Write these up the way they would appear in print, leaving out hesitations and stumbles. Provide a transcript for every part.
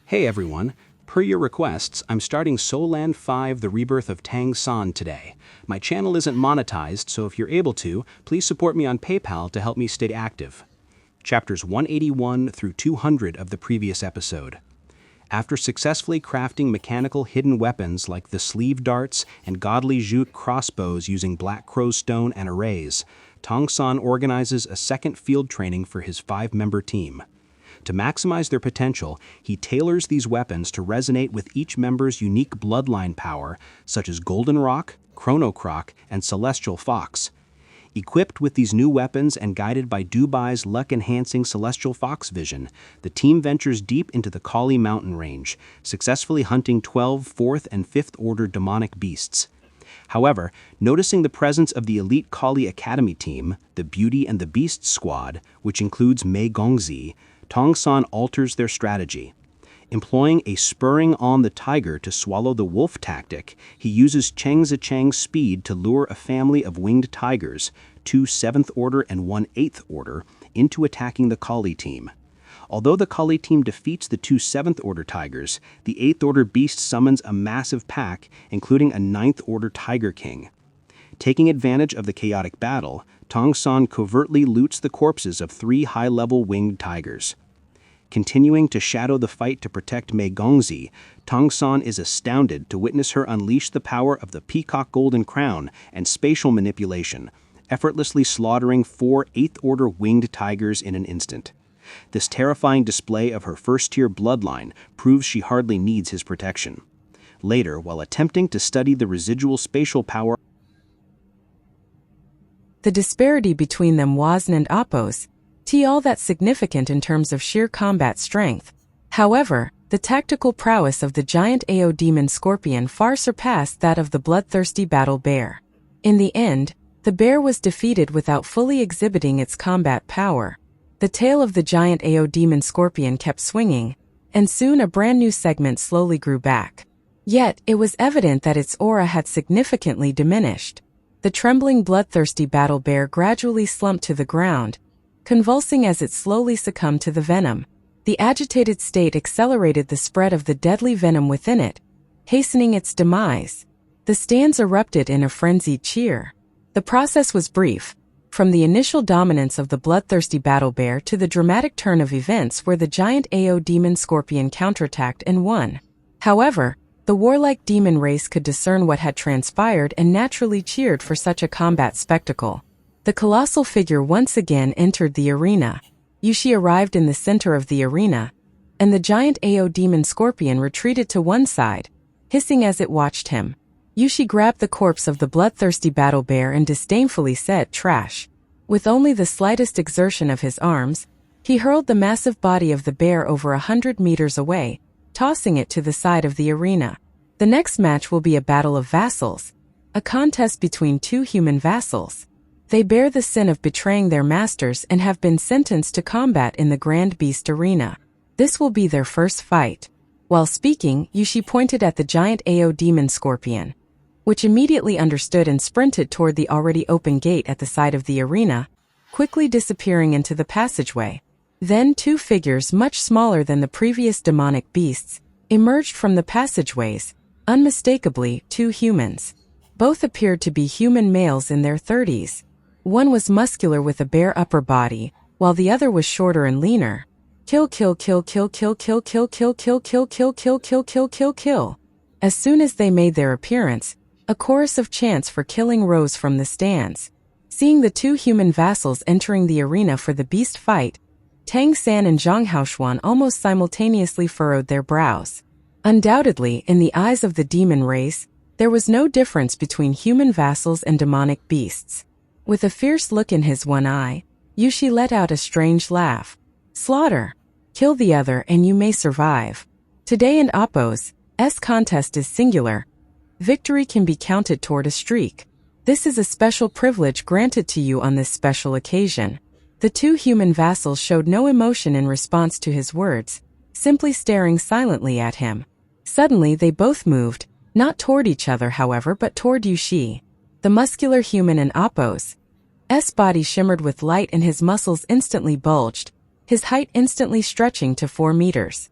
Hey everyone, per your requests, I'm starting Solan 5 The Rebirth of Tang San today. My channel isn't monetized, so if you're able to, please support me on PayPal to help me stay active. Chapters 181 through 200 of the previous episode. After successfully crafting mechanical hidden weapons like the sleeve darts and godly jute crossbows using black crow's stone and arrays, Tang San organizes a second field training for his 5-member team. To maximize their potential, he tailors these weapons to resonate with each member's unique bloodline power, such as Golden Rock, Chrono Croc, and Celestial Fox. Equipped with these new weapons and guided by Dubai's luck-enhancing Celestial Fox vision, the team ventures deep into the Kali mountain range, successfully hunting 12 4th and 5th order demonic beasts. However, noticing the presence of the elite Kali Academy team, the Beauty and the Beast squad, which includes Mei Gongzi, Tang San alters their strategy. Employing a spurring on the tiger to swallow the wolf tactic, he uses Cheng Zicheng's speed to lure a family of winged tigers, 2 7th order and 1 8th order, into attacking the Kali team. Although the Kali team defeats the 2 7th order tigers, the 8th order beast summons a massive pack, including a 9th order Tiger King. Taking advantage of the chaotic battle, Tang San covertly loots the corpses of 3 high-level winged tigers. Continuing to shadow the fight to protect Mei Gongzi, Tang San is astounded to witness her unleash the power of the Peacock Golden Crown and spatial manipulation, effortlessly slaughtering 4 8th order winged tigers in an instant. This terrifying display of her first-tier bloodline proves she hardly needs his protection. Later, while attempting to study the residual spatial power, the disparity between them wasn't all that significant in terms of sheer combat strength. However, the tactical prowess of the giant AO demon scorpion far surpassed that of the bloodthirsty battle bear. In the end, the bear was defeated without fully exhibiting its combat power. The tail of the giant AO demon scorpion kept swinging, and soon a brand new segment slowly grew back. Yet, it was evident that its aura had significantly diminished. The trembling bloodthirsty battle bear gradually slumped to the ground, convulsing as it slowly succumbed to the venom. The agitated state accelerated the spread of the deadly venom within it, hastening its demise. The stands erupted in a frenzied cheer. The process was brief, from the initial dominance of the bloodthirsty battle bear to the dramatic turn of events where the giant AO demon scorpion counterattacked and won. However, the warlike demon race could discern what had transpired and naturally cheered for such a combat spectacle. The colossal figure once again entered the arena. Yushi arrived in the center of the arena, and the giant AO demon scorpion retreated to one side, hissing as it watched him. Yushi grabbed the corpse of the bloodthirsty battle bear and disdainfully said, "Trash." With only the slightest exertion of his arms, he hurled the massive body of the bear over 100 meters away, tossing it to the side of the arena. The next match will be a battle of vassals, a contest between 2 human vassals. They bear the sin of betraying their masters and have been sentenced to combat in the Grand Beast Arena. This will be their first fight. While speaking, Yushi pointed at the giant AO demon scorpion, which immediately understood and sprinted toward the already open gate at the side of the arena, quickly disappearing into the passageway. Then 2 figures much smaller than the previous demonic beasts emerged from the passageways, unmistakably 2 humans. Both appeared to be human males in their 30s. One was muscular with a bare upper body, while the other was shorter and leaner. Kill, kill, kill, kill, kill, kill, kill, kill, kill, kill, kill, kill, kill, kill, kill, kill. As soon as they made their appearance, a chorus of chants for killing rose from the stands. Seeing the 2 human vassals entering the arena for the beast fight, Tang San and Zhang Haoshuan almost simultaneously furrowed their brows. Undoubtedly, in the eyes of the demon race, there was no difference between human vassals and demonic beasts. With a fierce look in his one eye, Yushi let out a strange laugh. "Slaughter. Kill the other and you may survive. Today in Oppo's contest is singular. Victory can be counted toward a streak. This is a special privilege granted to you on this special occasion." The 2 human vassals showed no emotion in response to his words, simply staring silently at him. Suddenly they both moved, not toward each other however but toward Yushi. The muscular human in Oppo's body shimmered with light and his muscles instantly bulged, his height instantly stretching to 4 meters.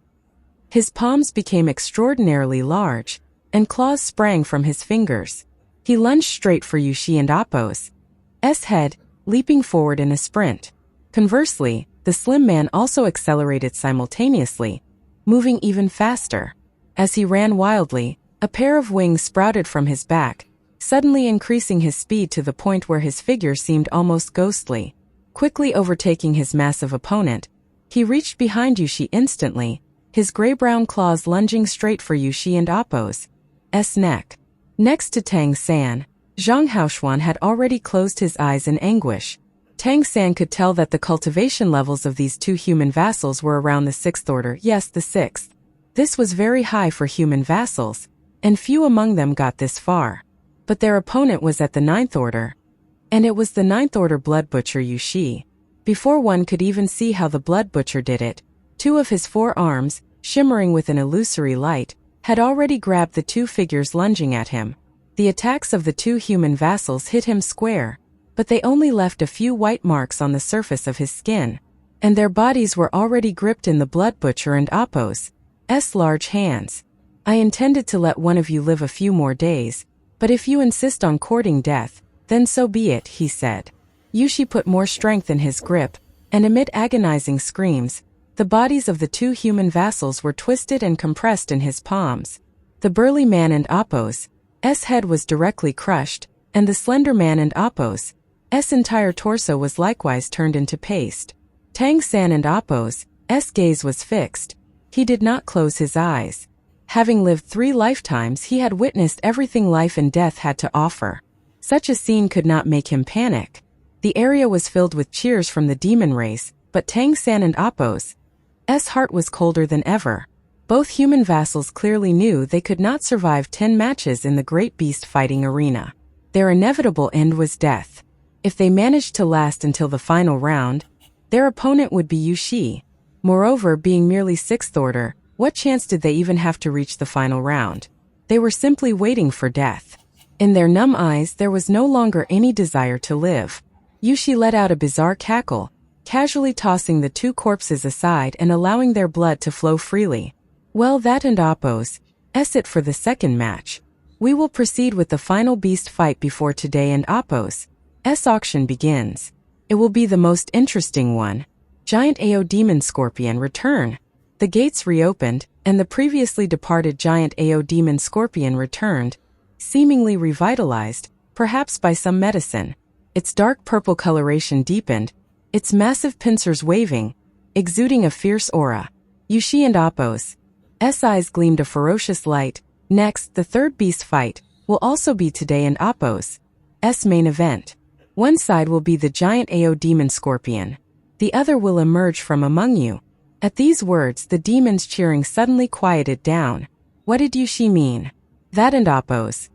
His palms became extraordinarily large, and claws sprang from his fingers. He lunged straight for Yushi and Appo's head, leaping forward in a sprint. Conversely, the slim man also accelerated simultaneously, moving even faster. As he ran wildly, a pair of wings sprouted from his back, suddenly increasing his speed to the point where his figure seemed almost ghostly. Quickly overtaking his massive opponent, he reached behind Yushi instantly, his gray-brown claws lunging straight for Yushi and Appo's neck. Next to Tang San, Zhang Haoshuan had already closed his eyes in anguish. Tang San could tell that the cultivation levels of these two human vassals were around the 6th order, yes, the 6th. This was very high for human vassals, and few among them got this far. But their opponent was at the 9th order, and it was the 9th order blood butcher Yushi. Before one could even see how the blood butcher did it, two of his 4 arms, shimmering with an illusory light, had already grabbed the two figures lunging at him. The attacks of the two human vassals hit him square, but they only left a few white marks on the surface of his skin, and their bodies were already gripped in the blood butcher and Appo's large hands. I intended to let one of you live a few more days, but if you insist on courting death, then so be it, he said. Yushi put more strength in his grip, and amid agonizing screams, the bodies of the two human vassals were twisted and compressed in his palms. The burly man and Appo's head was directly crushed, and the slender man and Appo's entire torso was likewise turned into paste. Tang San and Appo's gaze was fixed. He did not close his eyes. Having lived 3 lifetimes, he had witnessed everything life and death had to offer. Such a scene could not make him panic. The area was filled with cheers from the demon race, but Tang San and Appo's heart was colder than ever. Both human vassals clearly knew they could not survive 10 matches in the great beast fighting arena. Their inevitable end was death. If they managed to last until the final round, their opponent would be Yushi. Moreover, being merely 6th order, what chance did they even have to reach the final round? They were simply waiting for death. In their numb eyes, there was no longer any desire to live. Yushi let out a bizarre cackle, casually tossing the two corpses aside and allowing their blood to flow freely. Well, that and Appo's it for the second match. We will proceed with the final beast fight before today and Appo's auction begins. It will be the most interesting one. Giant AO Demon Scorpion return. The gates reopened, and the previously departed giant AO Demon Scorpion returned, seemingly revitalized, perhaps by some medicine. Its dark purple coloration deepened, its massive pincers waving, exuding a fierce aura. Yushi and Appo's eyes gleamed a ferocious light. Next, the third beast fight will also be today and Appo's main event. One side will be the giant AO Demon Scorpion. The other will emerge from among you. At these words, the demons cheering suddenly quieted down. What did Yushi mean? That and Appo's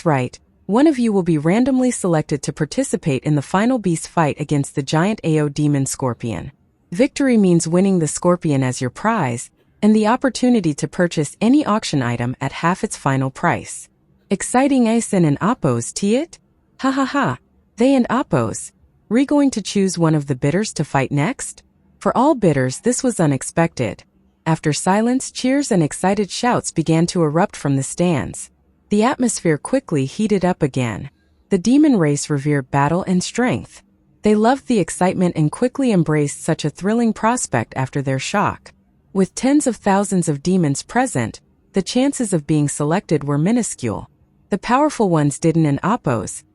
right. One of you will be randomly selected to participate in the final beast fight against the giant AO Demon Scorpion. Victory means winning the scorpion as your prize, and the opportunity to purchase any auction item at half its final price. Exciting Asen and Appo's it? Ha ha ha. They and Appo's. Re going to choose one of the bidders to fight next? For all bidders, this was unexpected. After silence, cheers and excited shouts began to erupt from the stands. The atmosphere quickly heated up again. The demon race revered battle and strength. They loved the excitement and quickly embraced such a thrilling prospect after their shock. With tens of thousands of demons present, the chances of being selected were minuscule. The powerful ones didn't and Appo's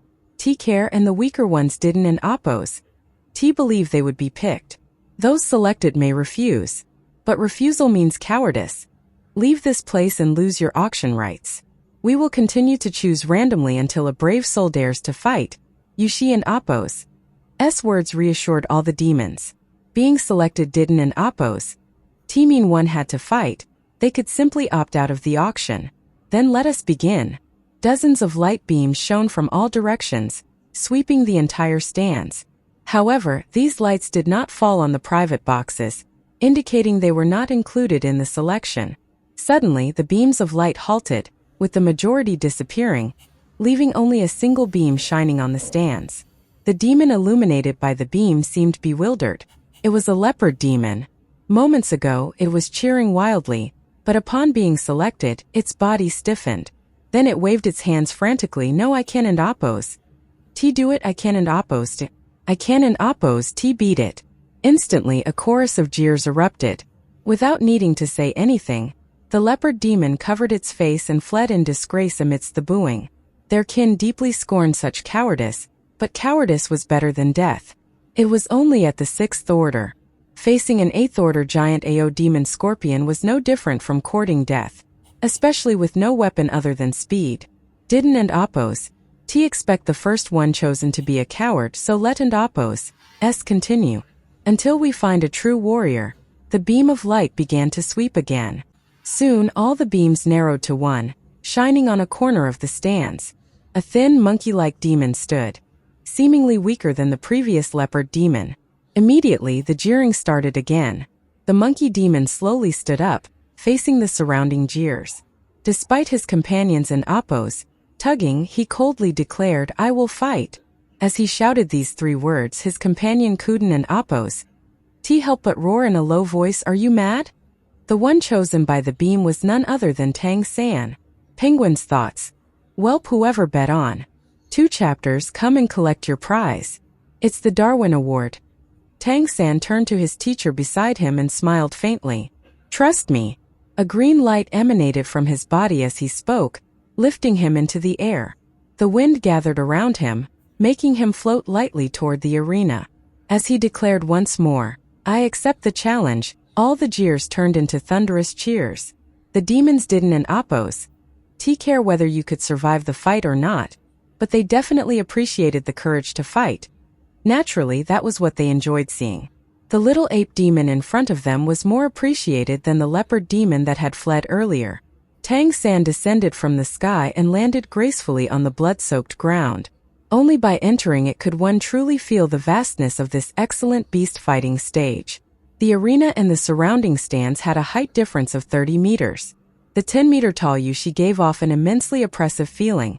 care, and the weaker ones didn't and Appo's believe they would be picked. Those selected may refuse, but refusal means cowardice. Leave this place and lose your auction rights. We will continue to choose randomly until a brave soul dares to fight. Yushi and Appo's words reassured all the demons. Being selected didn't and Appo's mean one had to fight. They could simply opt out of the auction. Then let us begin. Dozens of light beams shone from all directions, sweeping the entire stands. However, these lights did not fall on the private boxes, indicating they were not included in the selection. Suddenly, the beams of light halted, with the majority disappearing, leaving only a single beam shining on the stands. The demon illuminated by the beam seemed bewildered. It was a leopard demon. Moments ago, it was cheering wildly, But upon being selected, its body stiffened. Then it waved its hands frantically. No, I can and oppose. T do it, I can and oppose. I can and oppose, T beat it. Instantly a chorus of jeers erupted. Without needing to say anything, the leopard demon covered its face and fled in disgrace amidst the booing. Their kin deeply scorned such cowardice, but cowardice was better than death. It was only at the 6th order. Facing an 8th order giant AO demon scorpion was no different from courting death, especially with no weapon other than speed. Didn't and oppose. T expect the first one chosen to be a coward, so let and oppose continue. Until we find a true warrior. The beam of light began to sweep again. Soon all the beams narrowed to one, shining on a corner of the stands. A thin monkey-like demon stood, seemingly weaker than the previous leopard demon. Immediately the jeering started again. The monkey demon slowly stood up, facing the surrounding jeers. Despite his companions and oppos tugging, he coldly declared, I will fight. As he shouted these 3 words, his companion Kuden and oppos T helped but roar in a low voice, are you mad? The one chosen by the beam was none other than Tang San. Penguin's thoughts. Welp, whoever bet on 2 chapters, come and collect your prize. It's the Darwin Award. Tang San turned to his teacher beside him and smiled faintly. Trust me. A green light emanated from his body as he spoke, lifting him into the air. The wind gathered around him, making him float lightly toward the arena. As he declared once more, I accept the challenge, all the jeers turned into thunderous cheers. The demons didn't and oppose T care whether you could survive the fight or not, but they definitely appreciated the courage to fight. Naturally, that was what they enjoyed seeing. The little ape demon in front of them was more appreciated than the leopard demon that had fled earlier. Tang San descended from the sky and landed gracefully on the blood-soaked ground. Only by entering it could one truly feel the vastness of this excellent beast-fighting stage. The arena and the surrounding stands had a height difference of 30 meters. The 10-meter-tall Yushi gave off an immensely oppressive feeling,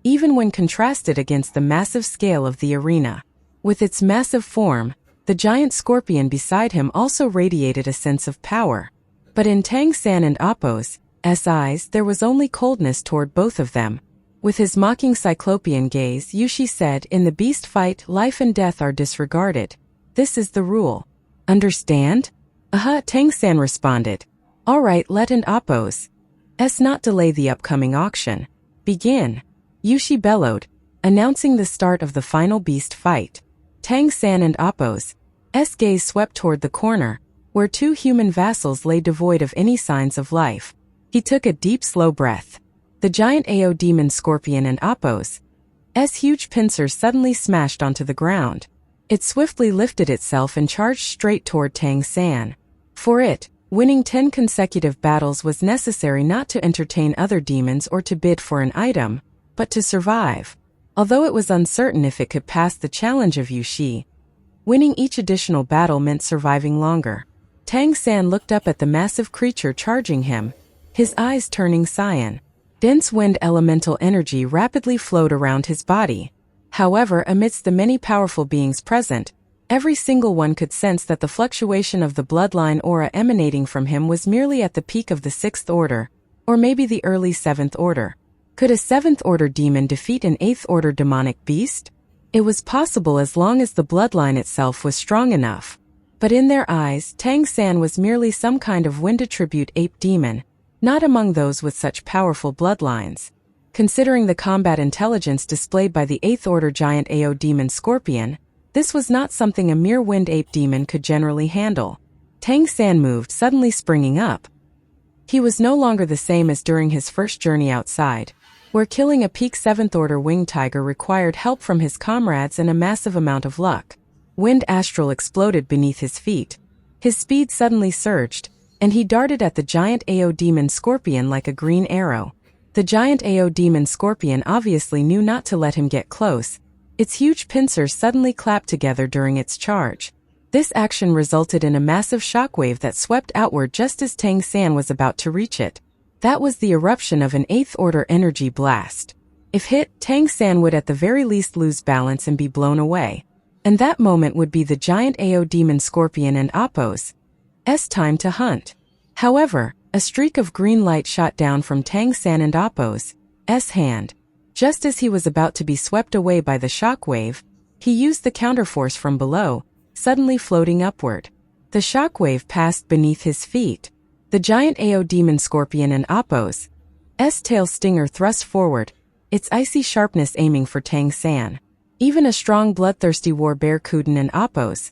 even when contrasted against the massive scale of the arena. With its massive form, the giant scorpion beside him also radiated a sense of power. But in Tang San and Appo's eyes, there was only coldness toward both of them. With his mocking cyclopean gaze, Yushi said, in the beast fight, life and death are disregarded. This is the rule. Understand? Tang San responded. All right, let and Appo's not delay the upcoming auction. Begin. Yushi bellowed, announcing the start of the final beast fight. Tang San and Appo's gaze swept toward the corner, where 2 human vassals lay devoid of any signs of life. He took a deep, slow breath. The giant AO demon scorpion and Appo's huge pincers suddenly smashed onto the ground. It swiftly lifted itself and charged straight toward Tang San. For it, winning 10 consecutive battles was necessary not to entertain other demons or to bid for an item, but to survive. Although it was uncertain if it could pass the challenge of Yushi, winning each additional battle meant surviving longer. Tang San looked up at the massive creature charging him, his eyes turning cyan. Dense wind elemental energy rapidly flowed around his body. However, amidst the many powerful beings present, every single one could sense that the fluctuation of the bloodline aura emanating from him was merely at the peak of the 6th order, or maybe the early 7th order. Could a 7th order demon defeat an 8th order demonic beast? It was possible as long as the bloodline itself was strong enough. But in their eyes, Tang San was merely some kind of wind attribute ape demon, not among those with such powerful bloodlines. Considering the combat intelligence displayed by the 8th order giant AO demon scorpion, this was not something a mere wind ape demon could generally handle. Tang San moved, suddenly springing up. He was no longer the same as during his first journey outside, where killing a peak 7th order winged tiger required help from his comrades and a massive amount of luck. Wind astral exploded beneath his feet. His speed suddenly surged, and he darted at the giant AO demon scorpion like a green arrow. The giant AO demon scorpion obviously knew not to let him get close. Its huge pincers suddenly clapped together during its charge. This action resulted in a massive shockwave that swept outward just as Tang San was about to reach it. That was the eruption of an 8th order energy blast. If hit, Tang San would at the very least lose balance and be blown away. And that moment would be the giant AO demon scorpion and Appo's time to hunt. However, A streak of green light shot down from Tang San and Appo's hand. Just as he was about to be swept away by the shockwave, he used the counterforce from below, suddenly floating upward. The shockwave passed beneath his feet. The giant AO demon scorpion and Appo's tail stinger thrust forward, its icy sharpness aiming for Tang San. Even a strong bloodthirsty war bear couldn't and Appo's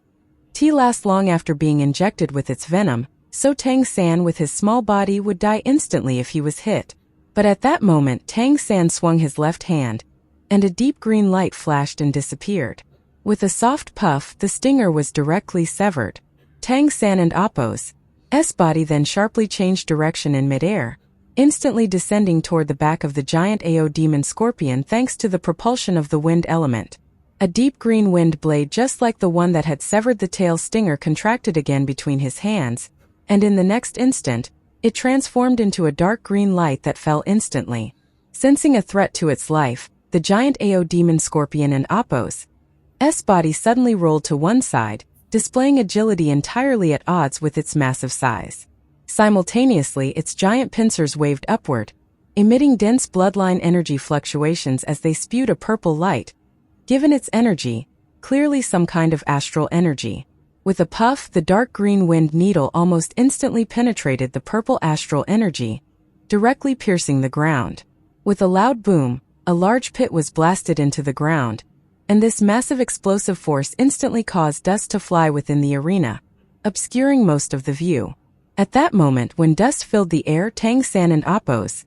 last long after being injected with its venom, so Tang San with his small body would die instantly if he was hit. But at that moment Tang San swung his left hand, and a deep green light flashed and disappeared. With a soft puff, the stinger was directly severed. Tang San and Appo's body then sharply changed direction in midair, instantly descending toward the back of the giant AO demon scorpion thanks to the propulsion of the wind element. A deep green wind blade just like the one that had severed the tail stinger contracted again between his hands, and in the next instant, it transformed into a dark green light that fell instantly. Sensing a threat to its life, the giant AO demon scorpion and Appo's body suddenly rolled to one side, displaying agility entirely at odds with its massive size. Simultaneously, its giant pincers waved upward, emitting dense bloodline energy fluctuations as they spewed a purple light. Given its energy, clearly some kind of astral energy. With a puff, the dark green wind needle almost instantly penetrated the purple astral energy, directly piercing the ground. With a loud boom, a large pit was blasted into the ground, and this massive explosive force instantly caused dust to fly within the arena, obscuring most of the view. At that moment when dust filled the air, Tang San and Appo's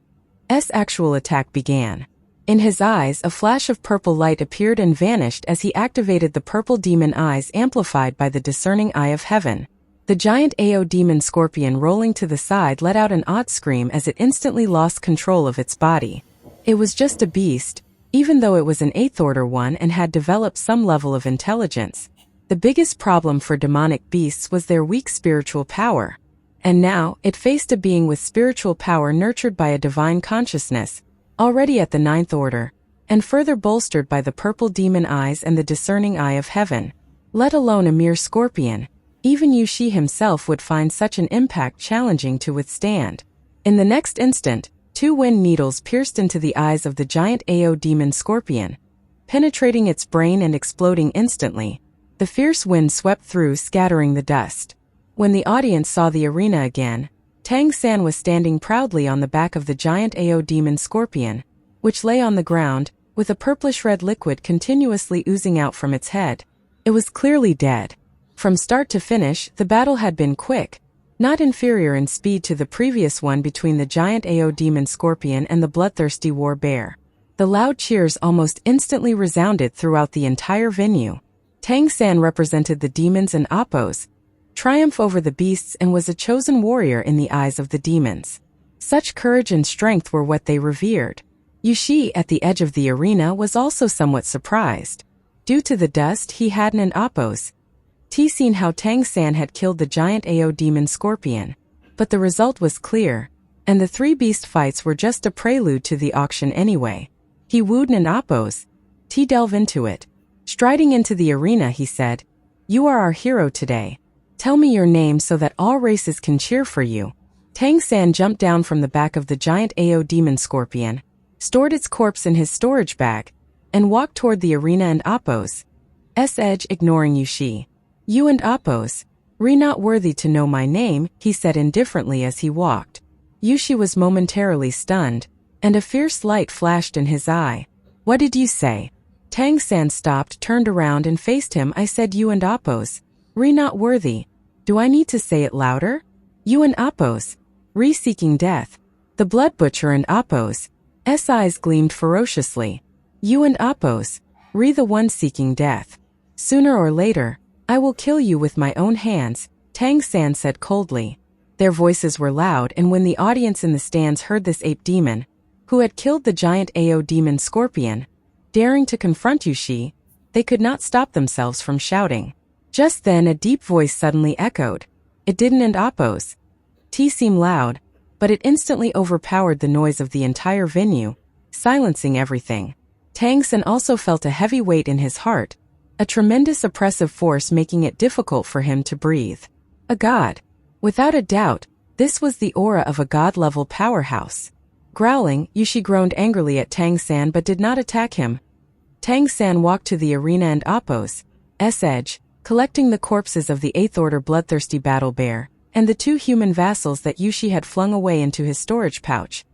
actual attack began. In his eyes, a flash of purple light appeared and vanished as he activated the purple demon eyes amplified by the discerning eye of heaven. The giant AO demon scorpion rolling to the side let out an odd scream as it instantly lost control of its body. It was just a beast, even though it was an 8th order one and had developed some level of intelligence. The biggest problem for demonic beasts was their weak spiritual power. And now, it faced a being with spiritual power nurtured by a divine consciousness, already at the 9th order, and further bolstered by the purple demon eyes and the discerning eye of heaven. Let alone a mere scorpion, even Yushi himself would find such an impact challenging to withstand. In the next instant, 2 wind needles pierced into the eyes of the giant AO demon scorpion, penetrating its brain and exploding instantly. The fierce wind swept through, scattering the dust. When the audience saw the arena again, Tang San was standing proudly on the back of the giant AO demon scorpion, which lay on the ground, with a purplish-red liquid continuously oozing out from its head. It was clearly dead. From start to finish, the battle had been quick, not inferior in speed to the previous one between the giant AO demon scorpion and the bloodthirsty war bear. The loud cheers almost instantly resounded throughout the entire venue. Tang San represented the demons and Appo's triumph over the beasts and was a chosen warrior in the eyes of the demons. Such courage and strength were what they revered. Yushi, at the edge of the arena, was also somewhat surprised. Due to the dust he hadn't and Appo's seen how Tang San had killed the giant AO demon scorpion. But the result was clear, and the 3 beast fights were just a prelude to the auction anyway. He wooed and Appo's delve into it. Striding into the arena, he said, "You are our hero today. Tell me your name so that all races can cheer for you." Tang San jumped down from the back of the giant AO demon scorpion, stored its corpse in his storage bag, and walked toward the arena and Appo's edge, ignoring Yushi. "You and Appo's not worthy to know my name," he said indifferently as he walked. Yushi was momentarily stunned, and a fierce light flashed in his eye. "What did you say?" Tang San stopped, turned around and faced him. "I said you and Appo's not worthy. Do I need to say it louder? You and Appo's seeking death." The blood butcher and Appo's eyes gleamed ferociously. "You and Appo's the one seeking death. Sooner or later, I will kill you with my own hands," Tang San said coldly. Their voices were loud, and when the audience in the stands heard this ape demon, who had killed the giant AO demon scorpion, daring to confront Yushi, they could not stop themselves from shouting. Just then a deep voice suddenly echoed. It didn't and Appo's seem loud, but it instantly overpowered the noise of the entire venue, silencing everything. Tang San also felt a heavy weight in his heart, a tremendous oppressive force making it difficult for him to breathe. A god. Without a doubt, This was the aura of a god-level powerhouse. Growling, Yushi groaned angrily at Tang San but did not attack him. Tang San walked to the arena and Appo's edge, collecting the corpses of the 8th Order bloodthirsty battle bear, and the 2 human vassals that Yushi had flung away into his storage pouch.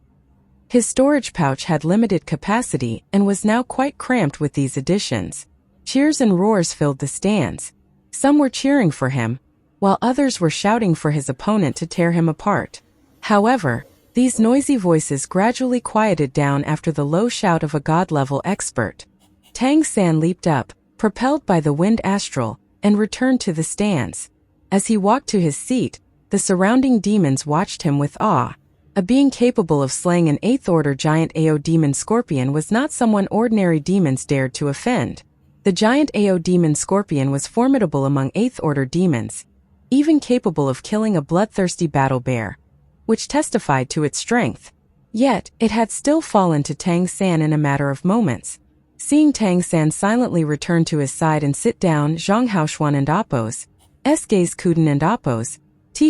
His storage pouch had limited capacity and was now quite cramped with these additions. Cheers and roars filled the stands. Some were cheering for him, while others were shouting for his opponent to tear him apart. However, these noisy voices gradually quieted down after the low shout of a god-level expert. Tang San leaped up, propelled by the wind astral, and returned to the stands. As he walked to his seat, the surrounding demons watched him with awe. A being capable of slaying an 8th Order giant AO demon scorpion was not someone ordinary demons dared to offend. The giant AO demon scorpion was formidable among 8th Order demons, even capable of killing a bloodthirsty battle bear, which testified to its strength. Yet, it had still fallen to Tang San in a matter of moments. Seeing Tang San silently return to his side and sit down, Zhang Haoxuan and Appo's gaze Kuden and Appo's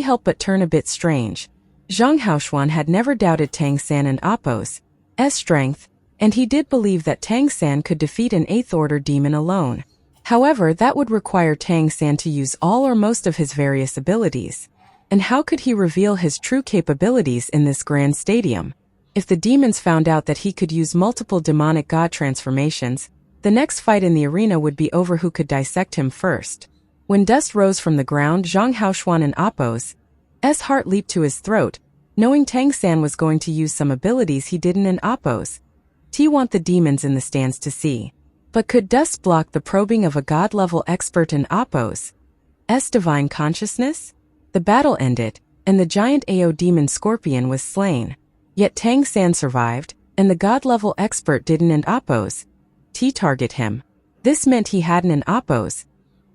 helped but turn a bit strange. Zhang Haoxuan had never doubted Tang San and Appo's strength, and he did believe that Tang San could defeat an 8th Order demon alone. However, that would require Tang San to use all or most of his various abilities. And how could he reveal his true capabilities in this grand stadium? If the demons found out that he could use multiple demonic god transformations, the next fight in the arena would be over who could dissect him first. When dust rose from the ground, Zhang Haoxuan and Appo's heart leaped to his throat, knowing Tang San was going to use some abilities he didn't in Appo's. Want the demons in the stands to see. But could dust block the probing of a god-level expert in Appo's divine consciousness? The battle ended, and the giant AO demon scorpion was slain. Yet Tang San survived, and the god-level expert didn't in Appo's target him. This meant he hadn't in Appo's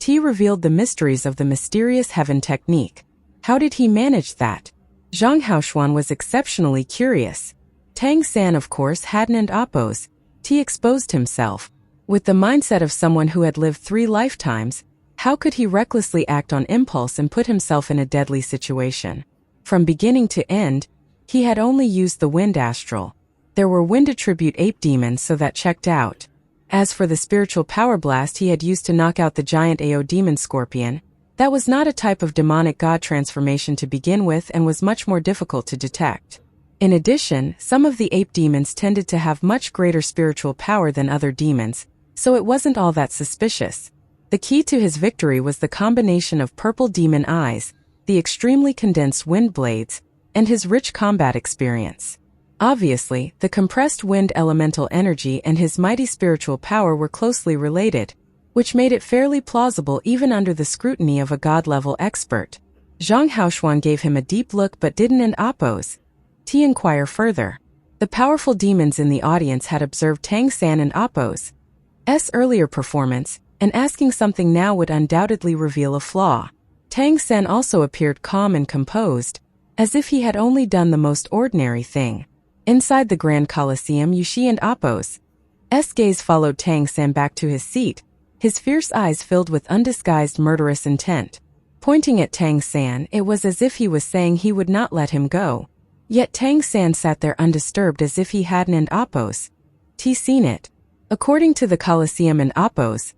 revealed the mysteries of the mysterious heaven technique. How did he manage that? Zhang Haoxuan was exceptionally curious. Tang San, of course, hadn't in Appo's exposed himself. With the mindset of someone who had lived 3 lifetimes, how could he recklessly act on impulse and put himself in a deadly situation? From beginning to end, he had only used the wind astral. There were wind attribute ape demons, so that checked out. As for the spiritual power blast he had used to knock out the giant AO demon scorpion, that was not a type of demonic god transformation to begin with and was much more difficult to detect. In addition, some of the ape demons tended to have much greater spiritual power than other demons, so it wasn't all that suspicious. The key to his victory was the combination of purple demon eyes, the extremely condensed wind blades, and his rich combat experience. Obviously, the compressed wind elemental energy and his mighty spiritual power were closely related, which made it fairly plausible even under the scrutiny of a god-level expert. Zhang Haoxuan gave him a deep look but didn't in Appo's inquire further. The powerful demons in the audience had observed Tang San and Appo's earlier performance, and asking something now would undoubtedly reveal a flaw. Tang San also appeared calm and composed, as if he had only done the most ordinary thing. Inside the Grand Colosseum, Yushi and Appo's gaze followed Tang San back to his seat, his fierce eyes filled with undisguised murderous intent. Pointing at Tang San, it was as if he was saying he would not let him go. Yet Tang San sat there undisturbed as if he hadn't and Appo's seen it. According to the Colosseum and Appo's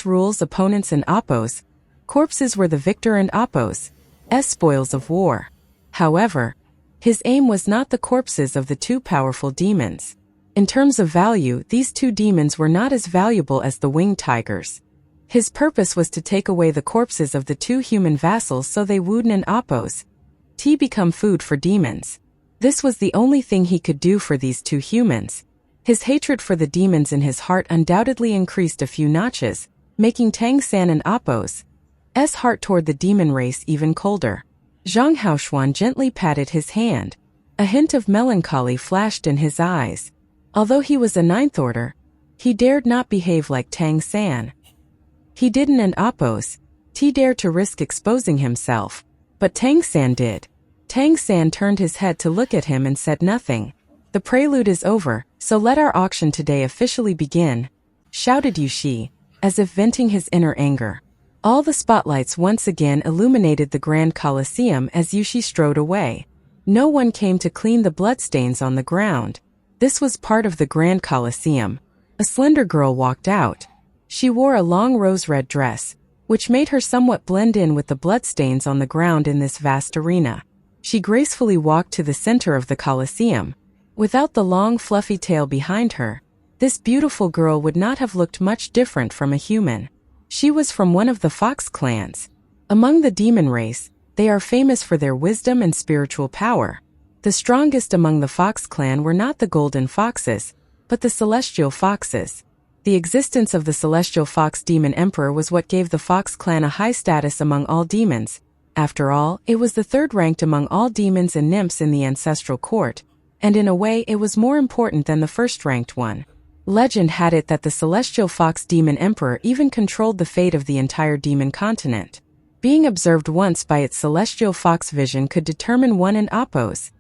rules, opponents and Appo's corpses were the victor and Appo's spoils of war. However, his aim was not the corpses of the 2 powerful demons. In terms of value, these 2 demons were not as valuable as the winged tigers. His purpose was to take away the corpses of the 2 human vassals so they wouldn't and Appo's become food for demons. This was the only thing he could do for these 2 humans. His hatred for the demons in his heart undoubtedly increased a few notches, making Tang San and Appo's heart toward the demon race even colder. Zhang Haoxuan gently patted his hand. A hint of melancholy flashed in his eyes. Although he was a 9th Order, he dared not behave like Tang San. He didn't and Appo's dare to risk exposing himself, but Tang San did. Tang San turned his head to look at him and said nothing. The prelude is over, so let our auction today officially begin, shouted Yushi, as if venting his inner anger. All the spotlights once again illuminated the Grand Colosseum as Yushi strode away. No one came to clean the bloodstains on the ground. This was part of the Grand Colosseum. A slender girl walked out. She wore a long rose-red dress, which made her somewhat blend in with the bloodstains on the ground in this vast arena. She gracefully walked to the center of the Colosseum. Without the long, fluffy tail behind her, this beautiful girl would not have looked much different from a human. She was from one of the fox clans. Among the demon race, they are famous for their wisdom and spiritual power. The strongest among the fox clan were not the golden foxes, but the celestial foxes. The existence of the celestial fox demon emperor was what gave the fox clan a high status among all demons. After all, it was the third ranked among all demons and nymphs in the ancestral court, and in a way it was more important than the first ranked one. Legend had it that the celestial fox demon emperor even controlled the fate of the entire demon continent. Being observed once by its celestial fox vision could determine one in Appo's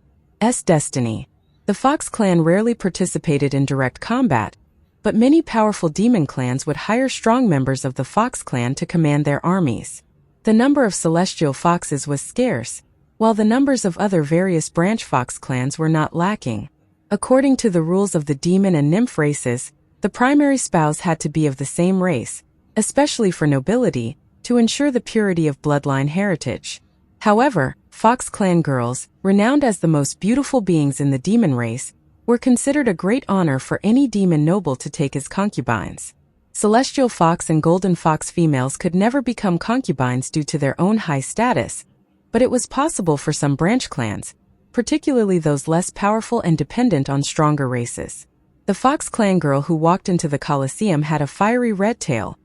destiny. The fox clan rarely participated in direct combat, but many powerful demon clans would hire strong members of the fox clan to command their armies. The number of celestial foxes was scarce, while the numbers of other various branch fox clans were not lacking. According to the rules of the demon and nymph races, the primary spouse had to be of the same race, especially for nobility, to ensure the purity of bloodline heritage. However, fox clan girls, renowned as the most beautiful beings in the demon race, were considered a great honor for any demon noble to take as concubines. Celestial fox and golden fox females could never become concubines due to their own high status, but it was possible for some branch clans, particularly those less powerful and dependent on stronger races. The fox clan girl who walked into the Colosseum had a fiery red tail,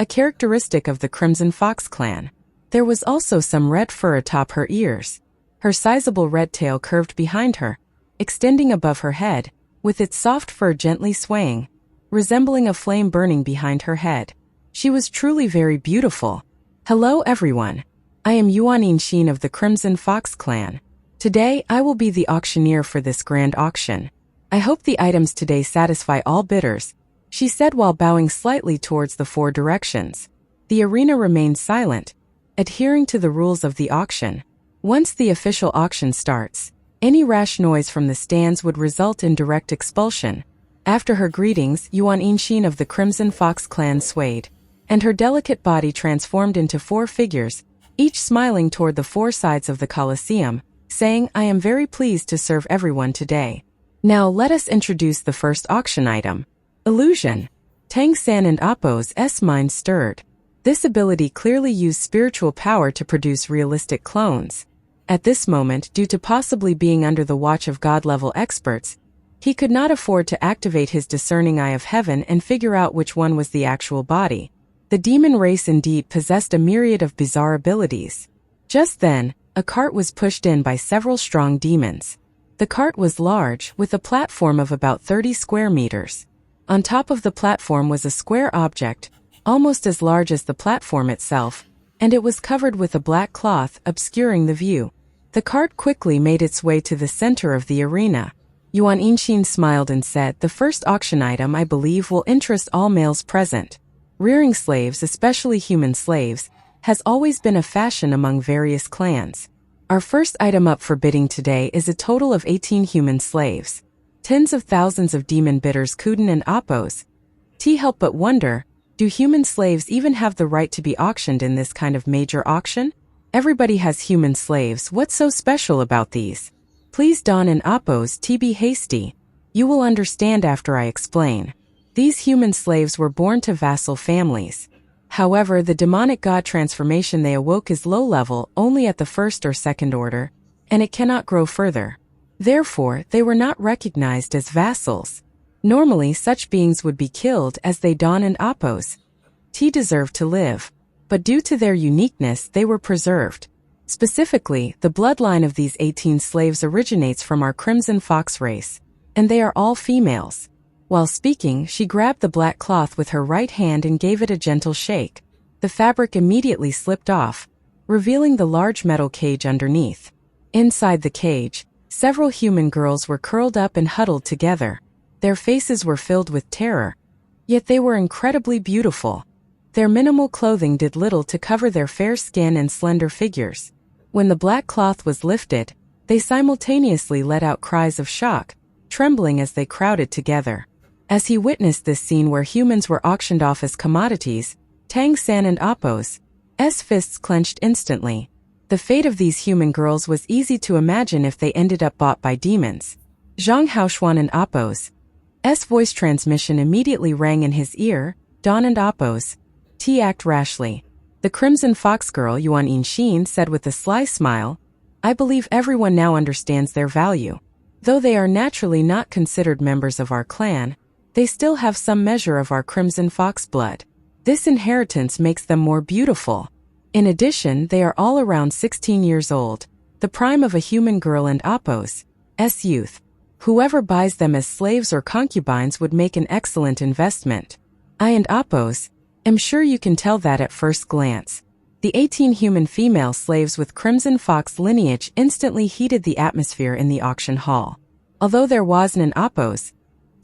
a characteristic of the Crimson Fox clan. There was also some red fur atop her ears. Her sizable red tail curved behind her, extending above her head, with its soft fur gently swaying, resembling a flame burning behind her head. She was truly very beautiful. Hello everyone. I am Yuan Yinxin of the Crimson Fox clan. Today I will be the auctioneer for this grand auction. I hope the items today satisfy all bidders, she said while bowing slightly towards the four directions. The arena remained silent, adhering to the rules of the auction. Once the official auction starts, any rash noise from the stands would result in direct expulsion. After her greetings, Yuan Yinxin of the Crimson Fox clan swayed, and her delicate body transformed into four figures, each smiling toward the four sides of the Colosseum, saying, "I am very pleased to serve everyone today." Now let us introduce the first auction item. Illusion. Tang San and Appo's mind stirred. This ability clearly used spiritual power to produce realistic clones. At this moment, due to possibly being under the watch of God-level experts, he could not afford to activate his discerning eye of heaven and figure out which one was the actual body. The demon race indeed possessed a myriad of bizarre abilities. Just then, a cart was pushed in by several strong demons. The cart was large, with a platform of about 30 square meters. On top of the platform was a square object, almost as large as the platform itself, and it was covered with a black cloth obscuring the view. The cart quickly made its way to the center of the arena. Yuan Yinxin smiled and said, "The first auction item I believe will interest all males present. Rearing slaves, especially human slaves, has always been a fashion among various clans. Our first item up for bidding today is a total of 18 human slaves. Tens of thousands of demon bidders Kuden and Appo's. Help but wonder, do human slaves even have the right to be auctioned in this kind of major auction? Everybody has human slaves, what's so special about these? Please Don and Appo's be hasty. You will understand after I explain. These human slaves were born to vassal families. However, the demonic god transformation they awoke is low level, only at the first or second order, and it cannot grow further. Therefore, they were not recognized as vassals. Normally, such beings would be killed as they Don and Appo's deserved to live, but due to their uniqueness they were preserved. Specifically, the bloodline of these 18 slaves originates from our Crimson Fox race, and they are all females. While speaking, she grabbed the black cloth with her right hand and gave it a gentle shake. The fabric immediately slipped off, revealing the large metal cage underneath. Inside the cage, several human girls were curled up and huddled together. Their faces were filled with terror, yet they were incredibly beautiful. Their minimal clothing did little to cover their fair skin and slender figures. When the black cloth was lifted, they simultaneously let out cries of shock, trembling as they crowded together. As he witnessed this scene where humans were auctioned off as commodities, Tang San and Apos' fists clenched instantly. The fate of these human girls was easy to imagine if they ended up bought by demons. Zhang Haoxuan and Apos' voice transmission immediately rang in his ear. Don and Apos' act rashly. The Crimson Fox girl Yuan Yinxin said with a sly smile, I believe everyone now understands their value. Though they are naturally not considered members of our clan, they still have some measure of our Crimson Fox blood. This inheritance makes them more beautiful. In addition, they are all around 16 years old, the prime of a human girl and Apos' youth. Whoever buys them as slaves or concubines would make an excellent investment. I and Apos' am sure you can tell that at first glance. The 18 human female slaves with Crimson Fox lineage instantly heated the atmosphere in the auction hall. Although there wasn't an Apos'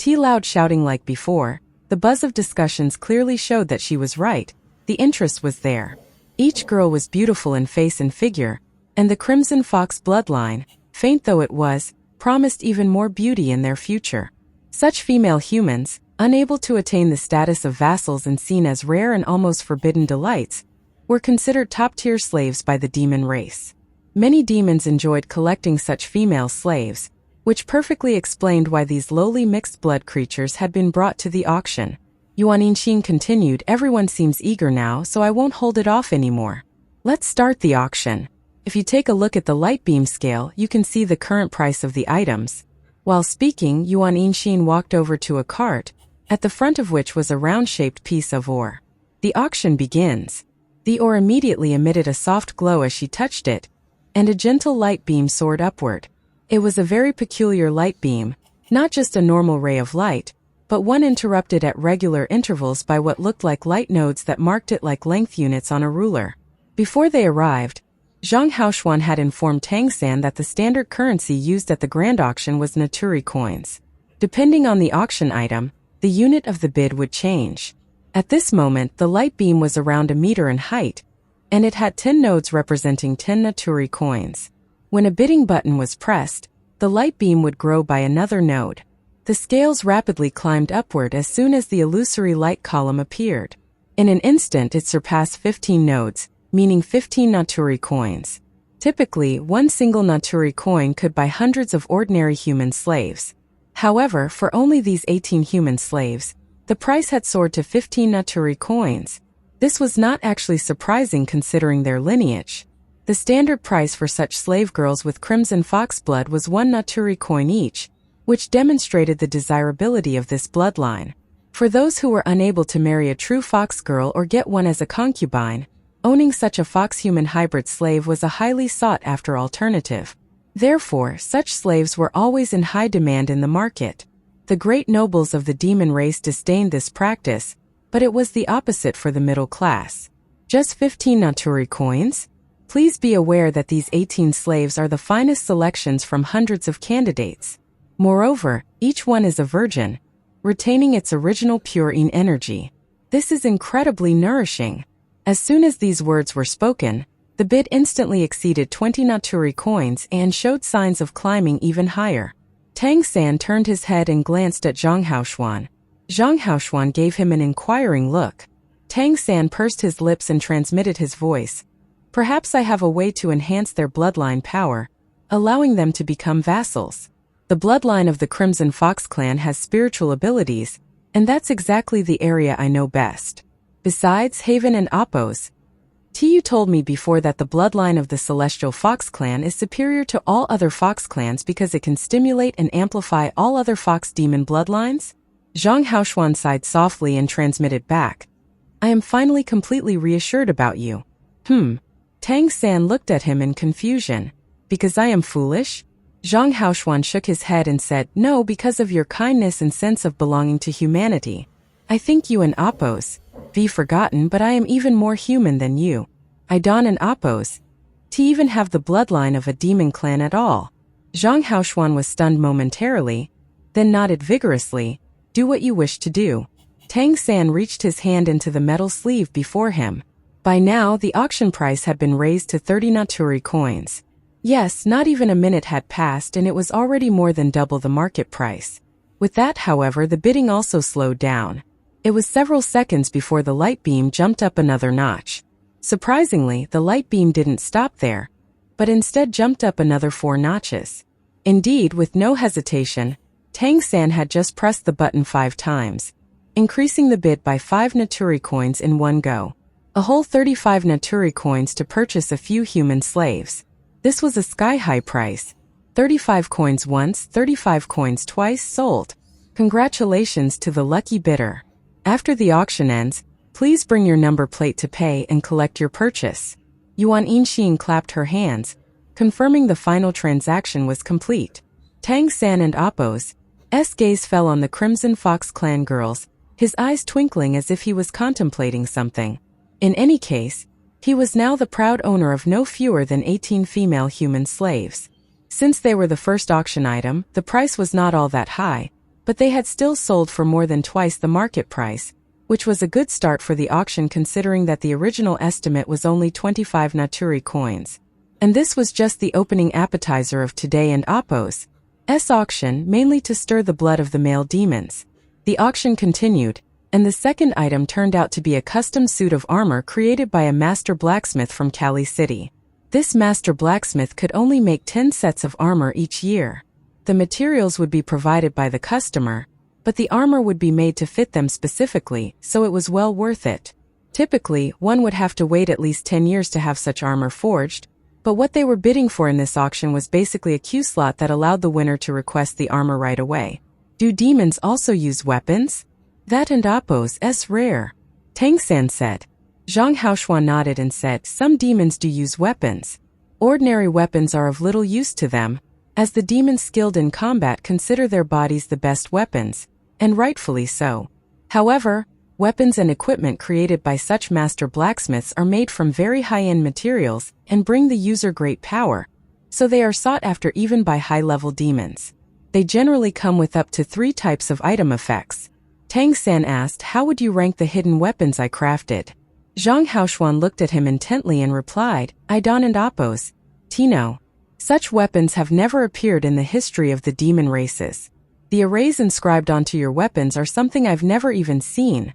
loud shouting like before, the buzz of discussions clearly showed that she was right. The interest was there. Each girl was beautiful in face and figure, and the Crimson Fox bloodline, faint though it was, promised even more beauty in their future. Such female humans, unable to attain the status of vassals and seen as rare and almost forbidden delights, were considered top-tier slaves by the demon race. Many demons enjoyed collecting such female slaves, which perfectly explained why these lowly mixed-blood creatures had been brought to the auction. Yuan Yinxin continued, everyone seems eager now, so I won't hold it off anymore. Let's start the auction. If you take a look at the light beam scale, you can see the current price of the items. While speaking, Yuan Yinxin walked over to a cart, at the front of which was a round-shaped piece of ore. The auction begins. The ore immediately emitted a soft glow as she touched it, and a gentle light beam soared upward. It was a very peculiar light beam, not just a normal ray of light, but one interrupted at regular intervals by what looked like light nodes that marked it like length units on a ruler. Before they arrived, Zhang Haoxuan had informed Tang San that the standard currency used at the grand auction was Naturi coins. Depending on the auction item, the unit of the bid would change. At this moment, the light beam was around a meter in height, and it had 10 nodes representing 10 Naturi coins. When a bidding button was pressed, the light beam would grow by another node. The scales rapidly climbed upward as soon as the illusory light column appeared. In an instant it surpassed 15 nodes, meaning 15 Naturi coins. Typically, one single Naturi coin could buy hundreds of ordinary human slaves. However, for only these 18 human slaves, the price had soared to 15 Naturi coins. This was not actually surprising considering their lineage. The standard price for such slave girls with Crimson Fox blood was 1 Naturi coin each, which demonstrated the desirability of this bloodline. For those who were unable to marry a true fox girl or get one as a concubine, owning such a fox-human hybrid slave was a highly sought-after alternative. Therefore, such slaves were always in high demand in the market. The great nobles of the demon race disdained this practice, but it was the opposite for the middle class. Just 15 Naturi coins? Please be aware that these 18 slaves are the finest selections from hundreds of candidates. Moreover, each one is a virgin, retaining its original pure yin energy. This is incredibly nourishing. As soon as these words were spoken, the bid instantly exceeded 20 Naturi coins and showed signs of climbing even higher. Tang San turned his head and glanced at Zhang Haoxuan. Zhang Haoxuan gave him an inquiring look. Tang San pursed his lips and transmitted his voice. Perhaps I have a way to enhance their bloodline power, allowing them to become vassals. The bloodline of the Crimson Fox clan has spiritual abilities, and that's exactly the area I know best. Besides Haven and Apos, you told me before that the bloodline of the Celestial Fox clan is superior to all other fox clans because it can stimulate and amplify all other fox demon bloodlines? Zhang Haoxuan sighed softly and transmitted back. I am finally completely reassured about you. Tang San looked at him in confusion. Because I am foolish? Zhang Haoxuan shook his head and said, no, because of your kindness and sense of belonging to humanity. I think you and Apos, be forgotten, but I am even more human than you. I don and Apos, to even have the bloodline of a demon clan at all. Zhang Haoxuan was stunned momentarily, then nodded vigorously. Do what you wish to do. Tang San reached his hand into the metal sleeve before him. By now, the auction price had been raised to 30 Naturi coins. Yes, not even a minute had passed and it was already more than double the market price. With that, however, the bidding also slowed down. It was several seconds before the light beam jumped up another notch. Surprisingly, the light beam didn't stop there, but instead jumped up another 4 notches. Indeed, with no hesitation, Tang San had just pressed the button 5 times, increasing the bid by 5 Naturi coins in one go. A whole 35 Naturi coins to purchase a few human slaves. This was a sky-high price. 35 coins once, 35 coins twice, sold. Congratulations to the lucky bidder. After the auction ends, please bring your number plate to pay and collect your purchase. Yuan Yinxin clapped her hands, confirming the final transaction was complete. Tang San and Appo's gaze fell on the Crimson Fox clan girls, his eyes twinkling as if he was contemplating something. In any case, he was now the proud owner of no fewer than 18 female human slaves. Since they were the first auction item, the price was not all that high, but they had still sold for more than twice the market price, which was a good start for the auction considering that the original estimate was only 25 Naturi coins. And this was just the opening appetizer of today and Appo's auction, mainly to stir the blood of the male demons. The auction continued, and the second item turned out to be a custom suit of armor created by a master blacksmith from Cali City. This master blacksmith could only make 10 sets of armor each year. The materials would be provided by the customer, but the armor would be made to fit them specifically, so it was well worth it. Typically, one would have to wait at least 10 years to have such armor forged, but what they were bidding for in this auction was basically a queue slot that allowed the winner to request the armor right away. Do demons also use weapons? That and Appo's rare. Tang San said. Zhang Haoshuan nodded and said, some demons do use weapons. Ordinary weapons are of little use to them, as the demons skilled in combat consider their bodies the best weapons, and rightfully so. However, weapons and equipment created by such master blacksmiths are made from very high-end materials and bring the user great power, so they are sought after even by high-level demons. They generally come with up to 3 types of item effects. Tang San asked, how would you rank the hidden weapons I crafted? Zhang Haoshuan looked at him intently and replied, Idon and Appo's. Tino. Such weapons have never appeared in the history of the demon races. The arrays inscribed onto your weapons are something I've never even seen.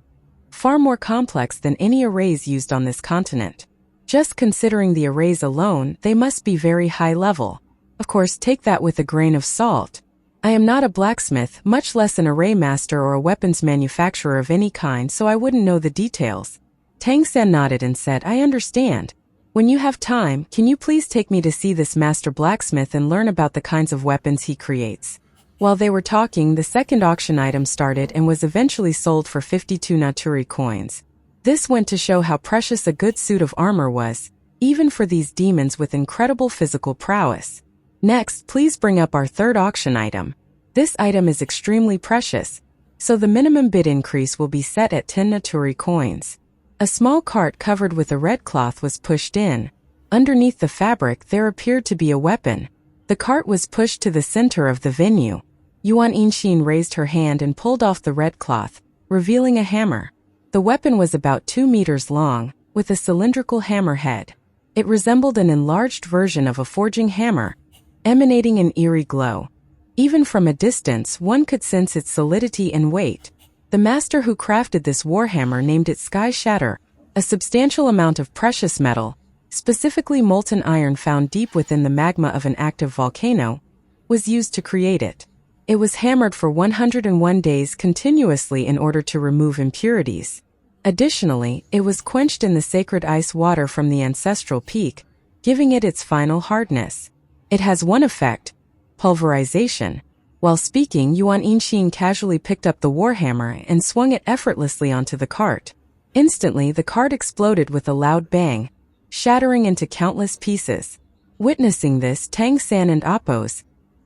Far more complex than any arrays used on this continent. Just considering the arrays alone, they must be very high level. Of course, take that with a grain of salt. I am not a blacksmith, much less an array master or a weapons manufacturer of any kind, so I wouldn't know the details. Tang San nodded and said, I understand. When you have time, can you please take me to see this master blacksmith and learn about the kinds of weapons he creates? While they were talking, the second auction item started and was eventually sold for 52 Naturi coins. This went to show how precious a good suit of armor was, even for these demons with incredible physical prowess. Next, please bring up our third auction item. This item is extremely precious, so the minimum bid increase will be set at 10 Naturi coins. A small cart covered with a red cloth was pushed in. Underneath the fabric there appeared to be a weapon. The cart was pushed to the center of the venue. Yuan Yinxin raised her hand and pulled off the red cloth, revealing a hammer. The weapon was about 2 meters long, with a cylindrical hammer head. It resembled an enlarged version of a forging hammer, emanating an eerie glow. Even from a distance, one could sense its solidity and weight. The master who crafted this warhammer named it Sky Shatter, a substantial amount of precious metal, specifically molten iron found deep within the magma of an active volcano, was used to create it. It was hammered for 101 days continuously in order to remove impurities. Additionally, it was quenched in the sacred ice water from the ancestral peak, giving it its final hardness. It has one effect: pulverization. While speaking, Yuan Yinxin casually picked up the warhammer and swung it effortlessly onto the cart. Instantly, the cart exploded with a loud bang, shattering into countless pieces. Witnessing this, Tang San and Appo's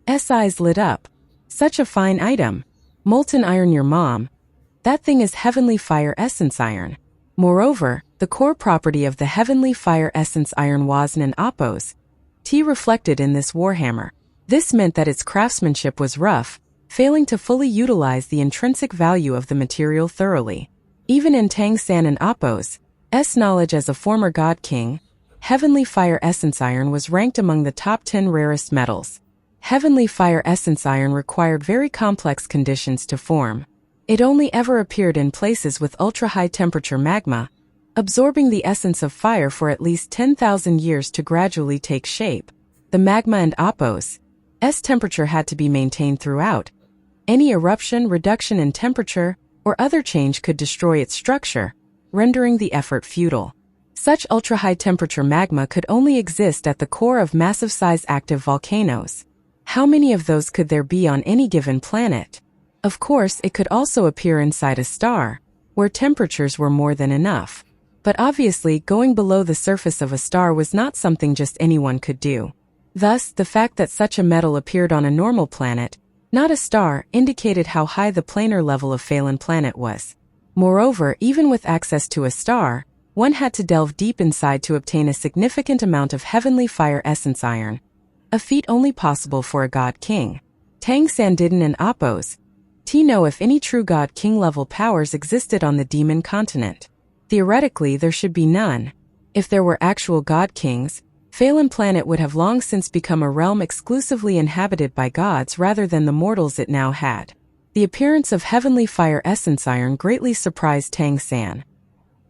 eyes lit up. Such a fine item. Molten iron, your mom. That thing is heavenly fire essence iron. Moreover, the core property of the heavenly fire essence iron was in Appo's reflected in this warhammer. This meant that its craftsmanship was rough, failing to fully utilize the intrinsic value of the material thoroughly. Even in Tang San and Appo's knowledge as a former god king, Heavenly Fire Essence Iron was ranked among the top 10 rarest metals. Heavenly Fire Essence Iron required very complex conditions to form. It only ever appeared in places with ultra-high temperature magma, absorbing the essence of fire for at least 10,000 years to gradually take shape. The magma and Appo's temperature had to be maintained throughout. Any eruption, reduction in temperature, or other change could destroy its structure, rendering the effort futile. Such ultra-high temperature magma could only exist at the core of massive-size active volcanoes. How many of those could there be on any given planet? Of course, it could also appear inside a star, where temperatures were more than enough. But obviously, going below the surface of a star was not something just anyone could do. Thus, the fact that such a metal appeared on a normal planet, not a star, indicated how high the planar level of Phelan Planet was. Moreover, even with access to a star, one had to delve deep inside to obtain a significant amount of Heavenly Fire Essence Iron, a feat only possible for a god king. Tang San didn't and Appo's know if any true god king level powers existed on the demon continent. Theoretically, there should be none. If there were actual god kings, Phelan Planet would have long since become a realm exclusively inhabited by gods rather than the mortals it now had. The appearance of Heavenly Fire Essence Iron greatly surprised Tang San.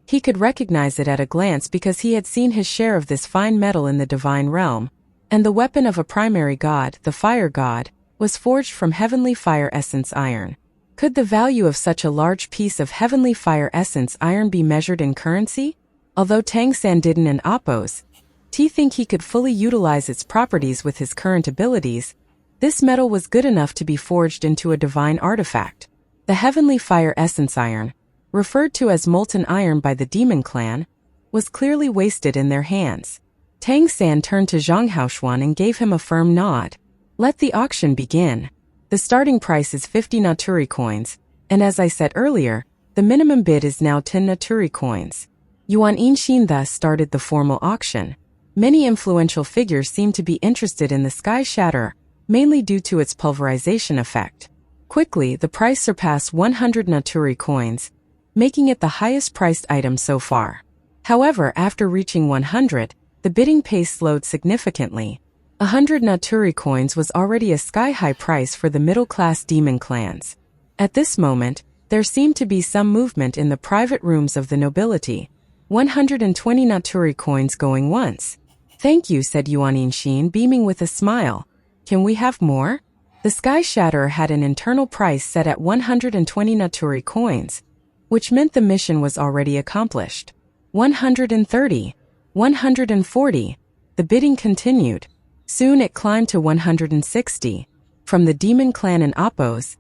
He could recognize it at a glance because he had seen his share of this fine metal in the divine realm, and the weapon of a primary god, the fire god, was forged from Heavenly Fire Essence Iron. Could the value of such a large piece of Heavenly Fire Essence Iron be measured in currency? Although Tang San didn't and Appo's think he could fully utilize its properties with his current abilities, this metal was good enough to be forged into a divine artifact. The Heavenly Fire Essence Iron, referred to as molten iron by the demon clan, was clearly wasted in their hands. Tang San turned to Zhang Haoshuan and gave him a firm nod. Let the auction begin. The starting price is 50 Naturi coins, and as I said earlier, the minimum bid is now 10 Naturi coins. Yuan Yinxin thus started the formal auction. Many influential figures seemed to be interested in the Sky Shatter, mainly due to its pulverization effect. Quickly, the price surpassed 100 Naturi coins, making it the highest priced item so far. However, after reaching 100, the bidding pace slowed significantly. 100 Naturi coins was already a sky-high price for the middle-class demon clans. At this moment, there seemed to be some movement in the private rooms of the nobility. 120 Naturi coins going once. Thank you, said Yuan Yinxin, beaming with a smile. Can we have more? The Sky Shatterer had an internal price set at 120 Naturi coins, which meant the mission was already accomplished. 130. 140. The bidding continued. Soon it climbed to 160. From the demon clan and Appo's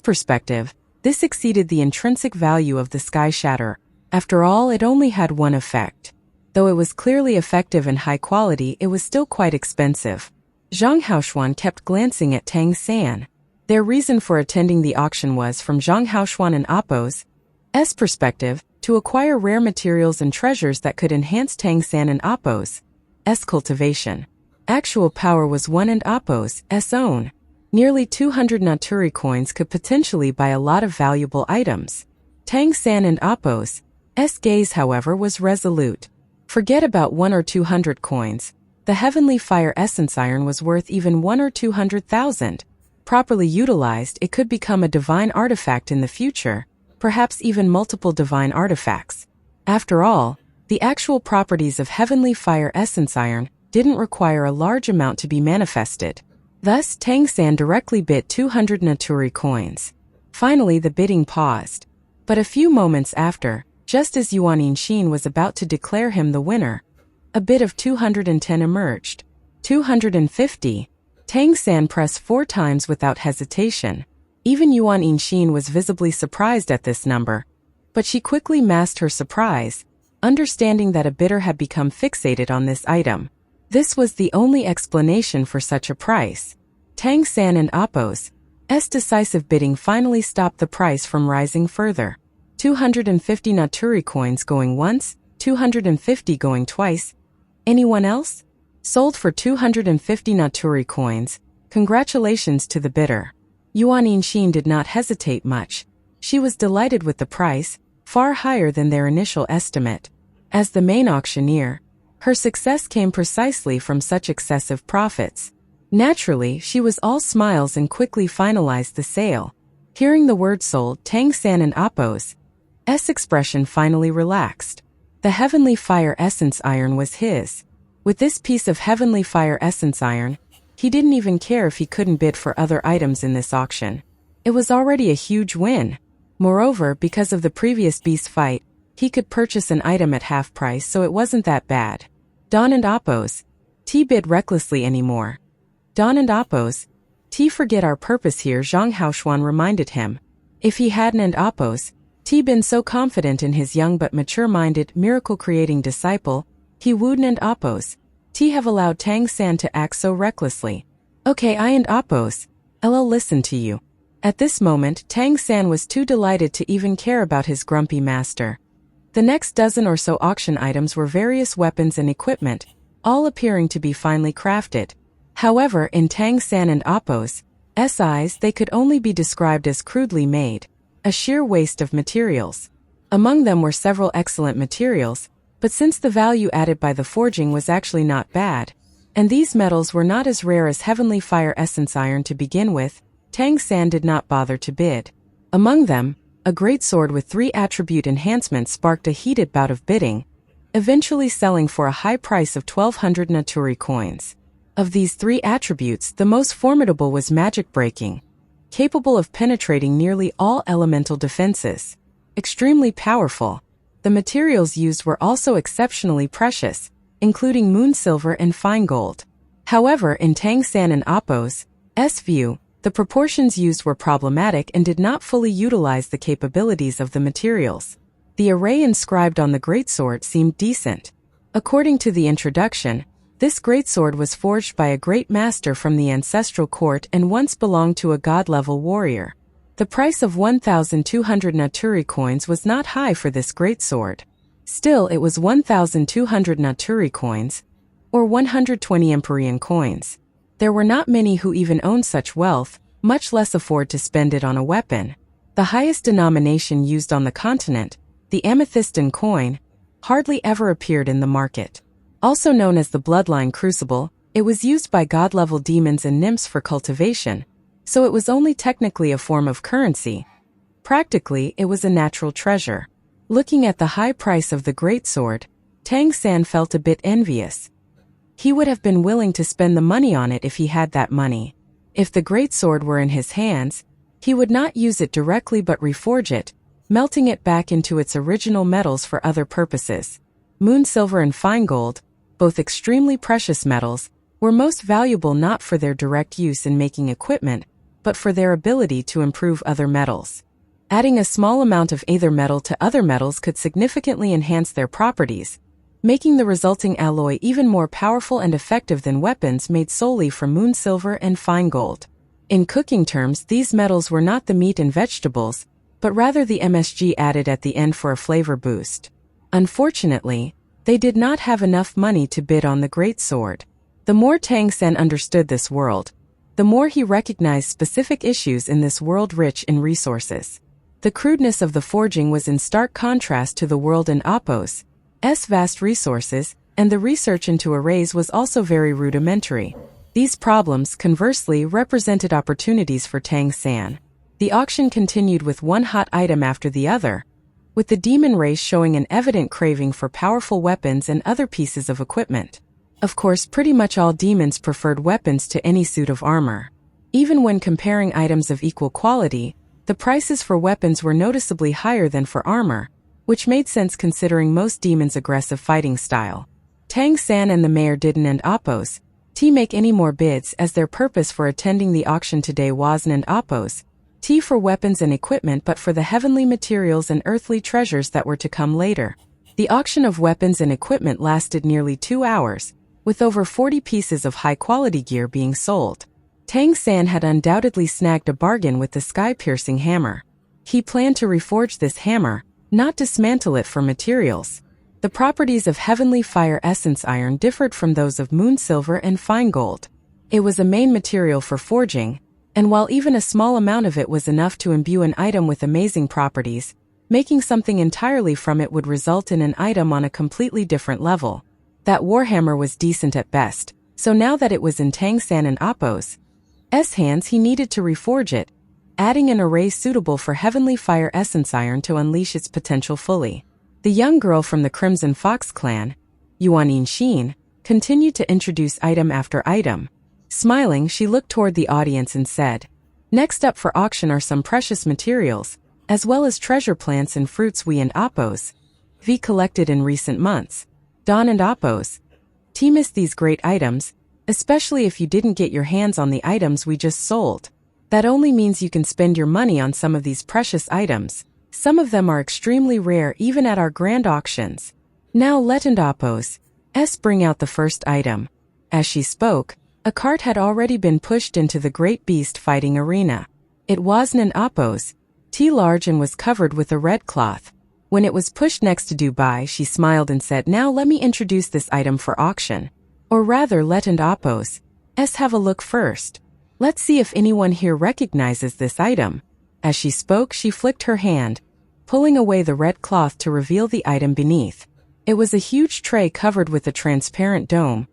perspective, this exceeded the intrinsic value of the Sky Shatterer. After all, it only had one effect. Though it was clearly effective and high quality, it was still quite expensive. Zhang Haoshuan kept glancing at Tang San. Their reason for attending the auction was, from Zhang Haoshuan and Appo's perspective, to acquire rare materials and treasures that could enhance Tang San and Appo's cultivation. Actual power was one and Appo's own. Nearly 200 Naturi coins could potentially buy a lot of valuable items. Tang San and Appo's gaze, however, was resolute. Forget about 1 or 200 coins. The Heavenly Fire Essence Iron was worth even 1 or 200,000. Properly utilized, it could become a divine artifact in the future, perhaps even multiple divine artifacts. After all, the actual properties of Heavenly Fire Essence Iron didn't require a large amount to be manifested. Thus, Tang San directly bid 200 Naturi coins. Finally, the bidding paused. But a few moments after, just as Yuan Yinxin was about to declare him the winner, a bid of 210 emerged. 250. Tang San pressed 4 times without hesitation. Even Yuan Yinxin was visibly surprised at this number, but she quickly masked her surprise, understanding that a bidder had become fixated on this item. This was the only explanation for such a price. Tang San and Appo's decisive bidding finally stopped the price from rising further. 250 Naturi coins going once, 250 going twice. Anyone else? Sold for 250 Naturi coins. Congratulations to the bidder. Yuan Yinxin did not hesitate much. She was delighted with the price, far higher than their initial estimate. As the main auctioneer, her success came precisely from such excessive profits. Naturally, she was all smiles and quickly finalized the sale. Hearing the word sold, Tang San and Apos' expression finally relaxed. The Heavenly Fire Essence Iron was his. With this piece of Heavenly Fire Essence Iron, he didn't even care if he couldn't bid for other items in this auction. It was already a huge win. Moreover, because of the previous beast fight, he could purchase an item at half price, so it wasn't that bad. Don and Apos, T bid recklessly anymore. Don and Apos, T forget our purpose here, Zhang Haoshuan reminded him. If he hadn't and Apos, T been so confident in his young but mature-minded, miracle-creating disciple, he wouldn't and Apos, T have allowed Tang San to act so recklessly. Okay, I and Apos, I'll listen to you. At this moment, Tang San was too delighted to even care about his grumpy master. The next dozen or so auction items were various weapons and equipment, all appearing to be finely crafted. However, in Tang San and Apos' eyes, they could only be described as crudely made, a sheer waste of materials. Among them were several excellent materials, but since the value added by the forging was actually not bad, and these metals were not as rare as Heavenly Fire Essence Iron to begin with, Tang San did not bother to bid. Among them, a great sword with 3 attribute enhancements sparked a heated bout of bidding, eventually selling for a high price of 1,200 Naturi coins. Of these 3 attributes, the most formidable was magic breaking, capable of penetrating nearly all elemental defenses. Extremely powerful. The materials used were also exceptionally precious, including moon silver and fine gold. However, in Tang San and Apos' view, the proportions used were problematic and did not fully utilize the capabilities of the materials. The array inscribed on the greatsword seemed decent. According to the introduction, this greatsword was forged by a great master from the ancestral court and once belonged to a god-level warrior. The price of 1,200 Naturi coins was not high for this greatsword. Still, it was 1,200 Naturi coins, or 120 Empyrean coins. There were not many who even owned such wealth, much less afford to spend it on a weapon. The highest denomination used on the continent, the amethystine coin, hardly ever appeared in the market. Also known as the Bloodline Crucible, it was used by god-level demons and nymphs for cultivation, so it was only technically a form of currency. Practically, it was a natural treasure. Looking at the high price of the greatsword, Tang San felt a bit envious. He would have been willing to spend the money on it if he had that money. If the greatsword were in his hands, he would not use it directly but reforge it, melting it back into its original metals for other purposes. Moon silver and fine gold, both extremely precious metals, were most valuable not for their direct use in making equipment, but for their ability to improve other metals. Adding a small amount of either metal to other metals could significantly enhance their properties, making the resulting alloy even more powerful and effective than weapons made solely from moon silver and fine gold. In cooking terms, these metals were not the meat and vegetables, but rather the MSG added at the end for a flavor boost. Unfortunately, they did not have enough money to bid on the greatsword. The more Tang San understood this world, the more he recognized specific issues in this world rich in resources. The crudeness of the forging was in stark contrast to the world in Apos' vast resources, and the research into arrays was also very rudimentary. These problems, conversely, represented opportunities for Tang San. The auction continued with one hot item after the other, with the demon race showing an evident craving for powerful weapons and other pieces of equipment. Of course, pretty much all demons preferred weapons to any suit of armor. Even when comparing items of equal quality, the prices for weapons were noticeably higher than for armor, which made sense considering most demons' aggressive fighting style. Tang San and the mayor didn't and Apos' make any more bids, as their purpose for attending the auction today wasn't and Apos' for weapons and equipment but for the heavenly materials and earthly treasures that were to come later. The auction of weapons and equipment lasted nearly 2 hours, with over 40 pieces of high-quality gear being sold. Tang San had undoubtedly snagged a bargain with the sky-piercing hammer. He planned to reforge this hammer, not dismantle it for materials. The properties of Heavenly Fire Essence Iron differed from those of moon silver and fine gold. It was a main material for forging, And while even a small amount of it was enough to imbue an item with amazing properties, making something entirely from it would result in an item on a completely different level. That warhammer was decent at best, so now that it was in Tang San and Appo's hands, he needed to reforge it, adding an array suitable for Heavenly Fire Essence Iron to unleash its potential fully. The young girl from the Crimson Fox clan, Yuan Yinxin, continued to introduce item after item. Smiling, she looked toward the audience and said, "Next up for auction are some precious materials, as well as treasure plants and fruits we and Appo's collected in recent months. Don and Appo's missed these great items, especially if you didn't get your hands on the items we just sold. That only means you can spend your money on some of these precious items. Some of them are extremely rare even at our grand auctions. Now let and Appo's bring out the first item." As she spoke, a cart had already been pushed into the great beast fighting arena. It was an Appo's large and was covered with a red cloth. When it was pushed next to Dubai, she smiled and said, "Now let me introduce this item for auction. Or rather, let and Appo's have a look first. Let's see if anyone here recognizes this item." As she spoke, she flicked her hand, pulling away the red cloth to reveal the item beneath. It was a huge tray covered with a transparent dome,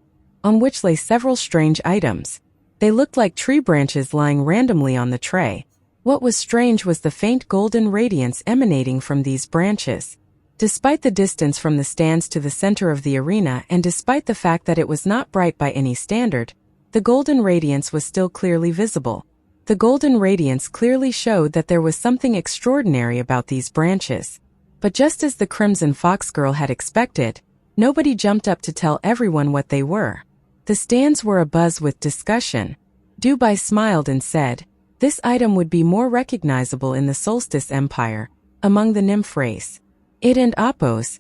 on which lay several strange items. They looked like tree branches lying randomly on the tray. What was strange was the faint golden radiance emanating from these branches. Despite the distance from the stands to the center of the arena and despite the fact that it was not bright by any standard, the golden radiance was still clearly visible. The golden radiance clearly showed that there was something extraordinary about these branches. But just as the Crimson Fox girl had expected, nobody jumped up to tell everyone what they were. The stands were abuzz with discussion. Dubai smiled and said, "This item would be more recognizable in the Solstice Empire, among the nymph race. It and Appo's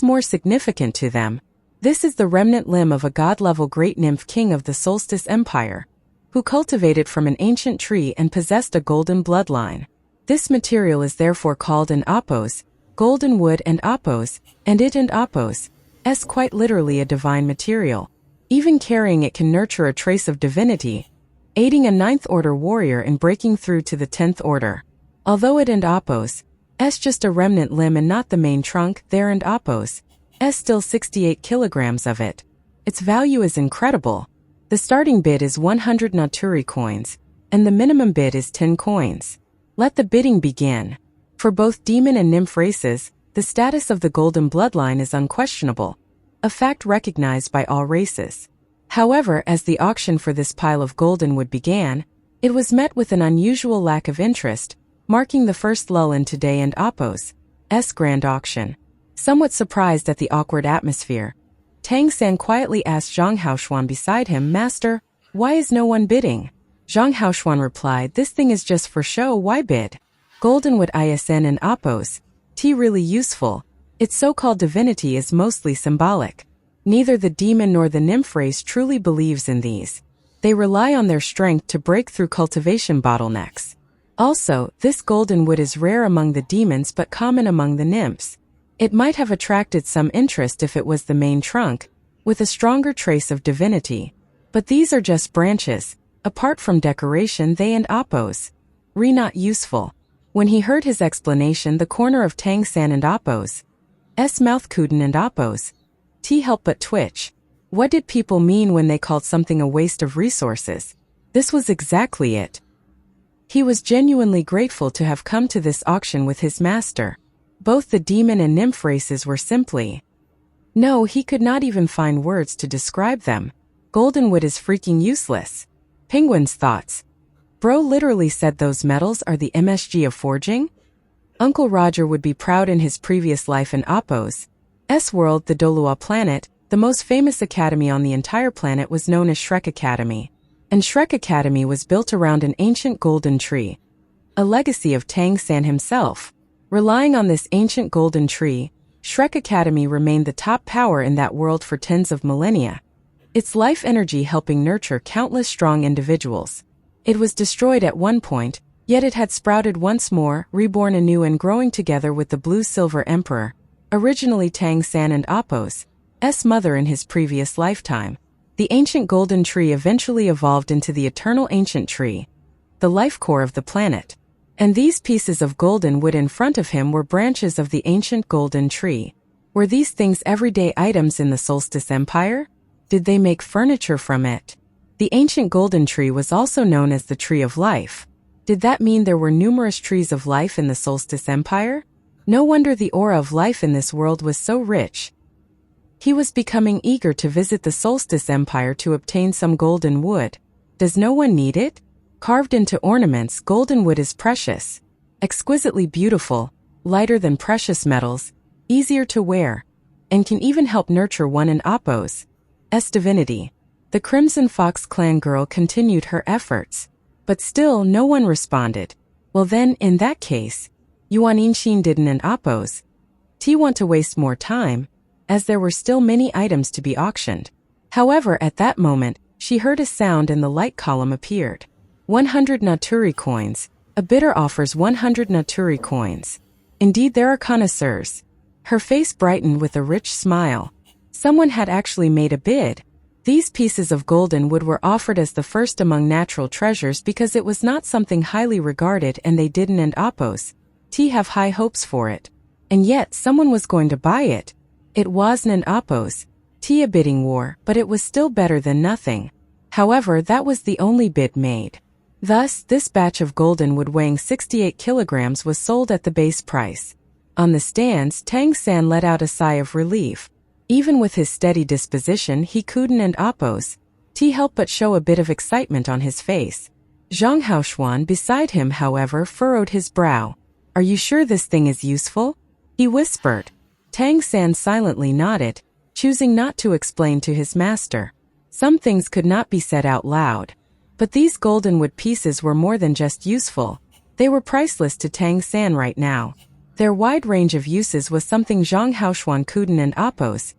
more significant to them. This is the remnant limb of a god-level great nymph king of the Solstice Empire, who cultivated from an ancient tree and possessed a golden bloodline. This material is therefore called an Appo's, golden wood and Appo's, and it and Appo's quite literally a divine material. Even carrying it can nurture a trace of divinity, aiding a 9th order warrior in breaking through to the 10th order. Although it and Appo's just a remnant limb and not the main trunk, there and Appo's still 68 kilograms of it. Its value is incredible. The starting bid is 100 Naturi coins, and the minimum bid is 10 coins. Let the bidding begin." For both demon and nymph races, the status of the golden bloodline is unquestionable, a fact recognized by all races. However, as the auction for this pile of golden wood began, it was met with an unusual lack of interest, marking the first lull in today and Appo's grand auction. Somewhat surprised at the awkward atmosphere, Tang San quietly asked Zhang Haoshuan beside him, "Master, why is no one bidding?" Zhang Haoshuan replied, "This thing is just for show, why bid? Goldenwood ISN and Appo's really useful. Its so-called divinity is mostly symbolic. Neither the demon nor the nymph race truly believes in these. They rely on their strength to break through cultivation bottlenecks. Also, this golden wood is rare among the demons but common among the nymphs. It might have attracted some interest if it was the main trunk, with a stronger trace of divinity. But these are just branches. Apart from decoration, they and Appo's not useful." When he heard his explanation, the corner of Tang San and Appo's mouth Kuden and Appo's helped but twitch. What did people mean when they called something a waste of resources? This was exactly it. He was genuinely grateful to have come to this auction with his master. Both the demon and nymph races were simply... No, he could not even find words to describe them. Goldenwood is freaking useless. Penguin's thoughts. Bro literally said those metals are the MSG of forging? Uncle Roger would be proud. In his previous life in Appo's world, the Douluo planet, the most famous academy on the entire planet was known as Shrek Academy. And Shrek Academy was built around an ancient golden tree, a legacy of Tang San himself. Relying on this ancient golden tree, Shrek Academy remained the top power in that world for tens of millennia, its life energy helping nurture countless strong individuals. It was destroyed at one point, yet it had sprouted once more, reborn anew and growing together with the Blue-Silver Emperor, originally Tang San and Appo's mother in his previous lifetime. The ancient golden tree eventually evolved into the eternal ancient tree, the life core of the planet. And these pieces of golden wood in front of him were branches of the ancient golden tree. Were these things everyday items in the Solstice Empire? Did they make furniture from it? The ancient golden tree was also known as the Tree of Life. Did that mean there were numerous trees of life in the Solstice Empire? No wonder the aura of life in this world was so rich. He was becoming eager to visit the Solstice Empire to obtain some golden wood. Does no one need it? Carved into ornaments, golden wood is precious, exquisitely beautiful, lighter than precious metals, easier to wear, and can even help nurture one in Appo's divinity. The Crimson Fox clan girl continued her efforts, but still no one responded. Well then, in that case, Yuan Yinshin didn't and Appo's want to waste more time, as there were still many items to be auctioned. However, at that moment, she heard a sound and the light column appeared. 100 Naturi coins. A bidder offers 100 Naturi coins. Indeed, there are connoisseurs. Her face brightened with a rich smile. Someone had actually made a bid. These pieces of golden wood were offered as the first among natural treasures because it was not something highly regarded and they didn't and Appo's have high hopes for it. And yet, someone was going to buy it. It wasn't an Appo's a bidding war, but it was still better than nothing. However, that was the only bid made. Thus, this batch of golden wood weighing 68 kilograms was sold at the base price. On the stands, Tang San let out a sigh of relief. Even with his steady disposition, he couldn't and Appo's help but show a bit of excitement on his face. Zhang Haoshuan beside him, however, furrowed his brow. Are you sure this thing is useful? He whispered. Tang San silently nodded, choosing not to explain to his master. Some things could not be said out loud. But these golden wood pieces were more than just useful. They were priceless to Tang San right now. Their wide range of uses was something Zhang Haoshuan couldn't and Appo's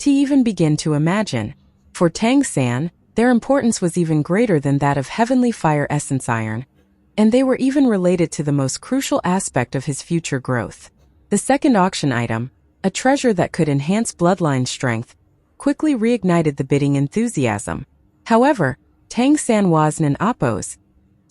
even begin to imagine. For Tang San, their importance was even greater than that of heavenly fire essence iron, and they were even related to the most crucial aspect of his future growth. The second auction item, a treasure that could enhance bloodline strength, quickly reignited the bidding enthusiasm. However, Tang San wasn't and Appo's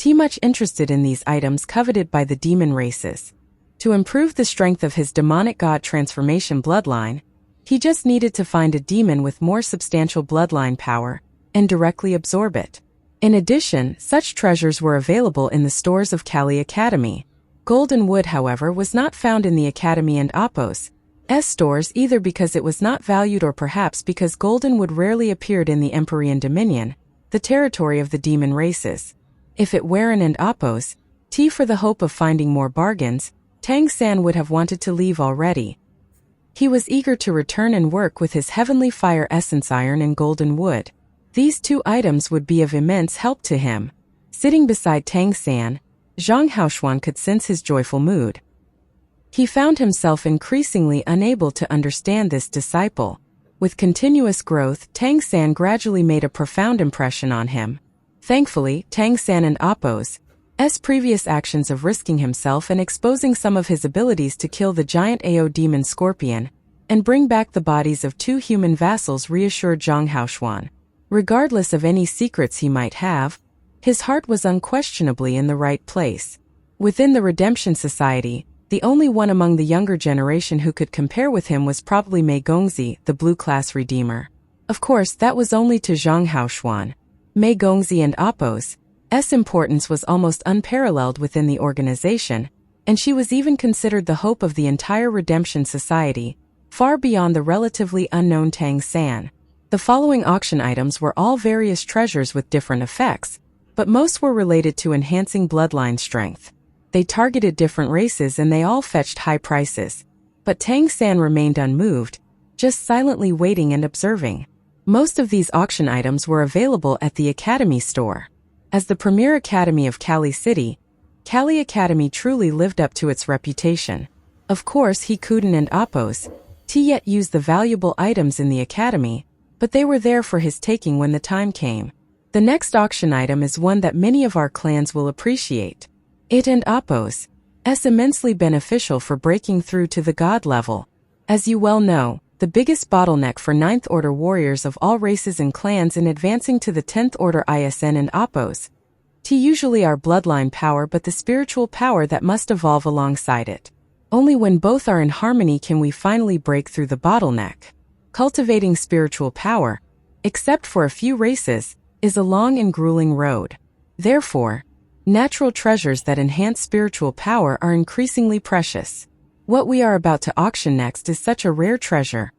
much interested in these items coveted by the demon races. To improve the strength of his demonic god transformation bloodline, he just needed to find a demon with more substantial bloodline power and directly absorb it. In addition, such treasures were available in the stores of Kali Academy. Golden wood, however, was not found in the Academy and Appo's stores either because it was not valued or perhaps because golden wood rarely appeared in the Empyrean Dominion, the territory of the demon races. If it weren't and Appo's for the hope of finding more bargains, Tang San would have wanted to leave already. He was eager to return and work with his heavenly fire essence iron and golden wood. These two items would be of immense help to him. Sitting beside Tang San, Zhang Haoshuan could sense his joyful mood. He found himself increasingly unable to understand this disciple. With continuous growth, Tang San gradually made a profound impression on him. Thankfully, Tang San and Appo's previous actions of risking himself and exposing some of his abilities to kill the giant AO demon scorpion and bring back the bodies of two human vassals reassured Zhang Haoshuan. Regardless of any secrets he might have, his heart was unquestionably in the right place. Within the Redemption Society, the only one among the younger generation who could compare with him was probably Mei Gongzi, the blue-class redeemer. Of course, that was only to Zhang Haoshuan. Mei Gongzi and Appo's importance was almost unparalleled within the organization, and she was even considered the hope of the entire Redemption Society, far beyond the relatively unknown Tang San. The following auction items were all various treasures with different effects, but most were related to enhancing bloodline strength. They targeted different races and they all fetched high prices. But Tang San remained unmoved, just silently waiting and observing. Most of these auction items were available at the Academy store. As the premier academy of Kali City, Kali Academy truly lived up to its reputation. Of course, he couldn't and Appo's yet use the valuable items in the academy, but they were there for his taking when the time came. The next auction item is one that many of our clans will appreciate. It and Appo's immensely beneficial for breaking through to the god level. As you well know, the biggest bottleneck for 9th Order warriors of all races and clans in advancing to the 10th Order ISN and Appo's T usually our bloodline power but the spiritual power that must evolve alongside it. Only when both are in harmony can we finally break through the bottleneck. Cultivating spiritual power, except for a few races, is a long and grueling road. Therefore, natural treasures that enhance spiritual power are increasingly precious. What we are about to auction next is such a rare treasure.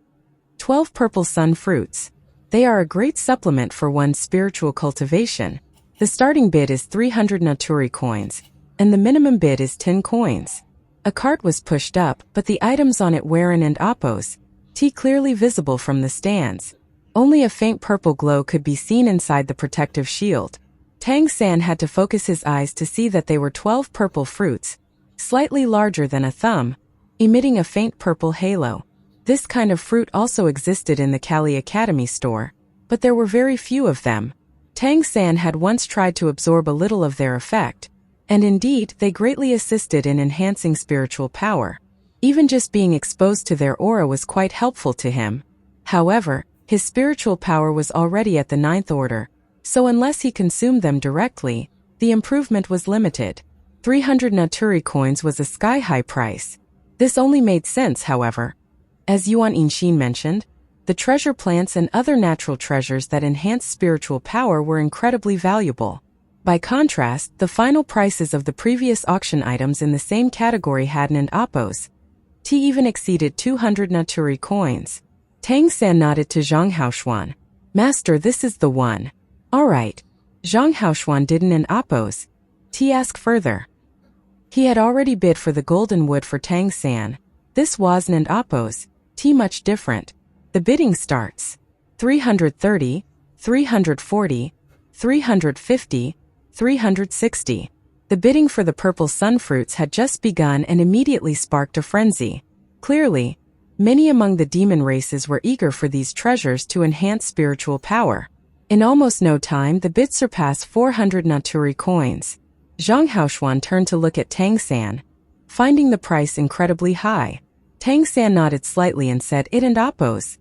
12 purple sun fruits. They are a great supplement for one's spiritual cultivation. The starting bid is 300 Naturi coins, and the minimum bid is 10 coins. A cart was pushed up, but the items on it were and Appos, T clearly visible from the stands. Only a faint purple glow could be seen inside the protective shield. Tang San had to focus his eyes to see that they were 12 purple fruits, slightly larger than a thumb, emitting a faint purple halo. This kind of fruit also existed in the Kali Academy store, but there were very few of them. Tang San had once tried to absorb a little of their effect, and indeed they greatly assisted in enhancing spiritual power. Even just being exposed to their aura was quite helpful to him. However, his spiritual power was already at the 9th order, so unless he consumed them directly, the improvement was limited. 300 Naturi coins was a sky-high price. This only made sense, however. As Yuan Yinxin mentioned, the treasure plants and other natural treasures that enhanced spiritual power were incredibly valuable. By contrast, the final prices of the previous auction items in the same category had an Appos. T even exceeded 200 Naturi coins. Tang San nodded to Zhang Haoshuan. Master, this is the one. Alright. Zhang Haoshuan did an Appos. T asked further. He had already bid for the golden wood for Tang San. This was an Appos. T much different. The bidding starts. 330, 340, 350, 360. The bidding for the purple sun fruits had just begun and immediately sparked a frenzy. Clearly, many among the demon races were eager for these treasures to enhance spiritual power. In almost no time, the bid surpassed 400 Naturi coins. Zhang Haoshuan turned to look at Tang San, finding the price incredibly high. Tang San nodded slightly and said, "It and Appos.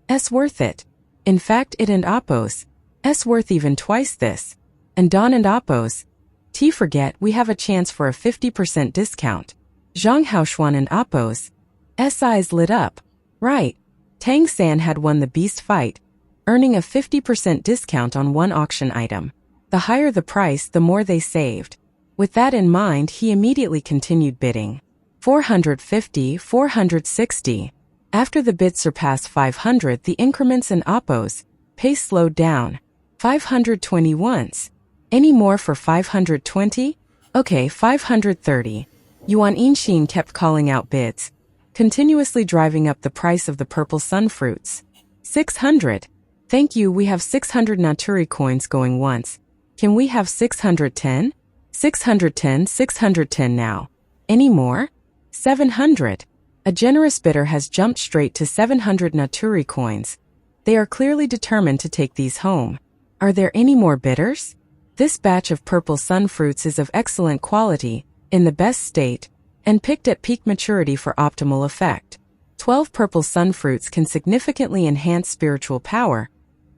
S worth it. In fact, it and Appos. S worth even twice this. And Don and Appos. T forget we have a chance for a 50% discount." Zhang Haoshuan and Appos. S eyes lit up. Right. Tang San had won the beast fight, earning a 50% discount on one auction item. The higher the price, the more they saved. With that in mind, he immediately continued bidding. 450, 460. After the bid surpassed 500, the increments in Appos, pace slowed down. 520 once. Any more for 520? Okay, 530. Yuan Yinxin kept calling out bids, continuously driving up the price of the purple sun fruits. 600. Thank you, we have 600 Naturi coins going once. Can we have 610? 610, 610 now. Any more? 700. A generous bidder has jumped straight to 700 Naturi coins. They are clearly determined to take these home. Are there any more bidders? This batch of purple sun fruits is of excellent quality, in the best state, and picked at peak maturity for optimal effect. 12 purple sun fruits can significantly enhance spiritual power,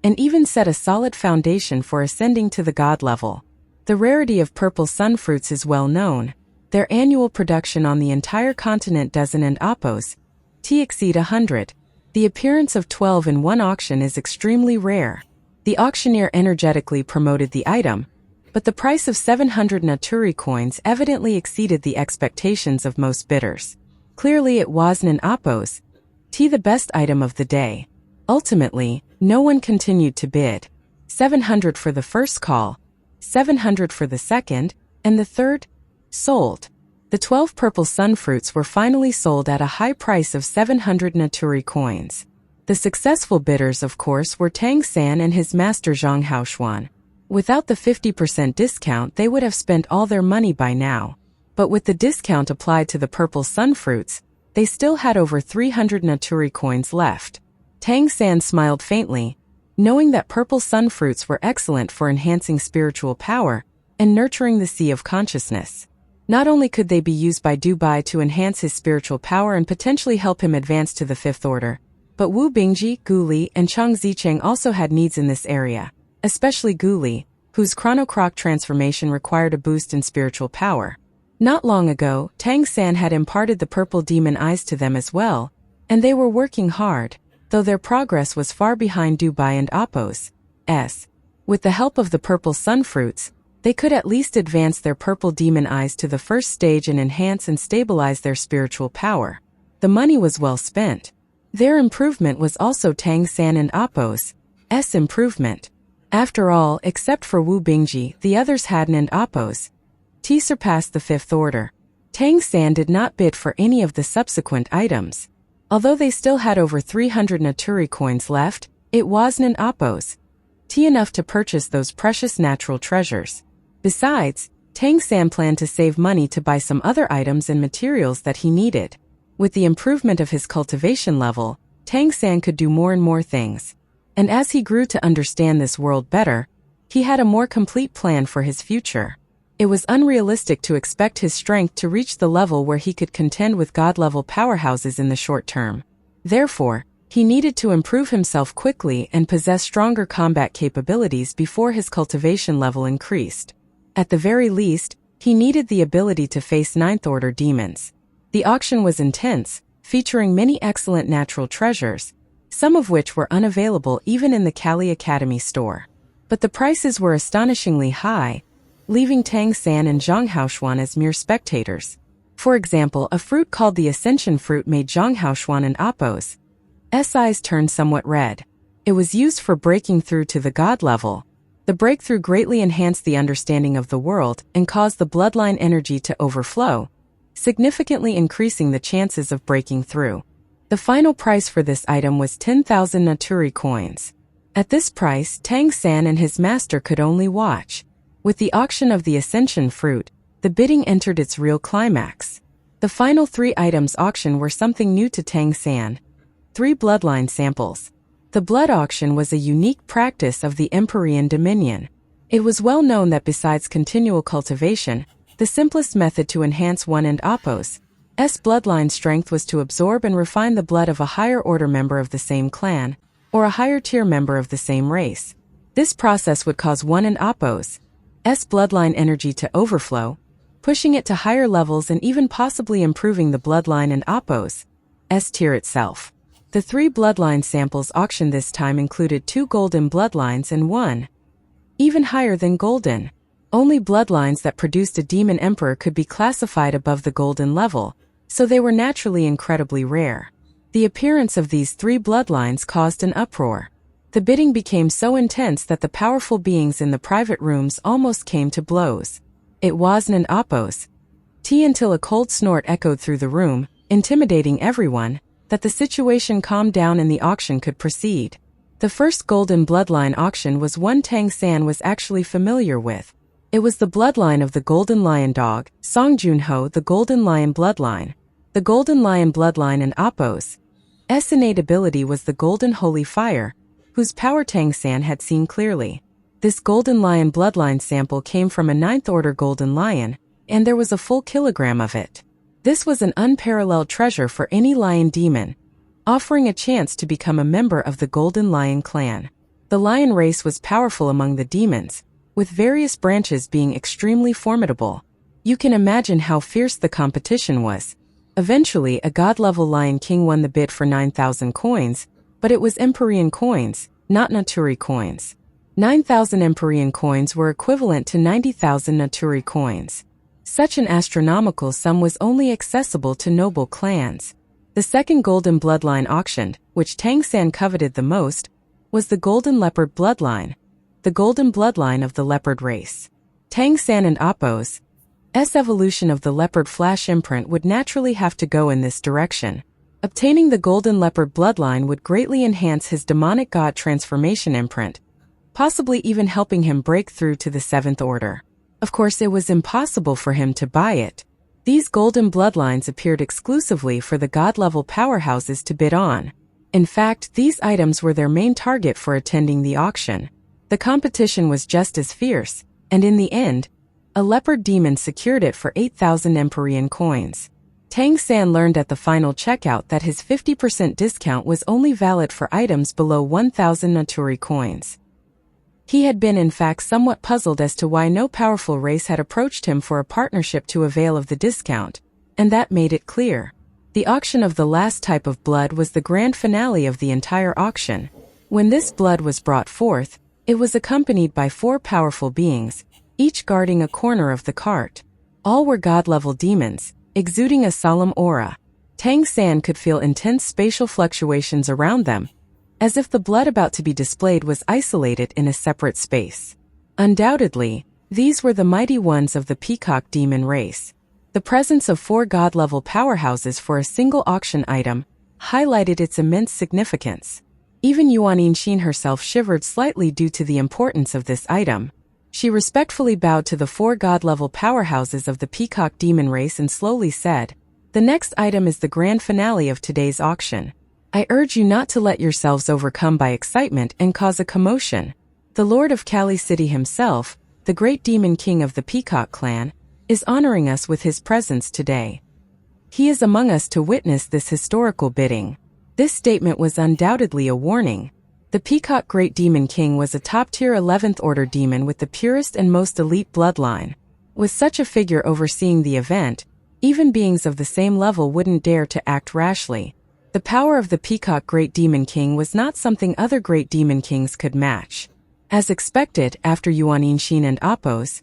and even set a solid foundation for ascending to the god level. The rarity of purple sun fruits is well known. Their annual production on the entire continent doesn't and Appos T exceed 100. The appearance of 12 in one auction is extremely rare. The auctioneer energetically promoted the item, but the price of 700 Naturi coins evidently exceeded the expectations of most bidders. Clearly it was an Appos T the best item of the day. Ultimately, no one continued to bid. 700 for the first call, 700 for the second, and the third, sold. The 12 purple sun fruits were finally sold at a high price of 700 Naturi coins. The successful bidders, of course, were Tang San and his master Zhang Haoshuan. Without the 50% discount, they would have spent all their money by now. But with the discount applied to the purple sun fruits, they still had over 300 Naturi coins left. Tang San smiled faintly, knowing that purple sun fruits were excellent for enhancing spiritual power and nurturing the sea of consciousness. Not only could they be used by Dubai to enhance his spiritual power and potentially help him advance to the 5th order, but Wu Bingji, Gu Li, and Chang Zicheng also had needs in this area, especially Gu Li, whose chronocroc transformation required a boost in spiritual power. Not long ago, Tang San had imparted the purple demon eyes to them as well, and they were working hard, though their progress was far behind Dubai and Apos. With the help of the purple sunfruits, they could at least advance their purple demon eyes to the first stage and enhance and stabilize their spiritual power. The money was well spent. Their improvement was also Tang San and Apos' improvement. After all, except for Wu Bingji, the others hadn't, and Apos' surpassed the fifth order. Tang San did not bid for any of the subsequent items. Although they still had over 300 Naturi coins left, it wasn't an Apos' enough to purchase those precious natural treasures. Besides, Tang San planned to save money to buy some other items and materials that he needed. With the improvement of his cultivation level, Tang San could do more and more things. And as he grew to understand this world better, he had a more complete plan for his future. It was unrealistic to expect his strength to reach the level where he could contend with God-level powerhouses in the short term. Therefore, he needed to improve himself quickly and possess stronger combat capabilities before his cultivation level increased. At the very least, he needed the ability to face ninth-order demons. The auction was intense, featuring many excellent natural treasures, some of which were unavailable even in the Kali Academy store. But the prices were astonishingly high, leaving Tang San and Zhang Haoshuan as mere spectators. For example, a fruit called the Ascension fruit made Zhang Haoshuan and Apos' eyes turn somewhat red. It was used for breaking through to the God level. The breakthrough greatly enhanced the understanding of the world and caused the bloodline energy to overflow, significantly increasing the chances of breaking through. The final price for this item was 10,000 Naturi coins. At this price, Tang San and his master could only watch. With the auction of the Ascension fruit, the bidding entered its real climax. The final 3 items auctioned were something new to Tang San. 3 bloodline samples. The blood auction was a unique practice of the Empyrean Dominion. It was well known that besides continual cultivation, the simplest method to enhance one and Apos' bloodline strength was to absorb and refine the blood of a higher order member of the same clan, or a higher tier member of the same race. This process would cause one and Apos' bloodline energy to overflow, pushing it to higher levels and even possibly improving the bloodline and Apos' tier itself. The 3 bloodline samples auctioned this time included 2 golden bloodlines and 1 even higher than golden. Only bloodlines that produced a demon emperor could be classified above the golden level, so they were naturally incredibly rare. The appearance of these 3 bloodlines caused an uproar. The bidding became so intense that the powerful beings in the private rooms almost came to blows. It wasn't an Apos' until a cold snort echoed through the room, intimidating everyone, that the situation calmed down and the auction could proceed. The first golden bloodline auction was one Tang San was actually familiar with. It was the bloodline of the Golden Lion Dog, Song Junho, the Golden Lion bloodline. The Golden Lion bloodline and Apos' innate ability was the Golden Holy Fire, whose power Tang San had seen clearly. This Golden Lion bloodline sample came from a 9th order Golden Lion, and there was a full kilogram of it. This was an unparalleled treasure for any lion demon, offering a chance to become a member of the Golden Lion clan. The lion race was powerful among the demons, with various branches being extremely formidable. You can imagine how fierce the competition was. Eventually, a god-level Lion King won the bid for 9,000 coins, but it was Empyrean coins, not Naturi coins. 9,000 Empyrean coins were equivalent to 90,000 Naturi coins. Such an astronomical sum was only accessible to noble clans. The second golden bloodline auctioned, which Tang San coveted the most, was the Golden Leopard bloodline, the golden bloodline of the leopard race. Tang San and Apos' evolution of the leopard flash imprint would naturally have to go in this direction. Obtaining the golden leopard bloodline would greatly enhance his demonic god transformation imprint, possibly even helping him break through to the 7th order. Of course, it was impossible for him to buy it. These golden bloodlines appeared exclusively for the god-level powerhouses to bid on. In fact, these items were their main target for attending the auction. The competition was just as fierce, and in the end, a leopard demon secured it for 8,000 Empyrean coins. Tang San learned at the final checkout that his 50% discount was only valid for items below 1,000 Naturi coins. He had been in fact somewhat puzzled as to why no powerful race had approached him for a partnership to avail of the discount, and that made it clear. The auction of the last type of blood was the grand finale of the entire auction. When this blood was brought forth, it was accompanied by 4 powerful beings, each guarding a corner of the cart. All were god-level demons, exuding a solemn aura. Tang San could feel intense spatial fluctuations around them, as if the blood about to be displayed was isolated in a separate space. Undoubtedly, these were the mighty ones of the peacock demon race. The presence of 4 god-level powerhouses for a single auction item highlighted its immense significance. Even Yuan Yinxin herself shivered slightly due to the importance of this item. She respectfully bowed to the 4 god-level powerhouses of the peacock demon race and slowly said, "The next item is the grand finale of today's auction. I urge you not to let yourselves overcome by excitement and cause a commotion. The Lord of Kali City himself, the great demon king of the Peacock clan, is honoring us with his presence today. He is among us to witness this historical bidding." This statement was undoubtedly a warning. The Peacock Great Demon King was a top-tier 11th Order demon with the purest and most elite bloodline. With such a figure overseeing the event, even beings of the same level wouldn't dare to act rashly. The power of the Peacock Great Demon King was not something other Great Demon Kings could match. As expected, after Yuan Yinxin and Appo's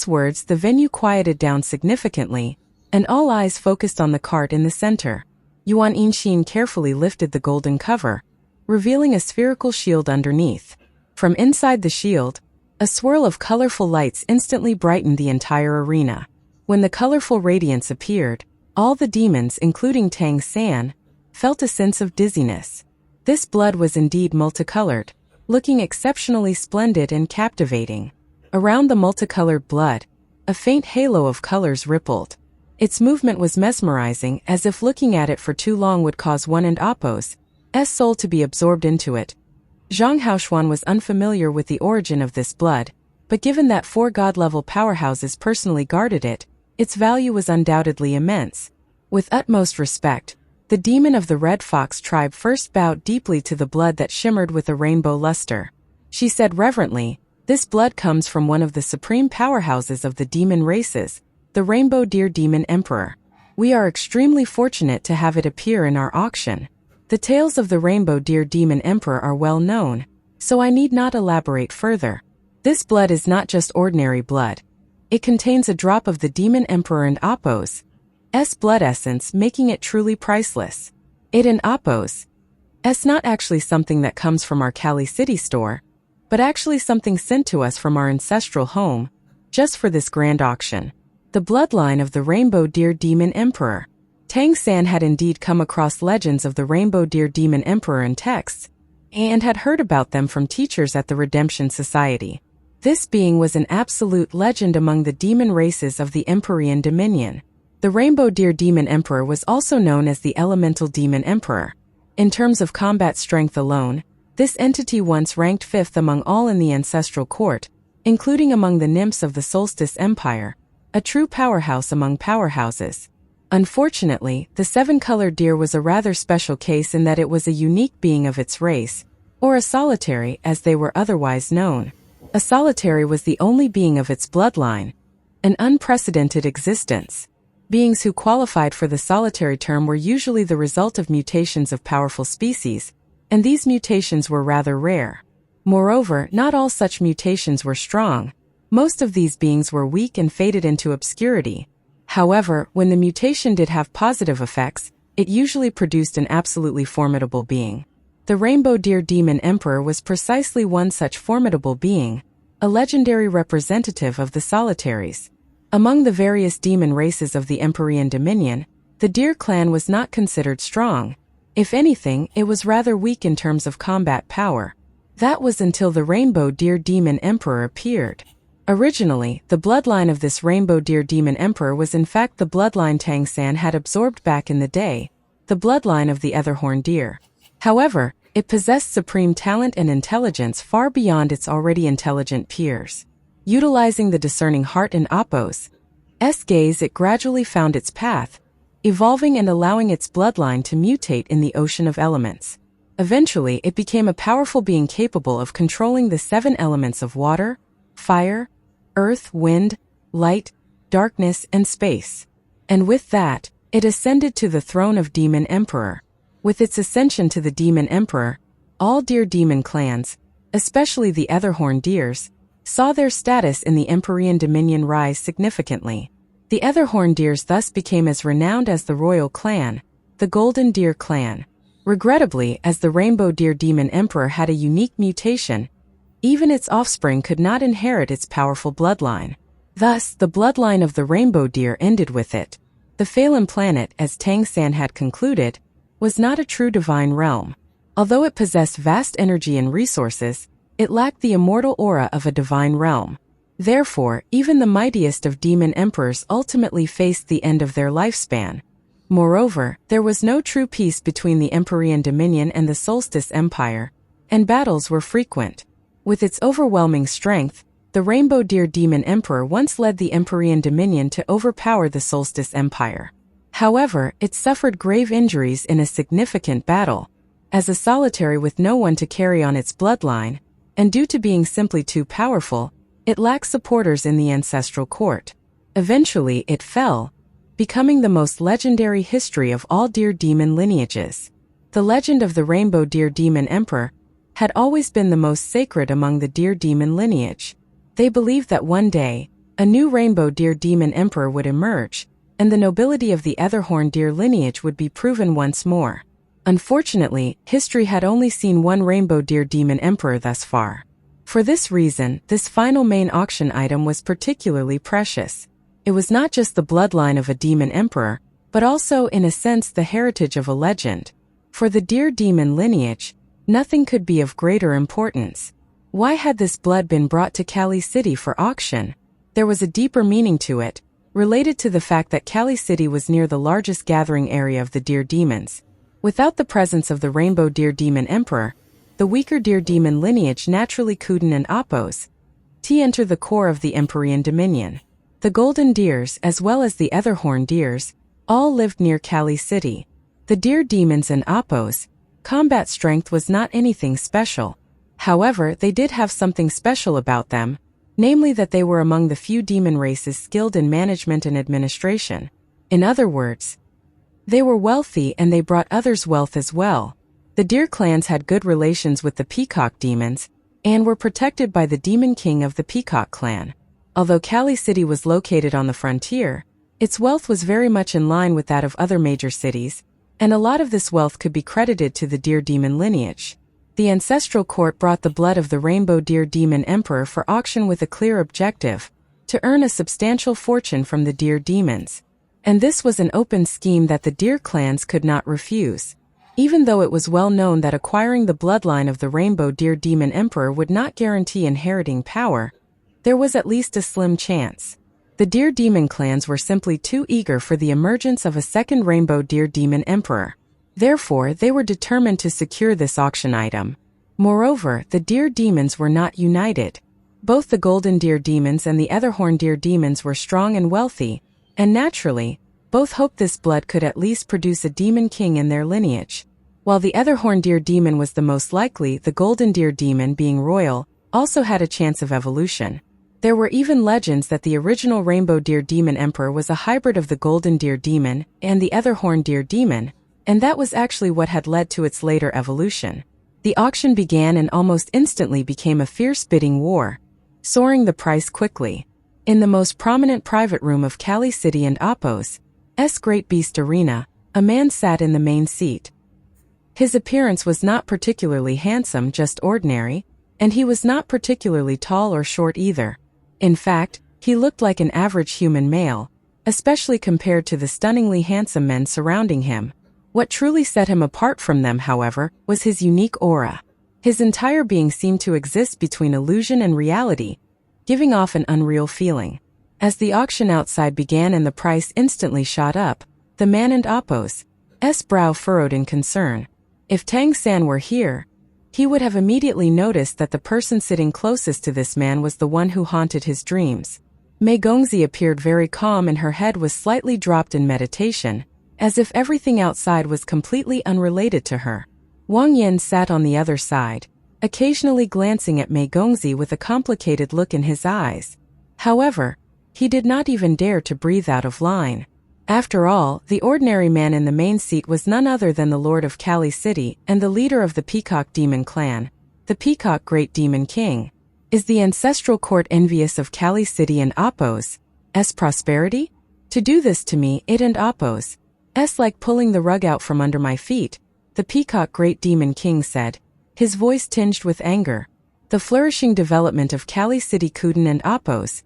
words, the venue quieted down significantly, and all eyes focused on the cart in the center. Yuan Yinxin carefully lifted the golden cover, revealing a spherical shield underneath. From inside the shield, a swirl of colorful lights instantly brightened the entire arena. When the colorful radiance appeared, all the demons, including Tang San, felt a sense of dizziness. This blood was indeed multicolored, looking exceptionally splendid and captivating. Around the multicolored blood, a faint halo of colors rippled. Its movement was mesmerizing, as if looking at it for too long would cause one and Appo's soul to be absorbed into it. Zhang Haoshuan was unfamiliar with the origin of this blood, but given that 4 god-level powerhouses personally guarded it, its value was undoubtedly immense. With utmost respect, the demon of the Red Fox tribe first bowed deeply to the blood that shimmered with a rainbow luster. She said reverently, "This blood comes from one of the supreme powerhouses of the demon races, the Rainbow Deer Demon Emperor. We are extremely fortunate to have it appear in our auction." The tales of the Rainbow Deer Demon Emperor are well known, so I need not elaborate further. This blood is not just ordinary blood. It contains a drop of the Demon Emperor and Appo's blood essence, making it truly priceless. It and Appo's not actually something that comes from our Kali City store, but actually something sent to us from our ancestral home, just for this grand auction. The bloodline of the Rainbow Deer Demon Emperor. Tang San had indeed come across legends of the Rainbow Deer Demon Emperor in texts, and had heard about them from teachers at the Redemption Society. This being was an absolute legend among the demon races of the Empyrean Dominion. The Rainbow Deer Demon Emperor was also known as the Elemental Demon Emperor. In terms of combat strength alone, this entity once ranked 5th among all in the ancestral court, including among the nymphs of the Solstice Empire, a true powerhouse among powerhouses. Unfortunately, the 7-colored deer was a rather special case in that it was a unique being of its race, or a solitary as they were otherwise known. A solitary was the only being of its bloodline, an unprecedented existence. Beings who qualified for the solitary term were usually the result of mutations of powerful species, and these mutations were rather rare. Moreover, not all such mutations were strong. Most of these beings were weak and faded into obscurity. However, when the mutation did have positive effects, it usually produced an absolutely formidable being. The Rainbow Deer Demon Emperor was precisely one such formidable being, a legendary representative of the solitaries. Among the various demon races of the Empyrean Dominion, the Deer clan was not considered strong. If anything, it was rather weak in terms of combat power. That was until the Rainbow Deer Demon Emperor appeared. Originally, the bloodline of this Rainbow Deer Demon Emperor was in fact the bloodline Tang San had absorbed back in the day, the bloodline of the Etherhorn deer. However, it possessed supreme talent and intelligence far beyond its already intelligent peers. Utilizing the discerning heart in Appo's gaze, it gradually found its path, evolving and allowing its bloodline to mutate in the ocean of elements. Eventually, it became a powerful being capable of controlling the 7 elements of water, fire, earth, wind, light, darkness, and space. And with that, it ascended to the throne of Demon Emperor. With its ascension to the Demon Emperor, all deer demon clans, especially the Etherhorn deers, saw their status in the Empyrean dominion rise significantly. The Etherhorn deers thus became as renowned as the royal clan, the Golden Deer clan. Regrettably, as the Rainbow Deer Demon Emperor had a unique mutation, even its offspring could not inherit its powerful bloodline. Thus, the bloodline of the Rainbow Deer ended with it. The Phelan planet, as Tang San had concluded, was not a true divine realm. Although it possessed vast energy and resources, it lacked the immortal aura of a divine realm. Therefore, even the mightiest of demon emperors ultimately faced the end of their lifespan. Moreover, there was no true peace between the Empyrean Dominion and the Solstice Empire, and battles were frequent. With its overwhelming strength, the Rainbow Deer Demon Emperor once led the Empyrean Dominion to overpower the Solstice Empire. However, it suffered grave injuries in a significant battle. As a solitary with no one to carry on its bloodline, and due to being simply too powerful, it lacked supporters in the ancestral court. Eventually, it fell, becoming the most legendary history of all deer demon lineages. The legend of the Rainbow Deer Demon Emperor had always been the most sacred among the deer demon lineage. They believed that one day, a new Rainbow Deer Demon Emperor would emerge, and the nobility of the Etherhorn deer lineage would be proven once more. Unfortunately, history had only seen one Rainbow Deer Demon Emperor thus far. For this reason, this final main auction item was particularly precious. It was not just the bloodline of a demon emperor, but also in a sense the heritage of a legend. For the deer demon lineage, nothing could be of greater importance. Why had this blood been brought to Kali City for auction? There was a deeper meaning to it, related to the fact that Kali City was near the largest gathering area of the deer demons. Without the presence of the Rainbow Deer Demon Emperor, the weaker deer demon lineage naturally couldn't and oppose to enter the core of the Empyrean Dominion. The Golden Deers, as well as the Etherhorn deers, all lived near Kali City. The deer demons and oppos, combat strength was not anything special. However, they did have something special about them, namely that they were among the few demon races skilled in management and administration. In other words, they were wealthy and they brought others wealth as well. The deer clans had good relations with the Peacock demons, and were protected by the Demon King of the Peacock clan. Although Kali City was located on the frontier, its wealth was very much in line with that of other major cities, and a lot of this wealth could be credited to the deer demon lineage. The ancestral court brought the blood of the Rainbow Deer Demon Emperor for auction with a clear objective, to earn a substantial fortune from the deer demons. And this was an open scheme that the deer clans could not refuse. Even though it was well known that acquiring the bloodline of the Rainbow Deer Demon Emperor would not guarantee inheriting power, there was at least a slim chance. The deer demon clans were simply too eager for the emergence of a second Rainbow Deer Demon Emperor. Therefore, they were determined to secure this auction item. Moreover, the deer demons were not united. Both the Golden Deer demons and the Etherhorn deer demons were strong and wealthy, and naturally, both hoped this blood could at least produce a demon king in their lineage. While the Etherhorn deer demon was the most likely, the Golden Deer demon, being royal, also had a chance of evolution. There were even legends that the original Rainbow Deer Demon Emperor was a hybrid of the Golden Deer demon and the Etherhorn deer demon, and that was actually what had led to its later evolution. The auction began and almost instantly became a fierce bidding war, soaring the price quickly. In the most prominent private room of Kali City and Appo's Great Beast Arena, a man sat in the main seat. His appearance was not particularly handsome, just ordinary, and he was not particularly tall or short either. In fact, he looked like an average human male, especially compared to the stunningly handsome men surrounding him. What truly set him apart from them, however, was his unique aura. His entire being seemed to exist between illusion and reality, giving off an unreal feeling. As the auction outside began and the price instantly shot up, the man and Appo's brow furrowed in concern. If Tang San were here, he would have immediately noticed that the person sitting closest to this man was the one who haunted his dreams. Mei Gongzi appeared very calm and her head was slightly dropped in meditation, as if everything outside was completely unrelated to her. Wang Yan sat on the other side, occasionally glancing at Mei Gongzi with a complicated look in his eyes. However, he did not even dare to breathe out of line. After all, the ordinary man in the main seat was none other than the Lord of Kali City and the leader of the Peacock Demon clan, the Peacock Great Demon King. Is the ancestral court envious of Kali City and Apos' prosperity? To do this to me, it and Apos' like pulling the rug out from under my feet, the Peacock Great Demon King said, his voice tinged with anger. The flourishing development of Kali City Kuden and Apos'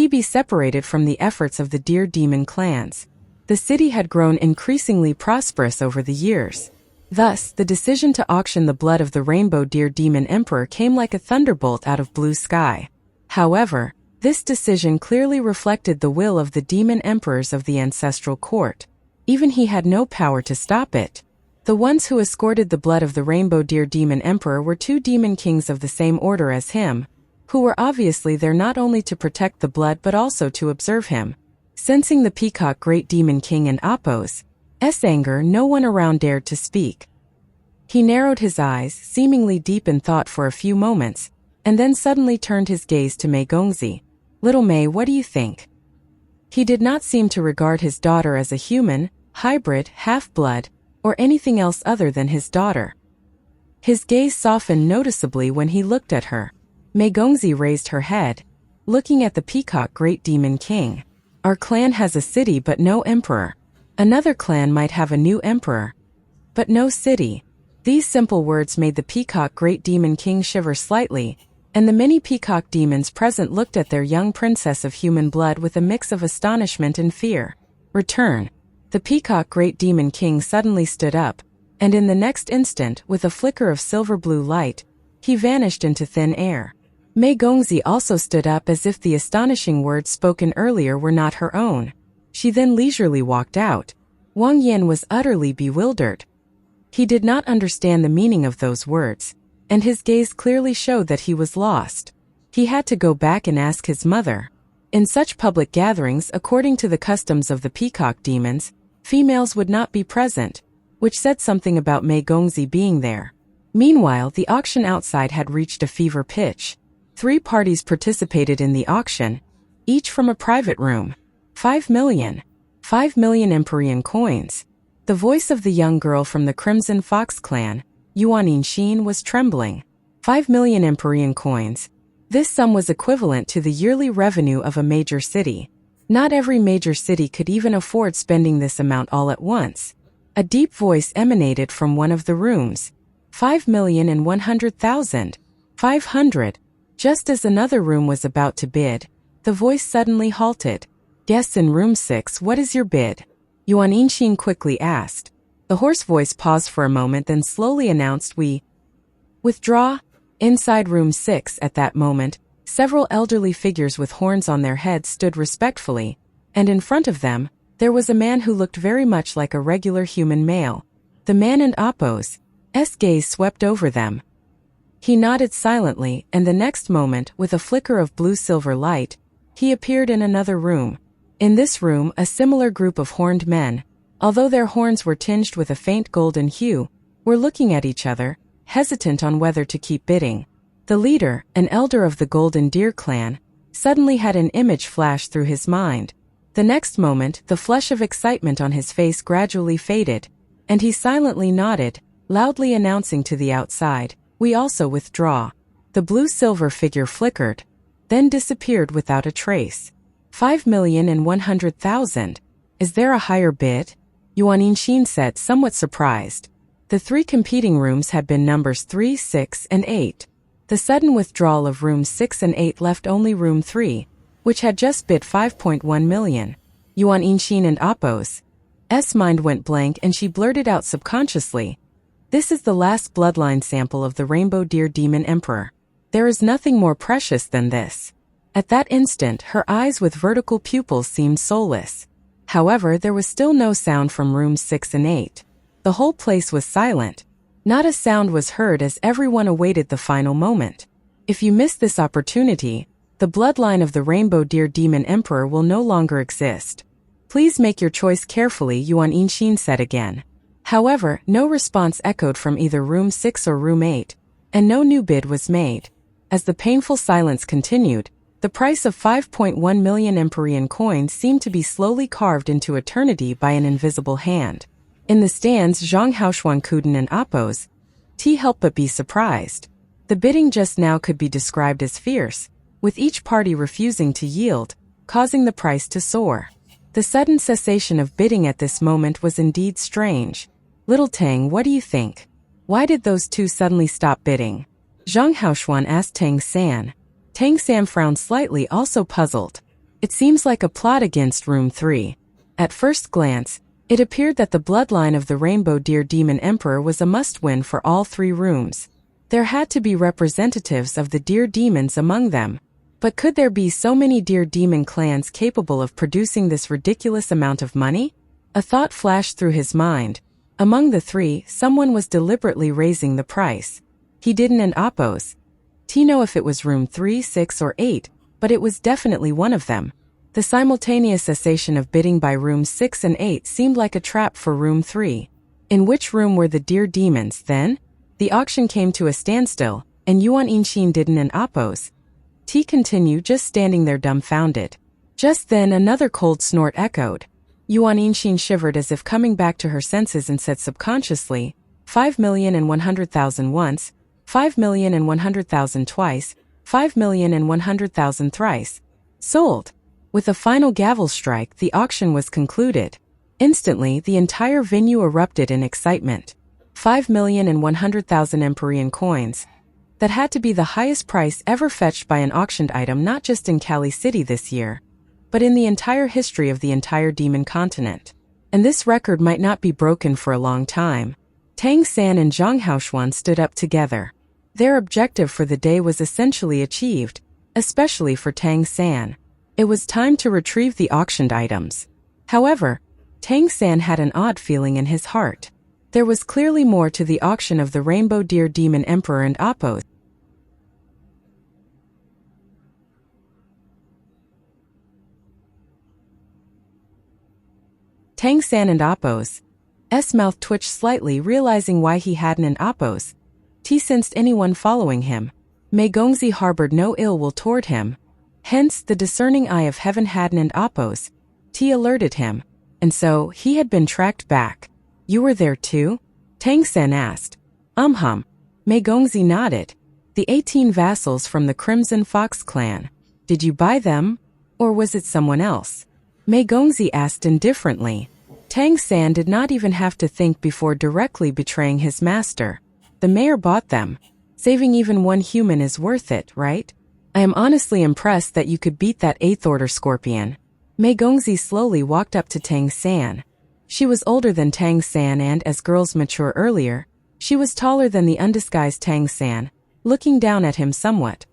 be separated from the efforts of the Deer Demon clans. The city had grown increasingly prosperous over the years. Thus, the decision to auction the blood of the Rainbow Deer Demon Emperor came like a thunderbolt out of blue sky. However, this decision clearly reflected the will of the demon emperors of the ancestral court. Even he had no power to stop it. The ones who escorted the blood of the Rainbow Deer Demon Emperor were two demon kings of the same order as him, who were obviously there not only to protect the blood but also to observe him. Sensing the Peacock Great Demon King and Apos' anger, no one around dared to speak. He narrowed his eyes, seemingly deep in thought for a few moments, and then suddenly turned his gaze to Mei Gongzi. Little Mei, what do you think? He did not seem to regard his daughter as a human, hybrid, half-blood, or anything else other than his daughter. His gaze softened noticeably when he looked at her. Mei Gongzi raised her head, looking at the Peacock Great Demon King. Our clan has a city but no emperor. Another clan might have a new emperor, but no city. These simple words made the Peacock Great Demon King shiver slightly, and the many peacock demons present looked at their young princess of human blood with a mix of astonishment and fear. Return. The Peacock Great Demon King suddenly stood up, and in the next instant, with a flicker of silver-blue light, he vanished into thin air. Mei Gongzi also stood up as if the astonishing words spoken earlier were not her own. She then leisurely walked out. Wang Yan was utterly bewildered. He did not understand the meaning of those words, and his gaze clearly showed that he was lost. He had to go back and ask his mother. In such public gatherings, according to the customs of the peacock demons, females would not be present, which said something about Mei Gongzi being there. Meanwhile, the auction outside had reached a fever pitch. 3 parties participated in the auction, each from a private room. 5 million. 5 million Empyrean coins. The voice of the young girl from the Crimson Fox clan, Yuan Yinxin, was trembling. 5 million Empyrean coins. This sum was equivalent to the yearly revenue of a major city. Not every major city could even afford spending this amount all at once. A deep voice emanated from one of the rooms. 5,100,000. 500. Just as another room was about to bid, the voice suddenly halted. Guests in room 6, what is your bid? Yuan Yinxin quickly asked. The hoarse voice paused for a moment, then slowly announced, we withdraw. Inside room 6 at that moment, several elderly figures with horns on their heads stood respectfully, and in front of them, there was a man who looked very much like a regular human male. The man and Apos' gaze swept over them. He nodded silently, and the next moment, with a flicker of blue-silver light, he appeared in another room. In this room, a similar group of horned men, although their horns were tinged with a faint golden hue, were looking at each other, hesitant on whether to keep bidding. The leader, an elder of the Golden Deer clan, suddenly had an image flash through his mind. The next moment, the flush of excitement on his face gradually faded, and he silently nodded, loudly announcing to the outside, we also withdraw. The blue-silver figure flickered, then disappeared without a trace. 5,100,000. Is there a higher bid? Yuan Yinxin said, somewhat surprised. The 3 competing rooms had been numbers 3, 6, and 8. The sudden withdrawal of rooms 6 and 8 left only room 3, which had just bid 5.1 million. Yuan Yinxin and Apos' mind went blank, and she blurted out subconsciously, this is the last bloodline sample of the Rainbow Deer Demon Emperor. There is nothing more precious than this. At that instant, her eyes with vertical pupils seemed soulless. However, there was still no sound from rooms 6 and 8. The whole place was silent. Not a sound was heard as everyone awaited the final moment. If you miss this opportunity, the bloodline of the Rainbow Deer Demon Emperor will no longer exist. Please make your choice carefully, Yuan Yinxin said again. However, no response echoed from either room 6 or room 8, and no new bid was made. As the painful silence continued, the price of 5.1 million Empyrean coins seemed to be slowly carved into eternity by an invisible hand. In the stands, Zhang Haoshuan Kuden and Appos, T helped but be surprised. The bidding just now could be described as fierce, with each party refusing to yield, causing the price to soar. The sudden cessation of bidding at this moment was indeed strange. Little Tang, what do you think? Why did those two suddenly stop bidding? Zhang Haoshuan asked Tang San. Tang San frowned slightly, also puzzled. It seems like a plot against room 3. At first glance, it appeared that the bloodline of the Rainbow Deer Demon Emperor was a must-win for all 3 rooms. There had to be representatives of the Deer Demons among them. But could there be so many Deer Demon clans capable of producing this ridiculous amount of money? A thought flashed through his mind. Among the 3, someone was deliberately raising the price. He didn't and Appos. T know if it was room 3, 6 or 8, but it was definitely one of them. The simultaneous cessation of bidding by rooms 6 and 8 seemed like a trap for room 3. In which room were the Deer Demons, then? The auction came to a standstill, and Yuan Inxin didn't and Appos. T continued, just standing there dumbfounded. Just then another cold snort echoed. Yuan Inxin shivered as if coming back to her senses and said subconsciously, 5,100,000 once, 5,100,000 twice, 5,100,000 thrice. Sold. With a final gavel strike, the auction was concluded. Instantly, the entire venue erupted in excitement. 5,100,000 Empyrean coins. That had to be the highest price ever fetched by an auctioned item, not just in Cali City this year, but in the entire history of the entire demon continent. And this record might not be broken for a long time. Tang San and Zhang Haoshuan stood up together. Their objective for the day was essentially achieved, especially for Tang San. It was time to retrieve the auctioned items. However, Tang San had an odd feeling in his heart. There was clearly more to the auction of the Rainbow Deer Demon Emperor and Appos. Tang San and Appos. S mouth twitched slightly, realizing why he hadn't an Appos. T sensed anyone following him. Mei Gongzi harbored no ill will toward him. Hence, the discerning eye of heaven hadn't an Appos. T alerted him. And so, he had been tracked back. You were there too? Tang San asked. Mei Gongzi nodded. The 18 vassals from the Crimson Fox clan. Did you buy them? Or was it someone else? Mei Gongzi asked indifferently. Tang San did not even have to think before directly betraying his master. The mayor bought them. Saving even one human is worth it, right? I am honestly impressed that you could beat that 8th Order Scorpion. Mei Gongzi slowly walked up to Tang San. She was older than Tang San and, as girls mature earlier, she was taller than the undisguised Tang San, looking down at him somewhat.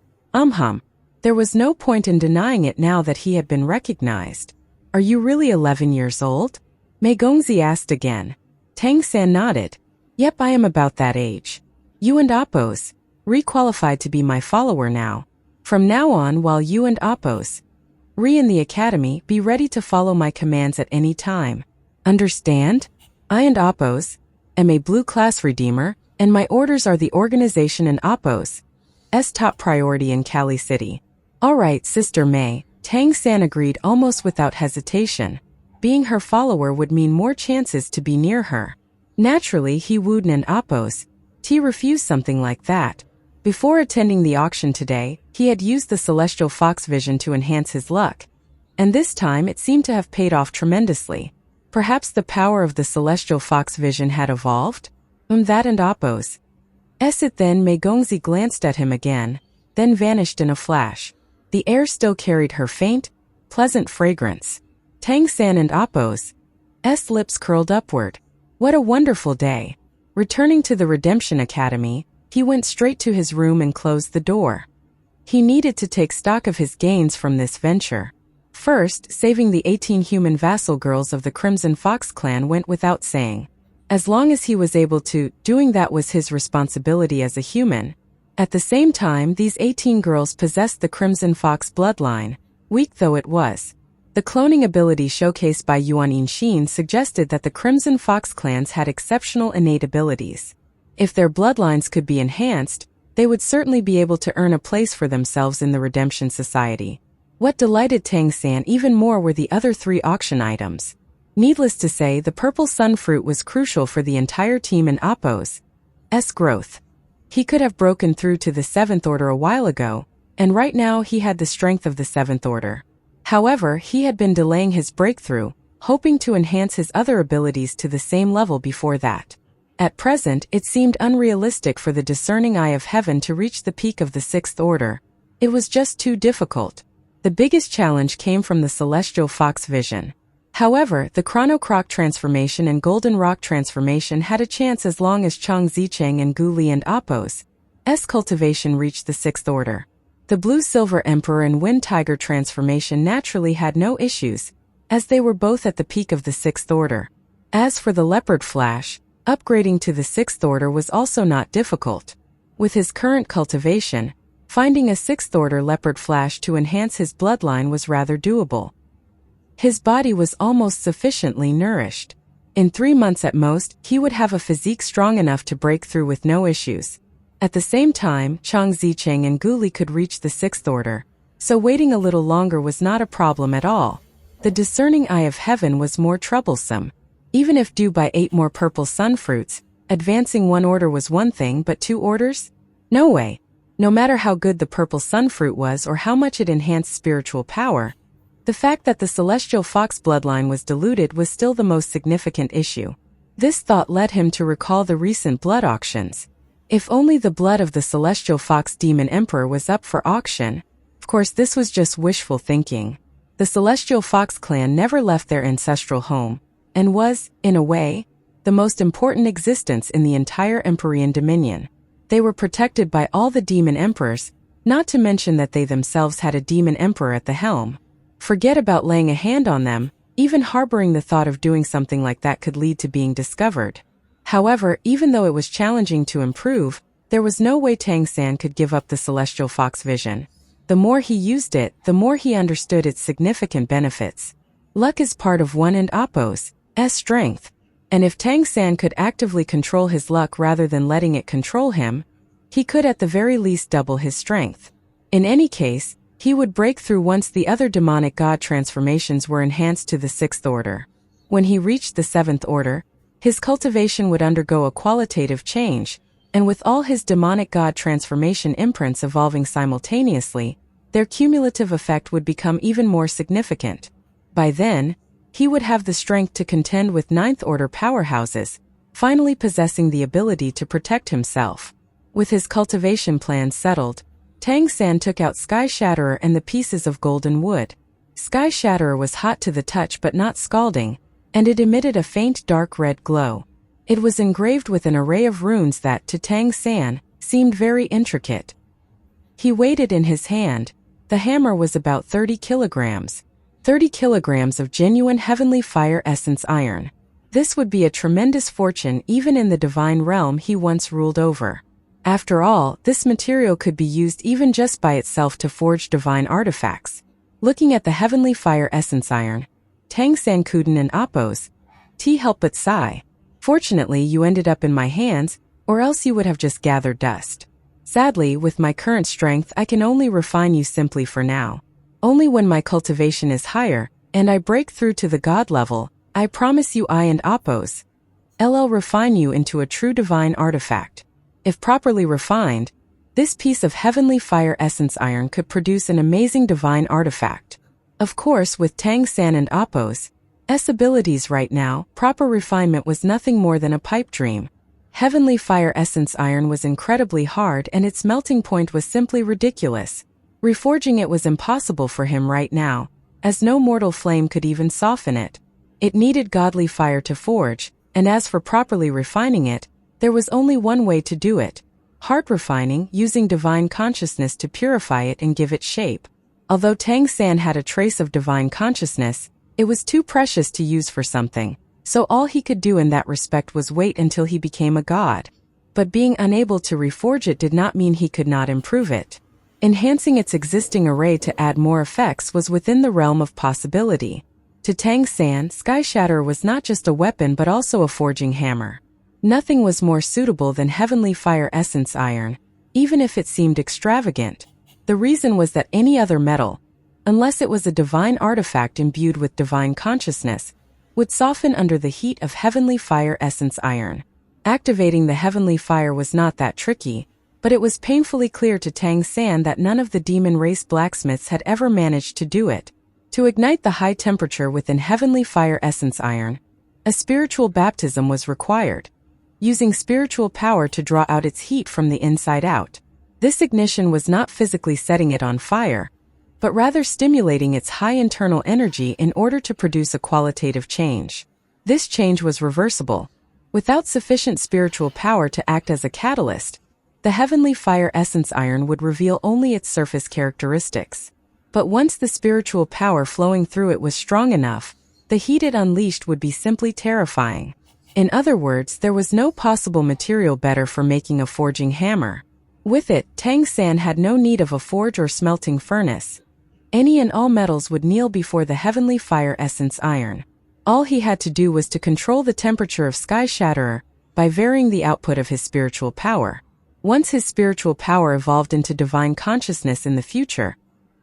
There was no point in denying it now that he had been recognized. Are you really 11 years old? Mei Gongzi asked again. Tang San nodded. Yep, I am about that age. You and Appos, requalified to be my follower now. From now on, while you and Appos, in the academy, be ready to follow my commands at any time. Understand? I and Appos am a blue class redeemer, and my orders are the organization and Appos' top priority in Cali City. All right, Sister Mei, Tang San agreed almost without hesitation. Being her follower would mean more chances to be near her. Naturally, he wooed and Appos. T refused something like that. Before attending the auction today, he had used the Celestial Fox vision to enhance his luck. And this time it seemed to have paid off tremendously. Perhaps the power of the Celestial Fox vision had evolved? That and Appos. It then Mei Gongzi glanced at him again, then vanished in a flash. The air still carried her faint, pleasant fragrance. Tang San and Appos' lips curled upward. What a wonderful day. Returning to the Redemption Academy, he went straight to his room and closed the door. He needed to take stock of his gains from this venture. First, saving the 18 human vassal girls of the Crimson Fox clan went without saying. As long as he was able to, doing that was his responsibility as a human. At the same time, these 18 girls possessed the Crimson Fox bloodline, weak though it was. The cloning ability showcased by Yuan Yinxin suggested that the Crimson Fox clans had exceptional innate abilities. If their bloodlines could be enhanced, they would certainly be able to earn a place for themselves in the Redemption Society. What delighted Tang San even more were the other 3 auction items. Needless to say, the purple sun fruit was crucial for the entire team in Appo's growth. He could have broken through to the 7th Order a while ago, and right now he had the strength of the 7th Order. However, he had been delaying his breakthrough, hoping to enhance his other abilities to the same level before that. At present, it seemed unrealistic for the discerning eye of heaven to reach the peak of the 6th Order. It was just too difficult. The biggest challenge came from the Celestial Fox vision. However, the Chrono Croc transformation and Golden Rock transformation had a chance as long as Chang Zicheng and Gu Li and Appo's cultivation reached the 6th Order. The Blue-Silver Emperor and Wind Tiger transformation naturally had no issues, as they were both at the peak of the 6th Order. As for the Leopard Flash, upgrading to the 6th Order was also not difficult. With his current cultivation, finding a 6th Order Leopard Flash to enhance his bloodline was rather doable. His body was almost sufficiently nourished. In 3 months at most, he would have a physique strong enough to break through with no issues. At the same time, Chang Zicheng and Gu Li could reach the 6th Order, so waiting a little longer was not a problem at all. The discerning eye of heaven was more troublesome. Even if due by 8 more purple sun fruits, advancing 1 order was one thing, but 2 orders? No way. No matter how good the purple sun fruit was or how much it enhanced spiritual power, the fact that the Celestial Fox bloodline was diluted was still the most significant issue. This thought led him to recall the recent blood auctions. If only the blood of the Celestial Fox Demon Emperor was up for auction. Of course, this was just wishful thinking. The Celestial Fox clan never left their ancestral home, and was, in a way, the most important existence in the entire Empyrean dominion. They were protected by all the demon emperors, not to mention that they themselves had a demon emperor at the helm. Forget about laying a hand on them, even harboring the thought of doing something like that could lead to being discovered. However, even though it was challenging to improve, there was no way Tang San could give up the Celestial Fox vision. The more he used it, the more he understood its significant benefits. Luck is part of one and Appo's strength, and if Tang San could actively control his luck rather than letting it control him, he could at the very least double his strength. In any case, he would break through once the other demonic god transformations were enhanced to the 6th Order. When he reached the 7th Order, his cultivation would undergo a qualitative change, and with all his demonic god transformation imprints evolving simultaneously, their cumulative effect would become even more significant. By then, he would have the strength to contend with 9th Order powerhouses, finally possessing the ability to protect himself. With his cultivation plans settled, Tang San took out Sky Shatterer and the pieces of golden wood. Sky Shatterer was hot to the touch but not scalding, and it emitted a faint dark red glow. It was engraved with an array of runes that, to Tang San, seemed very intricate. He weighed it in his hand. The hammer was about 30 kilograms. 30 kilograms of genuine heavenly fire essence iron. This would be a tremendous fortune even in the divine realm he once ruled over. After all, this material could be used even just by itself to forge divine artifacts. Looking at the heavenly fire essence iron, Tang San couldn't and Appo's help but sigh. Fortunately, you ended up in my hands, or else you would have just gathered dust. Sadly, with my current strength, I can only refine you simply for now. Only when my cultivation is higher, and I break through to the god level, I promise you I and Appo's refine you into a true divine artifact. If properly refined, this piece of heavenly fire essence iron could produce an amazing divine artifact. Of course, with Tang San and Appo's abilities right now, proper refinement was nothing more than a pipe dream. Heavenly fire essence iron was incredibly hard and its melting point was simply ridiculous. Reforging it was impossible for him right now, as no mortal flame could even soften it. It needed godly fire to forge, and as for properly refining it, there was only one way to do it. Heart refining, using divine consciousness to purify it and give it shape. Although Tang San had a trace of divine consciousness, it was too precious to use for something, so all he could do in that respect was wait until he became a god. But being unable to reforge it did not mean he could not improve it. Enhancing its existing array to add more effects was within the realm of possibility. To Tang San, Sky Shatterer was not just a weapon but also a forging hammer. Nothing was more suitable than Heavenly Fire Essence Iron, even if it seemed extravagant. The reason was that any other metal, unless it was a divine artifact imbued with divine consciousness, would soften under the heat of Heavenly Fire Essence Iron. Activating the Heavenly Fire was not that tricky, but it was painfully clear to Tang San that none of the demon race blacksmiths had ever managed to do it. To ignite the high temperature within Heavenly Fire Essence Iron, a spiritual baptism was required, using spiritual power to draw out its heat from the inside out. This ignition was not physically setting it on fire, but rather stimulating its high internal energy in order to produce a qualitative change. This change was reversible. Without sufficient spiritual power to act as a catalyst, the Heavenly Fire Essence Iron would reveal only its surface characteristics. But once the spiritual power flowing through it was strong enough, the heat it unleashed would be simply terrifying. In other words, there was no possible material better for making a forging hammer. With it, Tang San had no need of a forge or smelting furnace. Any and all metals would kneel before the Heavenly Fire Essence Iron. All he had to do was to control the temperature of Sky Shatterer by varying the output of his spiritual power. Once his spiritual power evolved into divine consciousness in the future,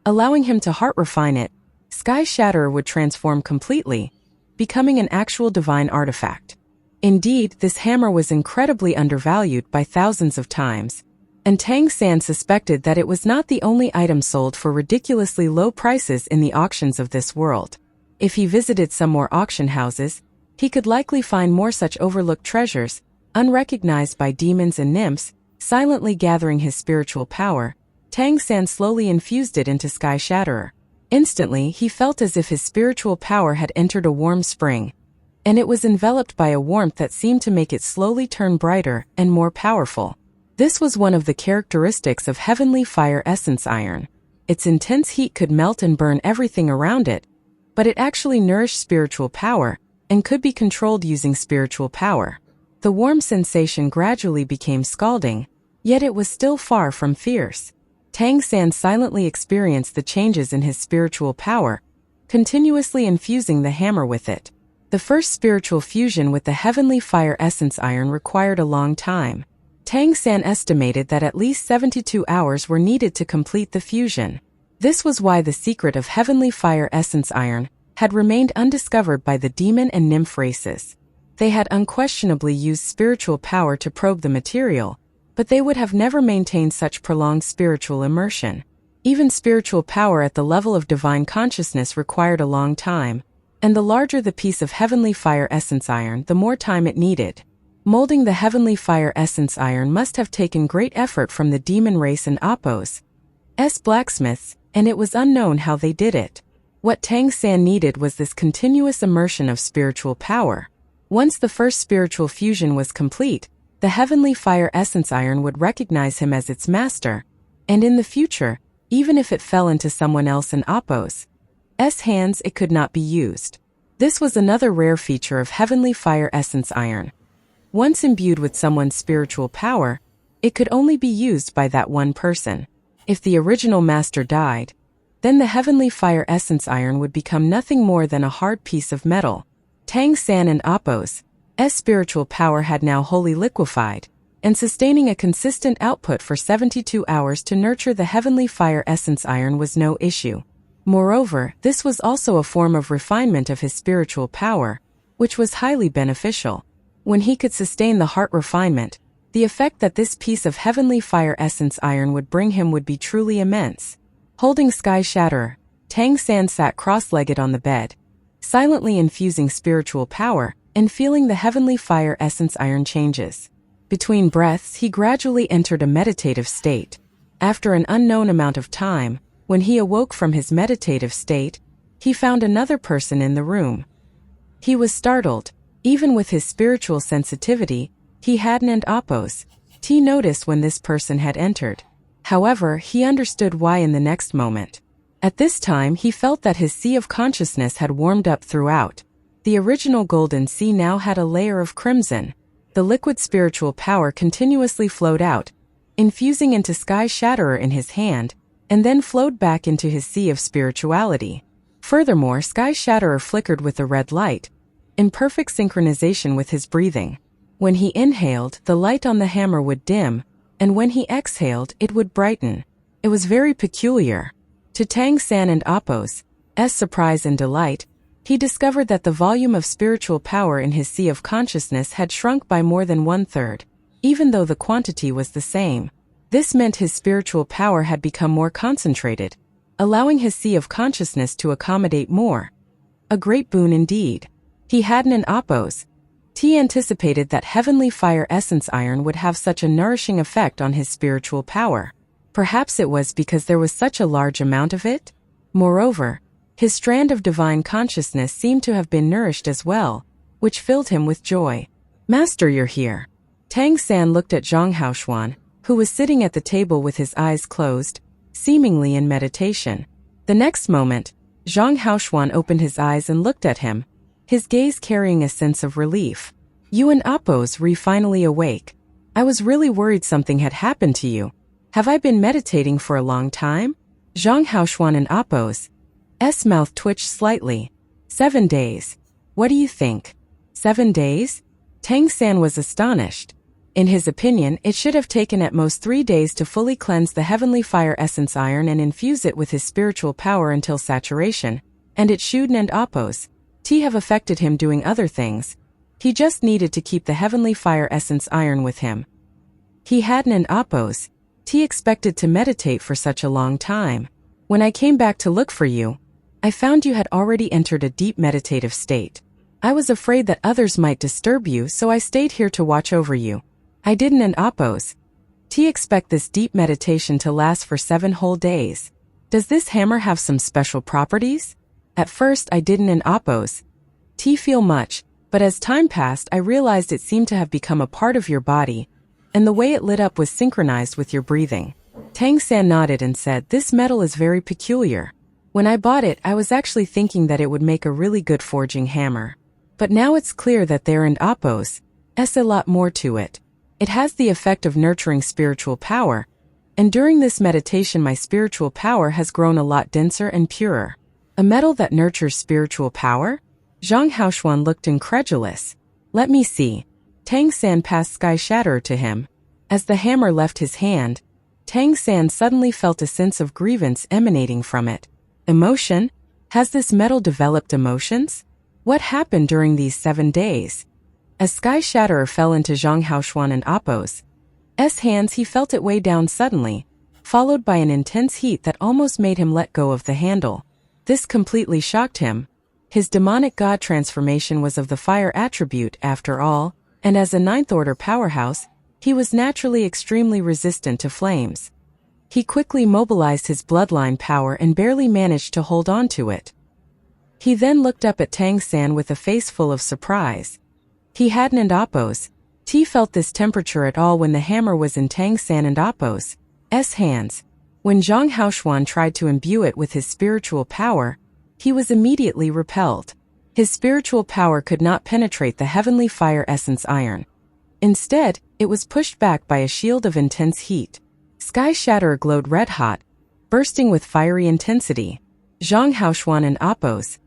allowing him to heart refine it, Sky Shatterer would transform completely, becoming an actual divine artifact. Indeed, this hammer was incredibly undervalued by thousands of times, and Tang San suspected that it was not the only item sold for ridiculously low prices in the auctions of this world. If he visited some more auction houses, he could likely find more such overlooked treasures, unrecognized by demons and nymphs. Silently gathering his spiritual power, Tang San slowly infused it into Sky Shatterer. Instantly, he felt as if his spiritual power had entered a warm spring, and it was enveloped by a warmth that seemed to make it slowly turn brighter and more powerful. This was one of the characteristics of Heavenly Fire Essence Iron. Its intense heat could melt and burn everything around it, but it actually nourished spiritual power and could be controlled using spiritual power. The warm sensation gradually became scalding, yet it was still far from fierce. Tang San silently experienced the changes in his spiritual power, continuously infusing the hammer with it. The first spiritual fusion with the Heavenly Fire Essence Iron required a long time. Tang San estimated that at least 72 hours were needed to complete the fusion. This was why the secret of Heavenly Fire Essence Iron had remained undiscovered by the demon and nymph races. They had unquestionably used spiritual power to probe the material, but they would have never maintained such prolonged spiritual immersion. Even spiritual power at the level of divine consciousness required a long time, and the larger the piece of Heavenly Fire Essence Iron, the more time it needed. Molding the Heavenly Fire Essence Iron must have taken great effort from the demon race and Appos blacksmiths, and it was unknown how they did it. What Tang San needed was this continuous immersion of spiritual power. Once the first spiritual fusion was complete, the Heavenly Fire Essence Iron would recognize him as its master, and in the future, even if it fell into someone else in Appos' hands, it could not be used. This was another rare feature of Heavenly Fire Essence Iron. Once imbued with someone's spiritual power, it could only be used by that one person. If the original master died, then the Heavenly Fire Essence Iron would become nothing more than a hard piece of metal. Tang San and Appos' spiritual power had now wholly liquefied, and sustaining a consistent output for 72 hours to nurture the Heavenly Fire Essence Iron was no issue. Moreover, this was also a form of refinement of his spiritual power, which was highly beneficial. When he could sustain the heart refinement, the effect that this piece of Heavenly Fire Essence Iron would bring him would be truly immense. Holding Sky Shatterer, Tang San sat cross-legged on the bed, silently infusing spiritual power and feeling the Heavenly Fire Essence Iron changes. Between breaths, he gradually entered a meditative state. After an unknown amount of time, when he awoke from his meditative state, he found another person in the room. He was startled. Even with his spiritual sensitivity, he hadn't noticed when this person had entered. However, he understood why in the next moment. At this time, he felt that his sea of consciousness had warmed up throughout. The original golden sea now had a layer of crimson. The liquid spiritual power continuously flowed out, infusing into Sky Shatterer in his hand, and then flowed back into his sea of spirituality. Furthermore, Sky Shatterer flickered with a red light, in perfect synchronization with his breathing. When he inhaled, the light on the hammer would dim, and when he exhaled, it would brighten. It was very peculiar. To Tang San and Apos' surprise and delight, he discovered that the volume of spiritual power in his sea of consciousness had shrunk by more than 1/3, even though the quantity was the same. This meant his spiritual power had become more concentrated, allowing his sea of consciousness to accommodate more. A great boon indeed. He hadn't an Apos. He anticipated that heavenly fire essence iron would have such a nourishing effect on his spiritual power. Perhaps it was because there was such a large amount of it? Moreover, his strand of divine consciousness seemed to have been nourished as well, which filled him with joy. Master, you're here. Tang San looked at Zhang Haoshuan, who was sitting at the table with his eyes closed, seemingly in meditation. The next moment, Zhang Haoshuan opened his eyes and looked at him, his gaze carrying a sense of relief. You and Apos re finally awake. I was really worried something had happened to you. Have I been meditating for a long time? Zhang Haoshuan and Apos' mouth twitched slightly. 7 days. What do you think? 7 days? Tang San was astonished. In his opinion, it should have taken at most 3 days to fully cleanse the heavenly fire essence iron and infuse it with his spiritual power until saturation, and it shouldn't and Apos' have affected him doing other things. He just needed to keep the heavenly fire essence iron with him. He hadn't an Apos' expected to meditate for such a long time. When I came back to look for you, I found you had already entered a deep meditative state. I was afraid that others might disturb you, so I stayed here to watch over you. I didn't and Apos' expect this deep meditation to last for 7 whole days. Does this hammer have some special properties? At first I didn't and Apos' feel much, but as time passed I realized it seemed to have become a part of your body, and the way it lit up was synchronized with your breathing. Tang San nodded and said, this metal is very peculiar. When I bought it, I was actually thinking that it would make a really good forging hammer. But now it's clear that there and Apos' a lot more to it. It has the effect of nurturing spiritual power, and during this meditation my spiritual power has grown a lot denser and purer. A metal that nurtures spiritual power? Zhang Haoshuan looked incredulous. Let me see. Tang San passed Sky Shatterer to him. As the hammer left his hand, Tang San suddenly felt a sense of grievance emanating from it. Emotion? Has this metal developed emotions? What happened during these 7 days? As Sky Shatterer fell into Zhang Haoshuan and Apos' hands, he felt it weigh down suddenly, followed by an intense heat that almost made him let go of the handle. This completely shocked him. His demonic god transformation was of the fire attribute, after all, and as a 9th order powerhouse, he was naturally extremely resistant to flames. He quickly mobilized his bloodline power and barely managed to hold on to it. He then looked up at Tang San with a face full of surprise. He hadn't and Apos' felt this temperature at all when the hammer was in Tang San and Apos' hands. When Zhang Haoshuan tried to imbue it with his spiritual power, he was immediately repelled. His spiritual power could not penetrate the heavenly fire essence iron. Instead, it was pushed back by a shield of intense heat. Sky Shatterer glowed red-hot, bursting with fiery intensity. Zhang Haoshuan and Apos'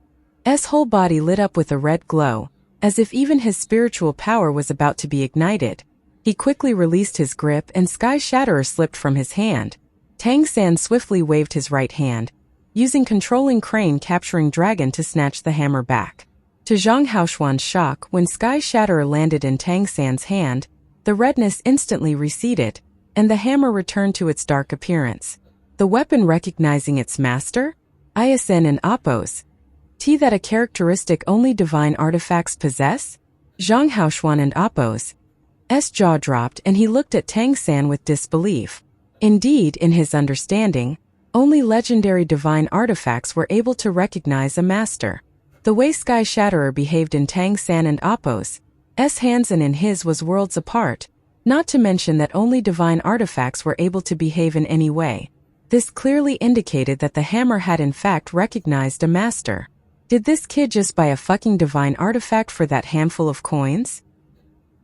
whole body lit up with a red glow, as if even his spiritual power was about to be ignited. He quickly released his grip and Sky Shatterer slipped from his hand. Tang San swiftly waved his right hand, using controlling crane capturing dragon to snatch the hammer back. To Zhang Haoshuan's shock, when Sky Shatterer landed in Tang San's hand, the redness instantly receded, and the hammer returned to its dark appearance. The weapon recognizing its master? Iasen and Apos' that a characteristic only divine artifacts possess? Zhang Haoshuan and Apos' jaw dropped and he looked at Tang San with disbelief. Indeed, in his understanding, only legendary divine artifacts were able to recognize a master. The way Sky Shatterer behaved in Tang San and Apos' hands and in his was worlds apart, not to mention that only divine artifacts were able to behave in any way. This clearly indicated that the hammer had in fact recognized a master. Did this kid just buy a fucking divine artifact for that handful of coins?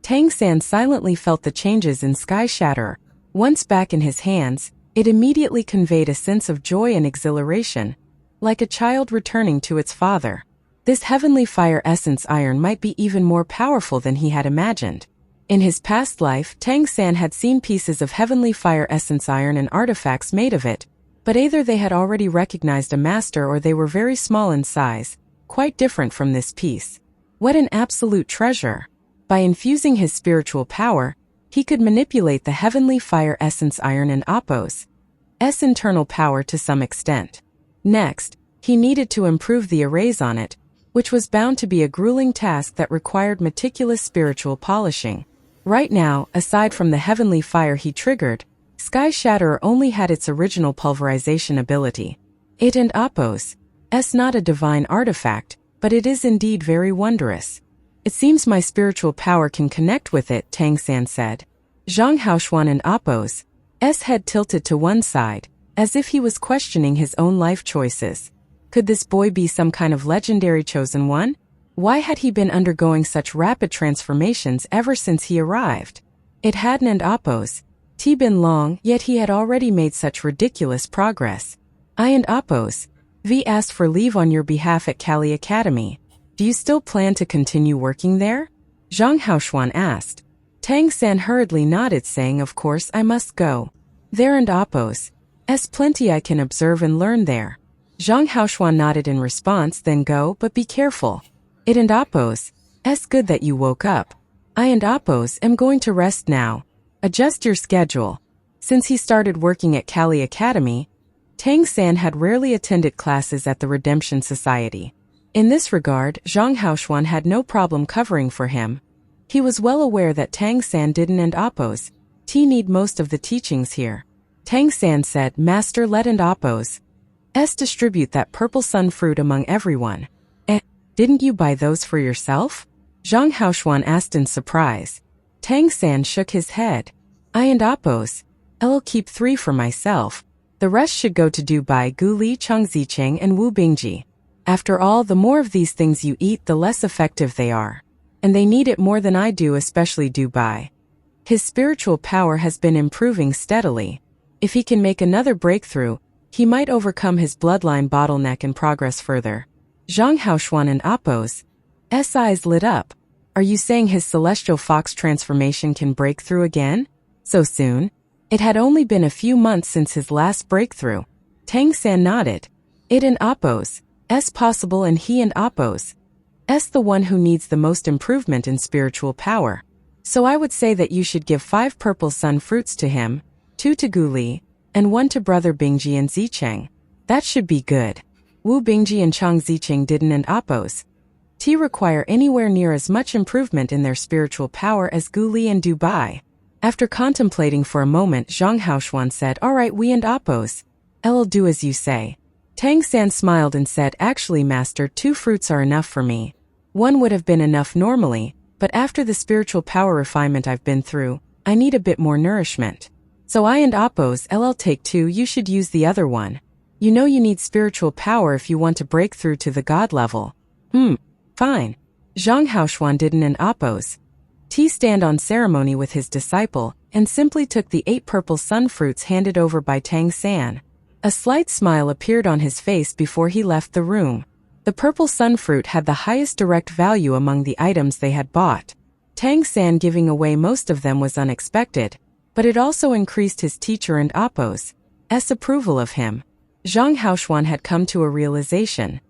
Tang San silently felt the changes in Sky Shatterer. Once back in his hands, It immediately conveyed a sense of joy and exhilaration, like a child returning to its father. This heavenly fire essence iron might be even more powerful than he had imagined. In his past life, Tang San had seen pieces of heavenly fire essence iron and artifacts made of it, but either they had already recognized a master or they were very small in size, quite different from this piece. What an absolute treasure! By infusing his spiritual power, he could manipulate the heavenly fire essence iron and Appo's internal power to some extent. Next, he needed to improve the arrays on it, which was bound to be a grueling task that required meticulous spiritual polishing. Right now, aside from the heavenly fire he triggered, Sky Shatterer only had its original pulverization ability. It and Appo's not a divine artifact, but it is indeed very wondrous. It seems my spiritual power can connect with it, Tang San said. Zhang Haoshuan and Appo's head tilted to one side, as if he was questioning his own life choices. Could this boy be some kind of legendary chosen one? Why had he been undergoing such rapid transformations ever since he arrived? It hadn't and Appo's been long, yet he had already made such ridiculous progress. I and Appo's asked for leave on your behalf at Kali Academy. Do you still plan to continue working there? Zhang Haoshuan asked. Tang San hurriedly nodded, saying, of course I must go. There and Appo's plenty I can observe and learn there. Zhang Haoshuan nodded in response, then go, but be careful. It and Appo's good that you woke up. I and Appo's am going to rest now. Adjust your schedule. Since he started working at Kali Academy, Tang San had rarely attended classes at the Redemption Society. In this regard, Zhang Haoshuan had no problem covering for him. He was well aware that Tang San didn't and Appo's need most of the teachings here. Tang San said, Master, let and Appo's distribute that purple sun fruit among everyone. Didn't you buy those for yourself? Zhang Haoshuan asked in surprise. Tang San shook his head. I and Appo's I'll keep 3 for myself. The rest should go to Dubai, Guli, Changzicheng, and Wu Bingji. After all, the more of these things you eat, the less effective they are. And they need it more than I do, especially Dubai. His spiritual power has been improving steadily. If he can make another breakthrough, he might overcome his bloodline bottleneck and progress further. Zhang Haoshuan and Appo's eyes lit up. Are you saying his celestial fox transformation can break through again? So soon? It had only been a few months since his last breakthrough. Tang San nodded. It and Appo's possible, and he and Appo's the one who needs the most improvement in spiritual power. So I would say that you should give 5 purple sun fruits to him, 2 to Guli, and 1 to brother Bingji and Zicheng. That should be good. Wu Bingji and Chang Zicheng didn't and Appo's require anywhere near as much improvement in their spiritual power as Guli and Dubai. After contemplating for a moment, Zhang Haoshuan said, all right, we and Appo's I'll do as you say. Tang San smiled and said, actually, Master, 2 fruits are enough for me. 1 would have been enough normally, but after the spiritual power refinement I've been through, I need a bit more nourishment. So I and Appo's I'll take 2, you should use the other one. You know you need spiritual power if you want to break through to the god level. Fine. Zhang Haoshuan didn't and Appo's stand on ceremony with his disciple, and simply took the 8 purple sun fruits handed over by Tang San. A slight smile appeared on his face before he left the room. The purple sun fruit had the highest direct value among the items they had bought. Tang San giving away most of them was unexpected, but it also increased his teacher and Appo's approval of him. Zhang Haoshuan had come to a realization.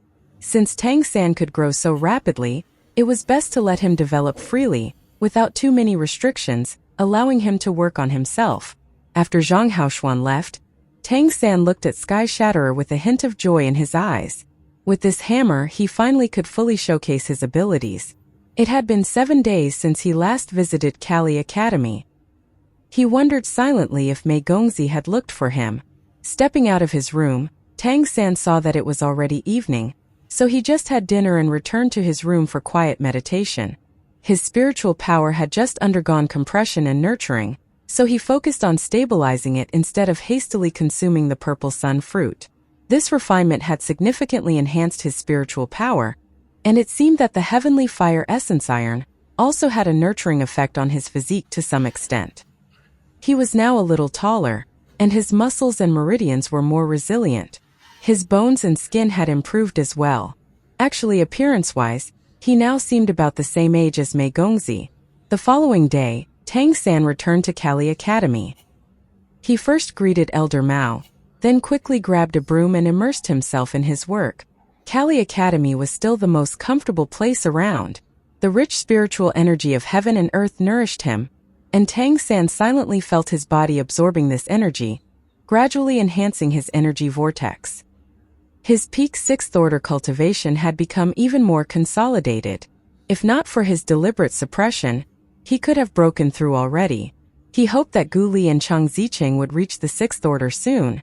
Since Tang San could grow so rapidly, it was best to let him develop freely, without too many restrictions, allowing him to work on himself. After Zhang Haoshuan left, Tang San looked at Sky Shatterer with a hint of joy in his eyes. With this hammer, he finally could fully showcase his abilities. It had been 7 days since he last visited Kali Academy. He wondered silently if Mei Gongzi had looked for him. Stepping out of his room, Tang San saw that it was already evening, so he just had dinner and returned to his room for quiet meditation. His spiritual power had just undergone compression and nurturing, so he focused on stabilizing it instead of hastily consuming the purple sun fruit. This refinement had significantly enhanced his spiritual power, and it seemed that the heavenly fire essence iron also had a nurturing effect on his physique to some extent. He was now a little taller, and his muscles and meridians were more resilient. His bones and skin had improved as well. Actually, appearance-wise, he now seemed about the same age as Mei Gongzi. The following day, Tang San returned to Kali Academy. He first greeted Elder Mao, then quickly grabbed a broom and immersed himself in his work. Kali Academy was still the most comfortable place around. The rich spiritual energy of heaven and earth nourished him, and Tang San silently felt his body absorbing this energy, gradually enhancing his energy vortex. His peak sixth-order cultivation had become even more consolidated. If not for his deliberate suppression, he could have broken through already. He hoped that Gu Li and Chang Zicheng would reach the sixth order soon,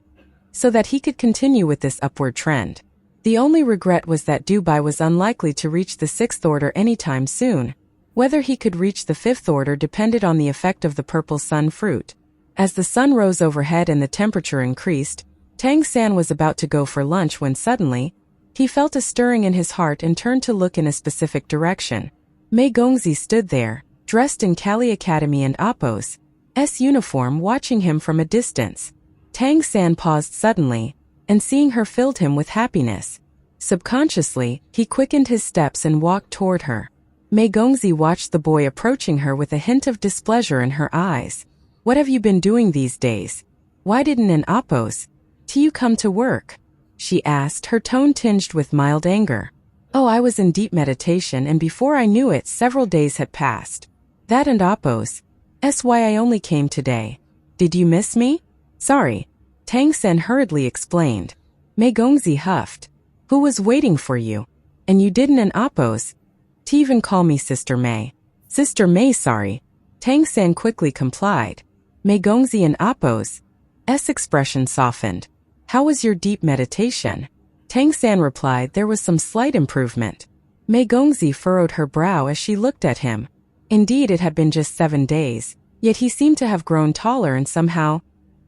so that he could continue with this upward trend. The only regret was that Dubai was unlikely to reach the sixth order anytime soon. Whether he could reach the fifth order depended on the effect of the purple sun fruit. As the sun rose overhead and the temperature increased, Tang San was about to go for lunch when suddenly, he felt a stirring in his heart and turned to look in a specific direction. Mei Gongzi stood there, dressed in Kali Academy and Appo's uniform, watching him from a distance. Tang San paused suddenly, and seeing her filled him with happiness. Subconsciously, he quickened his steps and walked toward her. Mei Gongzi watched the boy approaching her with a hint of displeasure in her eyes. "What have you been doing these days? Why didn't an Appos you come to work?" she asked, her tone tinged with mild anger. "Oh, I was in deep meditation, and before I knew it, several days had passed. That and Appos. That's why I only came today. Did you miss me?" "Sorry," Tang Sen hurriedly explained. Mei Gongzi huffed. "Who was waiting for you? And you didn't an Appos to even call me Sister Mei." "Sister Mei, sorry." Tang San quickly complied. Mei Gongzi and Appos' expression softened. "How was your deep meditation?" Tang San replied there was some slight improvement. Mei Gongzi furrowed her brow as she looked at him. Indeed, it had been just 7 days, yet he seemed to have grown taller and somehow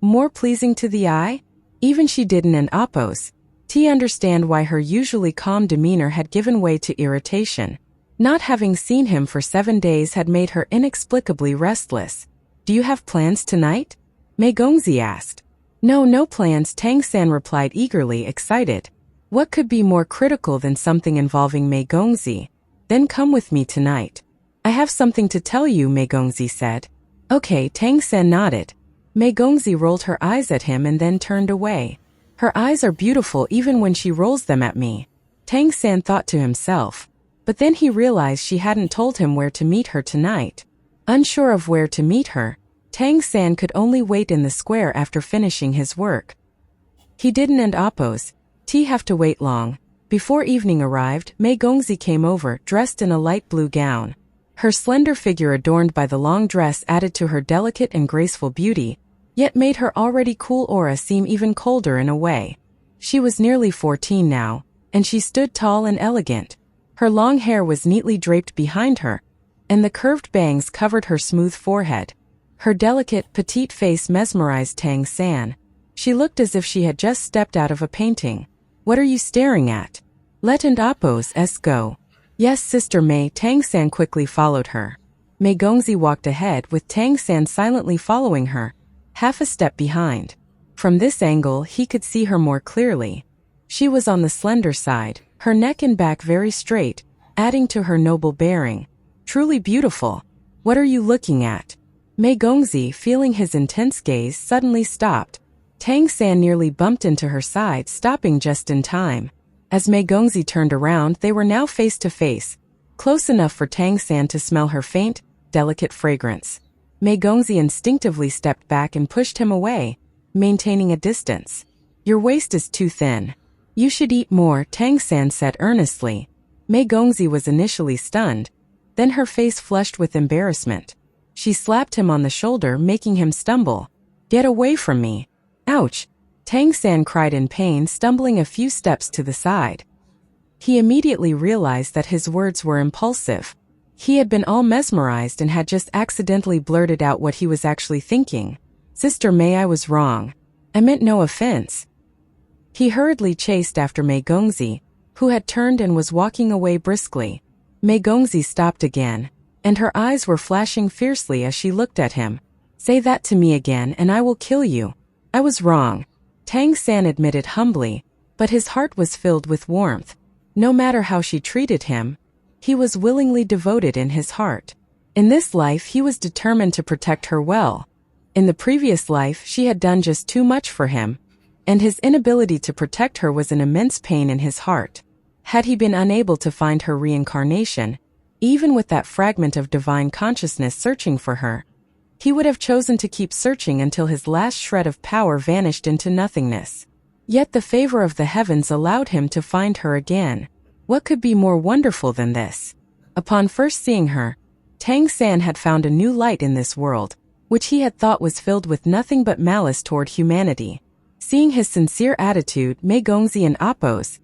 more pleasing to the eye. Even she didn't an Appos understand why her usually calm demeanor had given way to irritation. Not having seen him for 7 days had made her inexplicably restless. "Do you have plans tonight?" Mei Gongzi asked. No plans," Tang San replied eagerly, excited. What could be more critical than something involving Mei Gongzi? "Then come with me tonight. I have something to tell you," Mei Gongzi said. "Okay," Tang San nodded. Mei Gongzi rolled her eyes at him and then turned away. "Her eyes are beautiful even when she rolls them at me," Tang San thought to himself. But then he realized she hadn't told him where to meet her tonight. Unsure of where to meet her, Tang San could only wait in the square after finishing his work. He didn't and Appos have to wait long. Before evening arrived, Mei Gongzi came over, dressed in a light blue gown. Her slender figure adorned by the long dress added to her delicate and graceful beauty, yet made her already cool aura seem even colder in a way. She was nearly 14 now, and she stood tall and elegant. Her long hair was neatly draped behind her, and the curved bangs covered her smooth forehead. Her delicate, petite face mesmerized Tang San. She looked as if she had just stepped out of a painting. "What are you staring at? Let and Appos go." "Yes, Sister Mei." Tang San quickly followed her. Mei Gongzi walked ahead with Tang San silently following her, half a step behind. From this angle, he could see her more clearly. She was on the slender side, her neck and back very straight, adding to her noble bearing. Truly beautiful. "What are you looking at?" Mei Gongzi, feeling his intense gaze, suddenly stopped. Tang San nearly bumped into her side, stopping just in time. As Mei Gongzi turned around, they were now face to face, close enough for Tang San to smell her faint, delicate fragrance. Mei Gongzi instinctively stepped back and pushed him away, maintaining a distance. "Your waist is too thin. You should eat more," Tang San said earnestly. Mei Gongzi was initially stunned, then her face flushed with embarrassment. She slapped him on the shoulder, making him stumble. "Get away from me." "Ouch!" Tang San cried in pain, stumbling a few steps to the side. He immediately realized that his words were impulsive. He had been all mesmerized and had just accidentally blurted out what he was actually thinking. "Sister Mei, I was wrong. I meant no offense." He hurriedly chased after Mei Gongzi, who had turned and was walking away briskly. Mei Gongzi stopped again, and her eyes were flashing fiercely as she looked at him. "Say that to me again and I will kill you." I was wrong, Tang San admitted humbly, but his heart was filled with warmth. No matter how she treated him, he was willingly devoted in his heart. In this life he was determined to protect her well. In the previous life she had done just too much for him, and his inability to protect her was an immense pain in his heart. Had he been unable to find her reincarnation, even with that fragment of divine consciousness searching for her, he would have chosen to keep searching until his last shred of power vanished into nothingness. Yet the favor of the heavens allowed him to find her again. What could be more wonderful than this? Upon first seeing her, Tang San had found a new light in this world, which he had thought was filled with nothing but malice toward humanity. Seeing his sincere attitude, Mei Gongzi and Appo's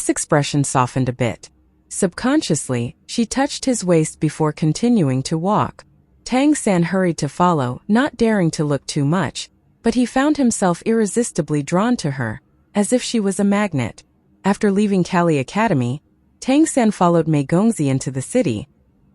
expression softened a bit. Subconsciously, she touched his waist before continuing to walk. Tang San hurried to follow, not daring to look too much, but he found himself irresistibly drawn to her, as if she was a magnet. After leaving Kali Academy, Tang San followed Mei Gongzi into the city,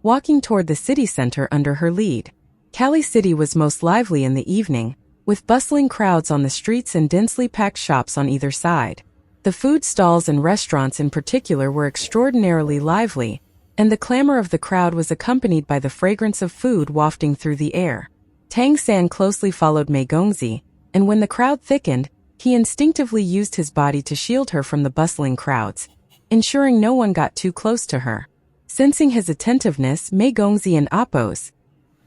walking toward the city center under her lead. Kali City was most lively in the evening, with bustling crowds on the streets and densely packed shops on either side. The food stalls and restaurants in particular were extraordinarily lively, and the clamor of the crowd was accompanied by the fragrance of food wafting through the air. Tang San closely followed Mei Gongzi, and when the crowd thickened, he instinctively used his body to shield her from the bustling crowds, ensuring no one got too close to her. Sensing his attentiveness, Mei Gongzi and Appo's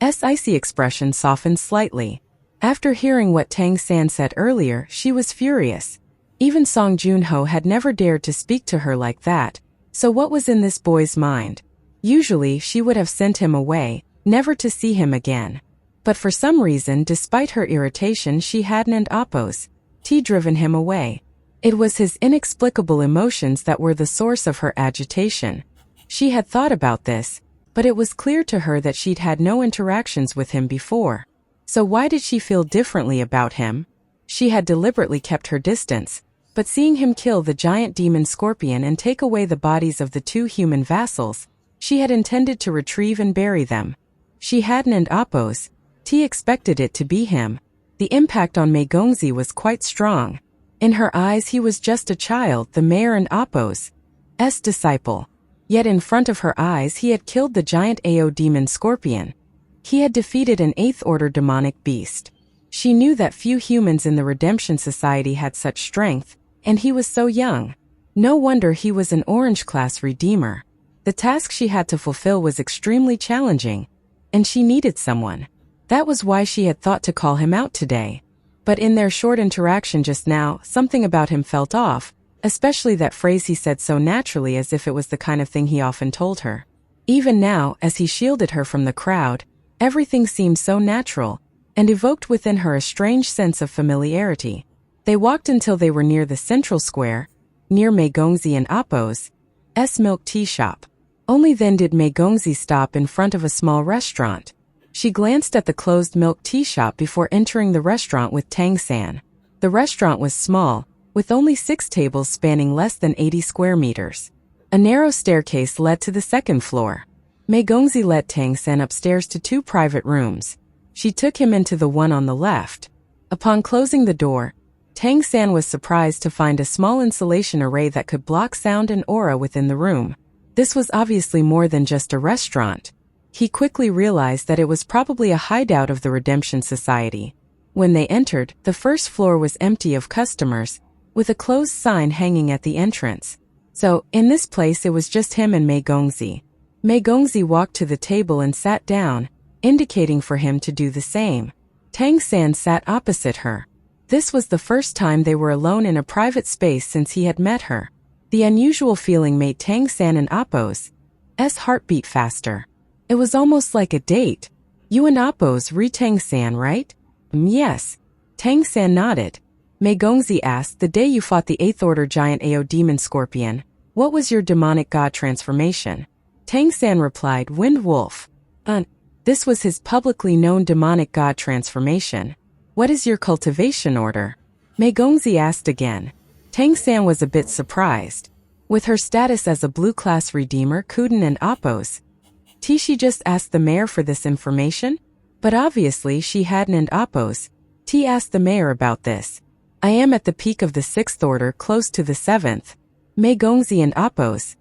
icy expression softened slightly. After hearing what Tang San said earlier, she was furious. Even Song Junho had never dared to speak to her like that, so what was in this boy's mind? Usually she would have sent him away, never to see him again. But for some reason, despite her irritation, she hadn't Appo's driven him away. It was his inexplicable emotions that were the source of her agitation. She had thought about this, but it was clear to her that she'd had no interactions with him before. So why did she feel differently about him? She had deliberately kept her distance, but seeing him kill the giant demon scorpion and take away the bodies of the two human vassals, she had intended to retrieve and bury them. She hadn't Appo's expected it to be him. The impact on Mei Gongzi was quite strong. In her eyes he was just a child, the mayor and Appo's disciple. Yet in front of her eyes he had killed the giant Ao demon scorpion. He had defeated an 8th order demonic beast. She knew that few humans in the Redemption Society had such strength, and he was so young. No wonder he was an orange class redeemer. The task she had to fulfill was extremely challenging, and she needed someone. That was why she had thought to call him out today. But in their short interaction just now, something about him felt off, especially that phrase he said so naturally as if it was the kind of thing he often told her. Even now, as he shielded her from the crowd, everything seemed so natural, and evoked within her a strange sense of familiarity. They walked until they were near the central square, near Mei Gongzi and Appo's milk tea shop. Only then did Mei Gongzi stop in front of a small restaurant. She glanced at the closed milk tea shop before entering the restaurant with Tang San. The restaurant was small, with only 6 tables spanning less than 80 square meters. A narrow staircase led to the second floor. Mei Gongzi led Tang San upstairs to 2 private rooms. She took him into the one on the left. Upon closing the door, Tang San was surprised to find a small insulation array that could block sound and aura within the room. This was obviously more than just a restaurant. He quickly realized that it was probably a hideout of the Redemption Society. When they entered, the first floor was empty of customers, with a closed sign hanging at the entrance. So, in this place it was just him and Mei Gongzi. Mei Gongzi walked to the table and sat down, indicating for him to do the same. Tang San sat opposite her. This was the first time they were alone in a private space since he had met her. The unusual feeling made Tang San and Appo's heart beat faster. It was almost like a date. You and Appo's Tang San, right? Yes. Tang San nodded. Mei Gongzi asked, the day you fought the 8th order giant Ao demon scorpion, what was your demonic god transformation? Tang San replied, Wind Wolf. This was his publicly known demonic god transformation. What is your cultivation order? Mei Gongzi asked again. Tang San was a bit surprised. With her status as a blue-class redeemer, Kuden and Appo's she just asked the mayor for this information? But obviously she hadn't Appo's T asked the mayor about this. I am at the peak of the 6th order, close to the 7th. Mei Gongzi and Apos.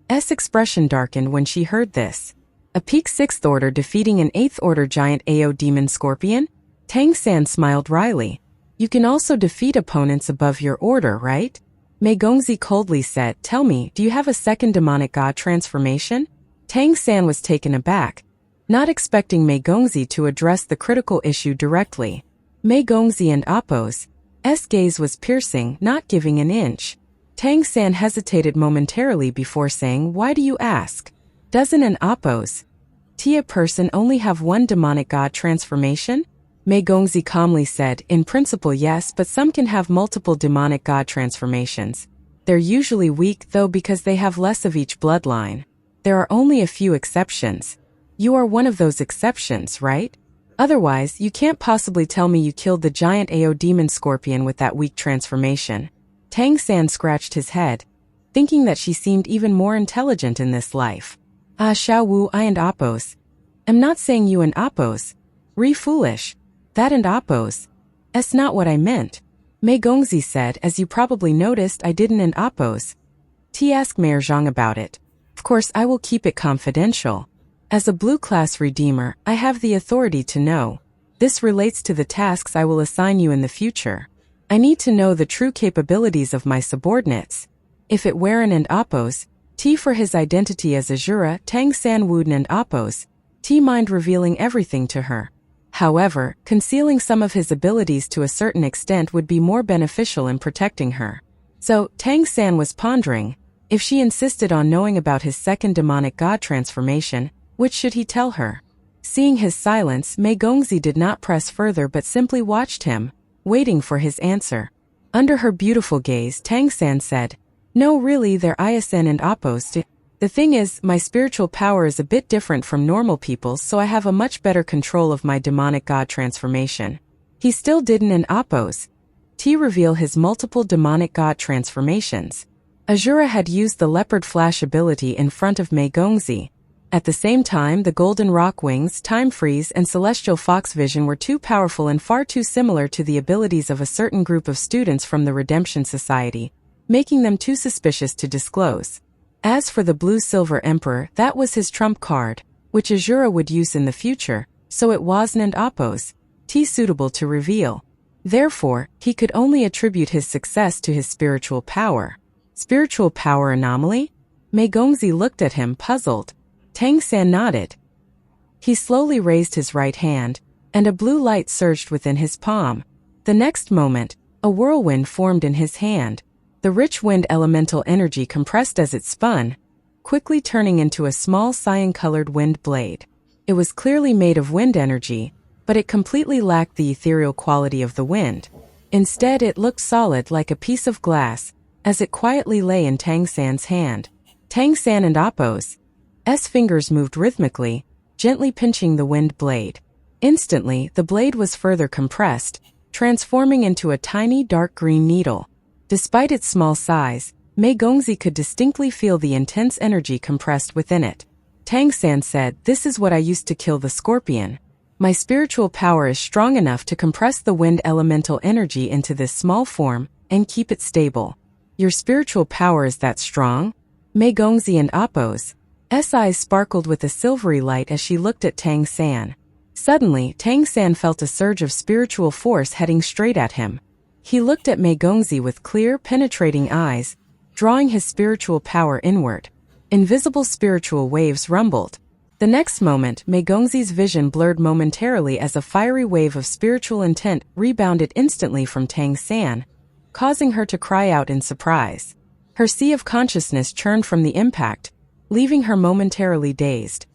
S expression darkened when she heard this. A peak 6th order defeating an 8th order giant AO demon scorpion? Tang San smiled wryly. You can also defeat opponents above your order, right? Mei Gongzi coldly said, Tell me, do you have a second demonic god transformation? Tang San was taken aback, not expecting Mei Gongzi to address the critical issue directly. Mei Gongzi and Apos' gaze was piercing, not giving an inch. Tang San hesitated momentarily before saying, Why do you ask? Doesn't an Apos' person only have one demonic god transformation? Mei Gongzi calmly said, In principle yes, but some can have multiple demonic god transformations. They're usually weak though because they have less of each bloodline. There are only a few exceptions. You are one of those exceptions, right? Otherwise, you can't possibly tell me you killed the giant AO demon scorpion with that weak transformation. Tang San scratched his head, thinking that she seemed even more intelligent in this life. Ah, Xiao Wu, I and Apos. I'm not saying you and Apos. Foolish. That and Apos. That's not what I meant. Mei Gongzi said, as you probably noticed, I didn't and Apos. T asked Mayor Zhang about it. Of course, I will keep it confidential. As a blue class redeemer, I have the authority to know. This relates to the tasks I will assign you in the future. I need to know the true capabilities of my subordinates. If it Waren and Apos, T for his identity as Azura, Tang San Wuden and Apos, T mind revealing everything to her. However, concealing some of his abilities to a certain extent would be more beneficial in protecting her. So, Tang San was pondering, if she insisted on knowing about his second demonic god transformation, which should he tell her? Seeing his silence, Mei Gongzi did not press further but simply watched him, waiting for his answer. Under her beautiful gaze, Tang San said, No, really, they're Isen and Apos. The thing is, my spiritual power is a bit different from normal people's, so I have a much better control of my demonic god transformation. He still didn't and Apos. T reveal his multiple demonic god transformations. Azura had used the leopard flash ability in front of Mei Gongzi. At the same time, the golden rock wings, time freeze, and celestial fox vision were too powerful and far too similar to the abilities of a certain group of students from the Redemption Society, making them too suspicious to disclose. As for the blue-silver emperor, that was his trump card, which Azura would use in the future, so it wasn't Apos T suitable to reveal. Therefore, he could only attribute his success to his spiritual power. Spiritual power anomaly? Mei Gongzi looked at him, puzzled. Tang San nodded. He slowly raised his right hand, and a blue light surged within his palm. The next moment, a whirlwind formed in his hand. The rich wind elemental energy compressed as it spun, quickly turning into a small cyan-colored wind blade. It was clearly made of wind energy, but it completely lacked the ethereal quality of the wind. Instead, it looked solid like a piece of glass, as it quietly lay in Tang San's hand. Tang San and Apos' fingers moved rhythmically, gently pinching the wind blade. Instantly, the blade was further compressed, transforming into a tiny dark green needle. Despite its small size, Mei Gongzi could distinctly feel the intense energy compressed within it. Tang San said, This is what I used to kill the scorpion. My spiritual power is strong enough to compress the wind elemental energy into this small form and keep it stable. Your spiritual power is that strong? Mei Gongzi and Apos' eyes sparkled with a silvery light as she looked at Tang San. Suddenly, Tang San felt a surge of spiritual force heading straight at him. He looked at Mei Gongzi with clear, penetrating eyes, drawing his spiritual power inward. Invisible spiritual waves rumbled. The next moment, Mei Gongzi's vision blurred momentarily as a fiery wave of spiritual intent rebounded instantly from Tang San, causing her to cry out in surprise. Her sea of consciousness churned from the impact, leaving her momentarily dazed.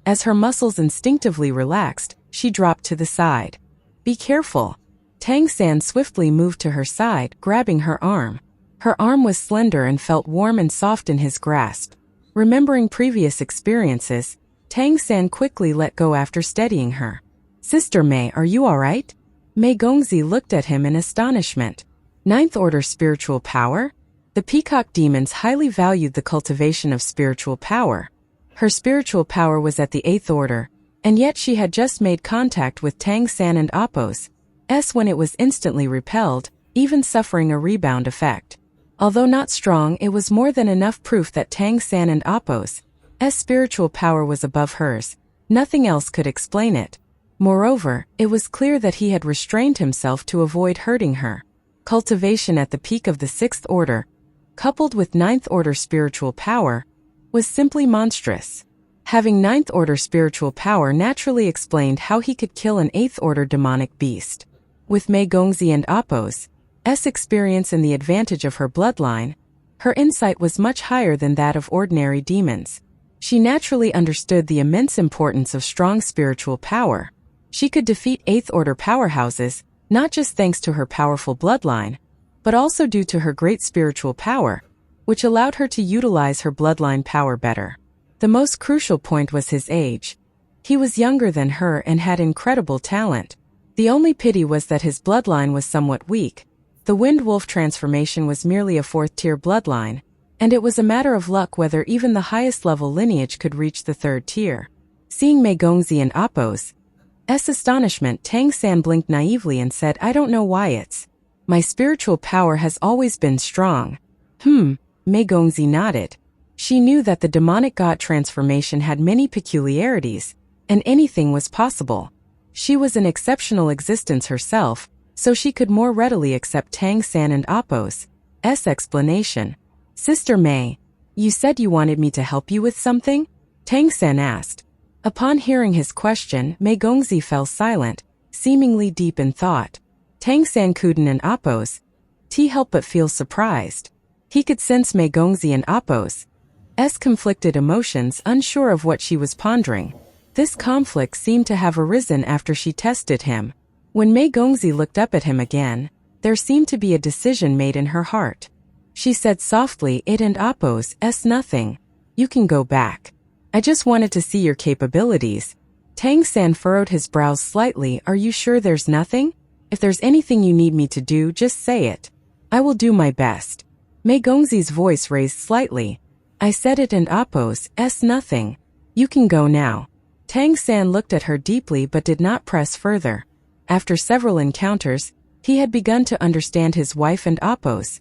As her muscles instinctively relaxed, she dropped to the side. Be careful. Tang San swiftly moved to her side, grabbing her arm. Her arm was slender and felt warm and soft in his grasp. Remembering previous experiences, Tang San quickly let go after steadying her. Sister Mei, are you alright? Mei Gongzi looked at him in astonishment. Ninth order spiritual power? The peacock demons highly valued the cultivation of spiritual power. Her spiritual power was at the 8th order, and yet she had just made contact with Tang San and Apos' when it was instantly repelled, even suffering a rebound effect. Although not strong, it was more than enough proof that Tang San and Apos' spiritual power was above hers. Nothing else could explain it. Moreover, it was clear that he had restrained himself to avoid hurting her. Cultivation at the peak of the 6th order, coupled with 9th order spiritual power, was simply monstrous. Having 9th order spiritual power naturally explained how he could kill an 8th order demonic beast. With Mei Gongzi and Apos' experience and the advantage of her bloodline, her insight was much higher than that of ordinary demons. She naturally understood the immense importance of strong spiritual power. She could defeat 8th order powerhouses, not just thanks to her powerful bloodline, but also due to her great spiritual power, which allowed her to utilize her bloodline power better. The most crucial point was his age. He was younger than her and had incredible talent. The only pity was that his bloodline was somewhat weak. The Wind Wolf transformation was merely a 4th-tier bloodline, and it was a matter of luck whether even the highest-level lineage could reach the 3rd tier. Seeing Mei Gongzi and Apos' astonishment, Tang San blinked naively and said, "I don't know why it's. My spiritual power has always been strong." Mei Gongzi nodded. She knew that the demonic god transformation had many peculiarities, and anything was possible. She was an exceptional existence herself, so she could more readily accept Tang San and Apos' explanation. "Sister Mei, you said you wanted me to help you with something?" Tang San asked. Upon hearing his question, Mei Gongzi fell silent, seemingly deep in thought. Tang San couldn't and Apos' help but feel surprised. He could sense Mei Gongzi and Apos' conflicted emotions, unsure of what she was pondering. This conflict seemed to have arisen after she tested him. When Mei Gongzi looked up at him again, there seemed to be a decision made in her heart. She said softly, "It and Apos' nothing. You can go back. I just wanted to see your capabilities." Tang San furrowed his brows slightly. "Are you sure there's nothing? If there's anything you need me to do, just say it. I will do my best." Mei Gongzi's voice raised slightly. "I said it and Apos' nothing. You can go now." Tang San looked at her deeply but did not press further. After several encounters, he had begun to understand his wife and Apos'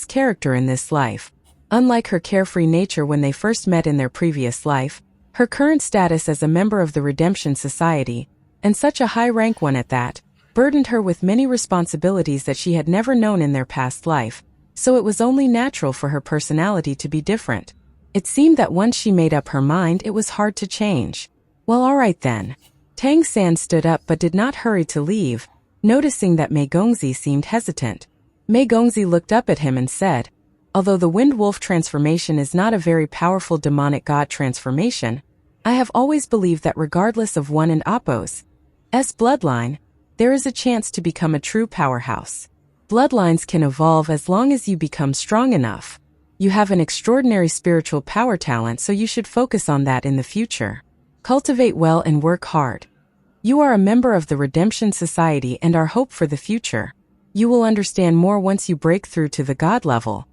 character in this life. Unlike her carefree nature when they first met in their previous life, her current status as a member of the Redemption Society, and such a high-rank one at that, burdened her with many responsibilities that she had never known in their past life, so it was only natural for her personality to be different. It seemed that once she made up her mind, it was hard to change. "Well, all right then." Tang San stood up but did not hurry to leave, noticing that Mei Gongzi seemed hesitant. Mei Gongzi looked up at him and said, "Although the Wind Wolf transformation is not a very powerful demonic god transformation, I have always believed that regardless of one and Apos' bloodline, there is a chance to become a true powerhouse. Bloodlines can evolve as long as you become strong enough. You have an extraordinary spiritual power talent, so you should focus on that in the future. Cultivate well and work hard. You are a member of the Redemption Society and our hope for the future. You will understand more once you break through to the god level."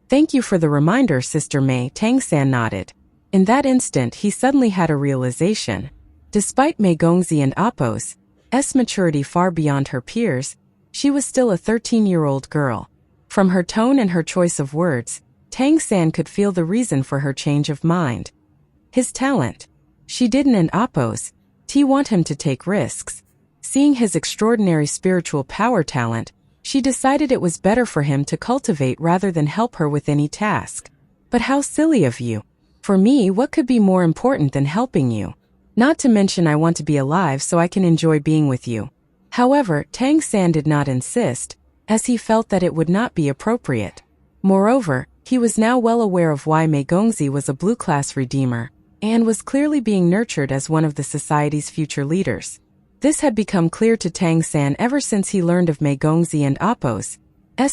Thank you for the reminder, Sister Mei, Tang San nodded. In that instant, he suddenly had a realization. Despite Mei Gongzi and Apos' maturity far beyond her peers, she was still a 13-year-old girl. From her tone and her choice of words, Tang San could feel the reason for her change of mind. His talent. She didn't and Apos' want him to take risks. Seeing his extraordinary spiritual power talent, she decided it was better for him to cultivate rather than help her with any task. "But how silly of you. For me, what could be more important than helping you? Not to mention I want to be alive so I can enjoy being with you." However, Tang San did not insist, as he felt that it would not be appropriate. Moreover, he was now well aware of why Mei Gongzi was a blue-class redeemer, and was clearly being nurtured as one of the society's future leaders. This had become clear to Tang San ever since he learned of Mei Gongzi and Apos'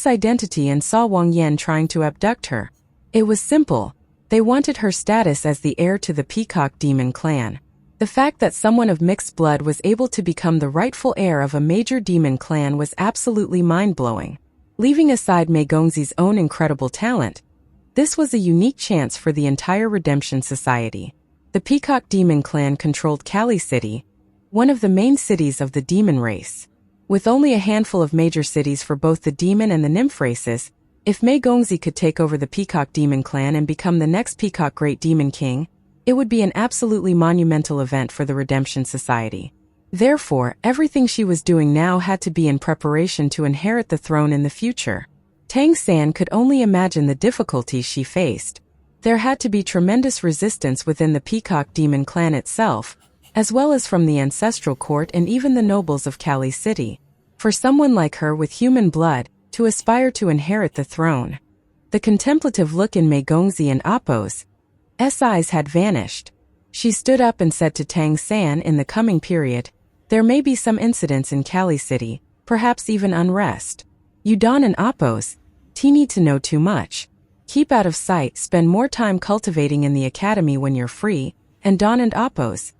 identity and saw Wang Yan trying to abduct her. It was simple. They wanted her status as the heir to the Peacock Demon clan. The fact that someone of mixed blood was able to become the rightful heir of a major demon clan was absolutely mind-blowing. Leaving aside Mei Gongzi's own incredible talent, this was a unique chance for the entire Redemption Society. The Peacock Demon clan controlled Kali City, one of the main cities of the demon race. With only a handful of major cities for both the demon and the nymph races, if Mei Gongzi could take over the Peacock Demon clan and become the next Peacock Great Demon King, it would be an absolutely monumental event for the Redemption Society. Therefore, everything she was doing now had to be in preparation to inherit the throne in the future. Tang San could only imagine the difficulties she faced. There had to be tremendous resistance within the Peacock Demon clan itself, as well as from the ancestral court and even the nobles of Kali City. For someone like her with human blood, to aspire to inherit the throne. The contemplative look in Mei Gongzi and Appo's eyes had vanished. She stood up and said to Tang San, in the coming period, there may be some incidents in Kali City, perhaps even unrest. You Don and Appo's need to know too much. Keep out of sight, spend more time cultivating in the academy when you're free, and Don and Appo's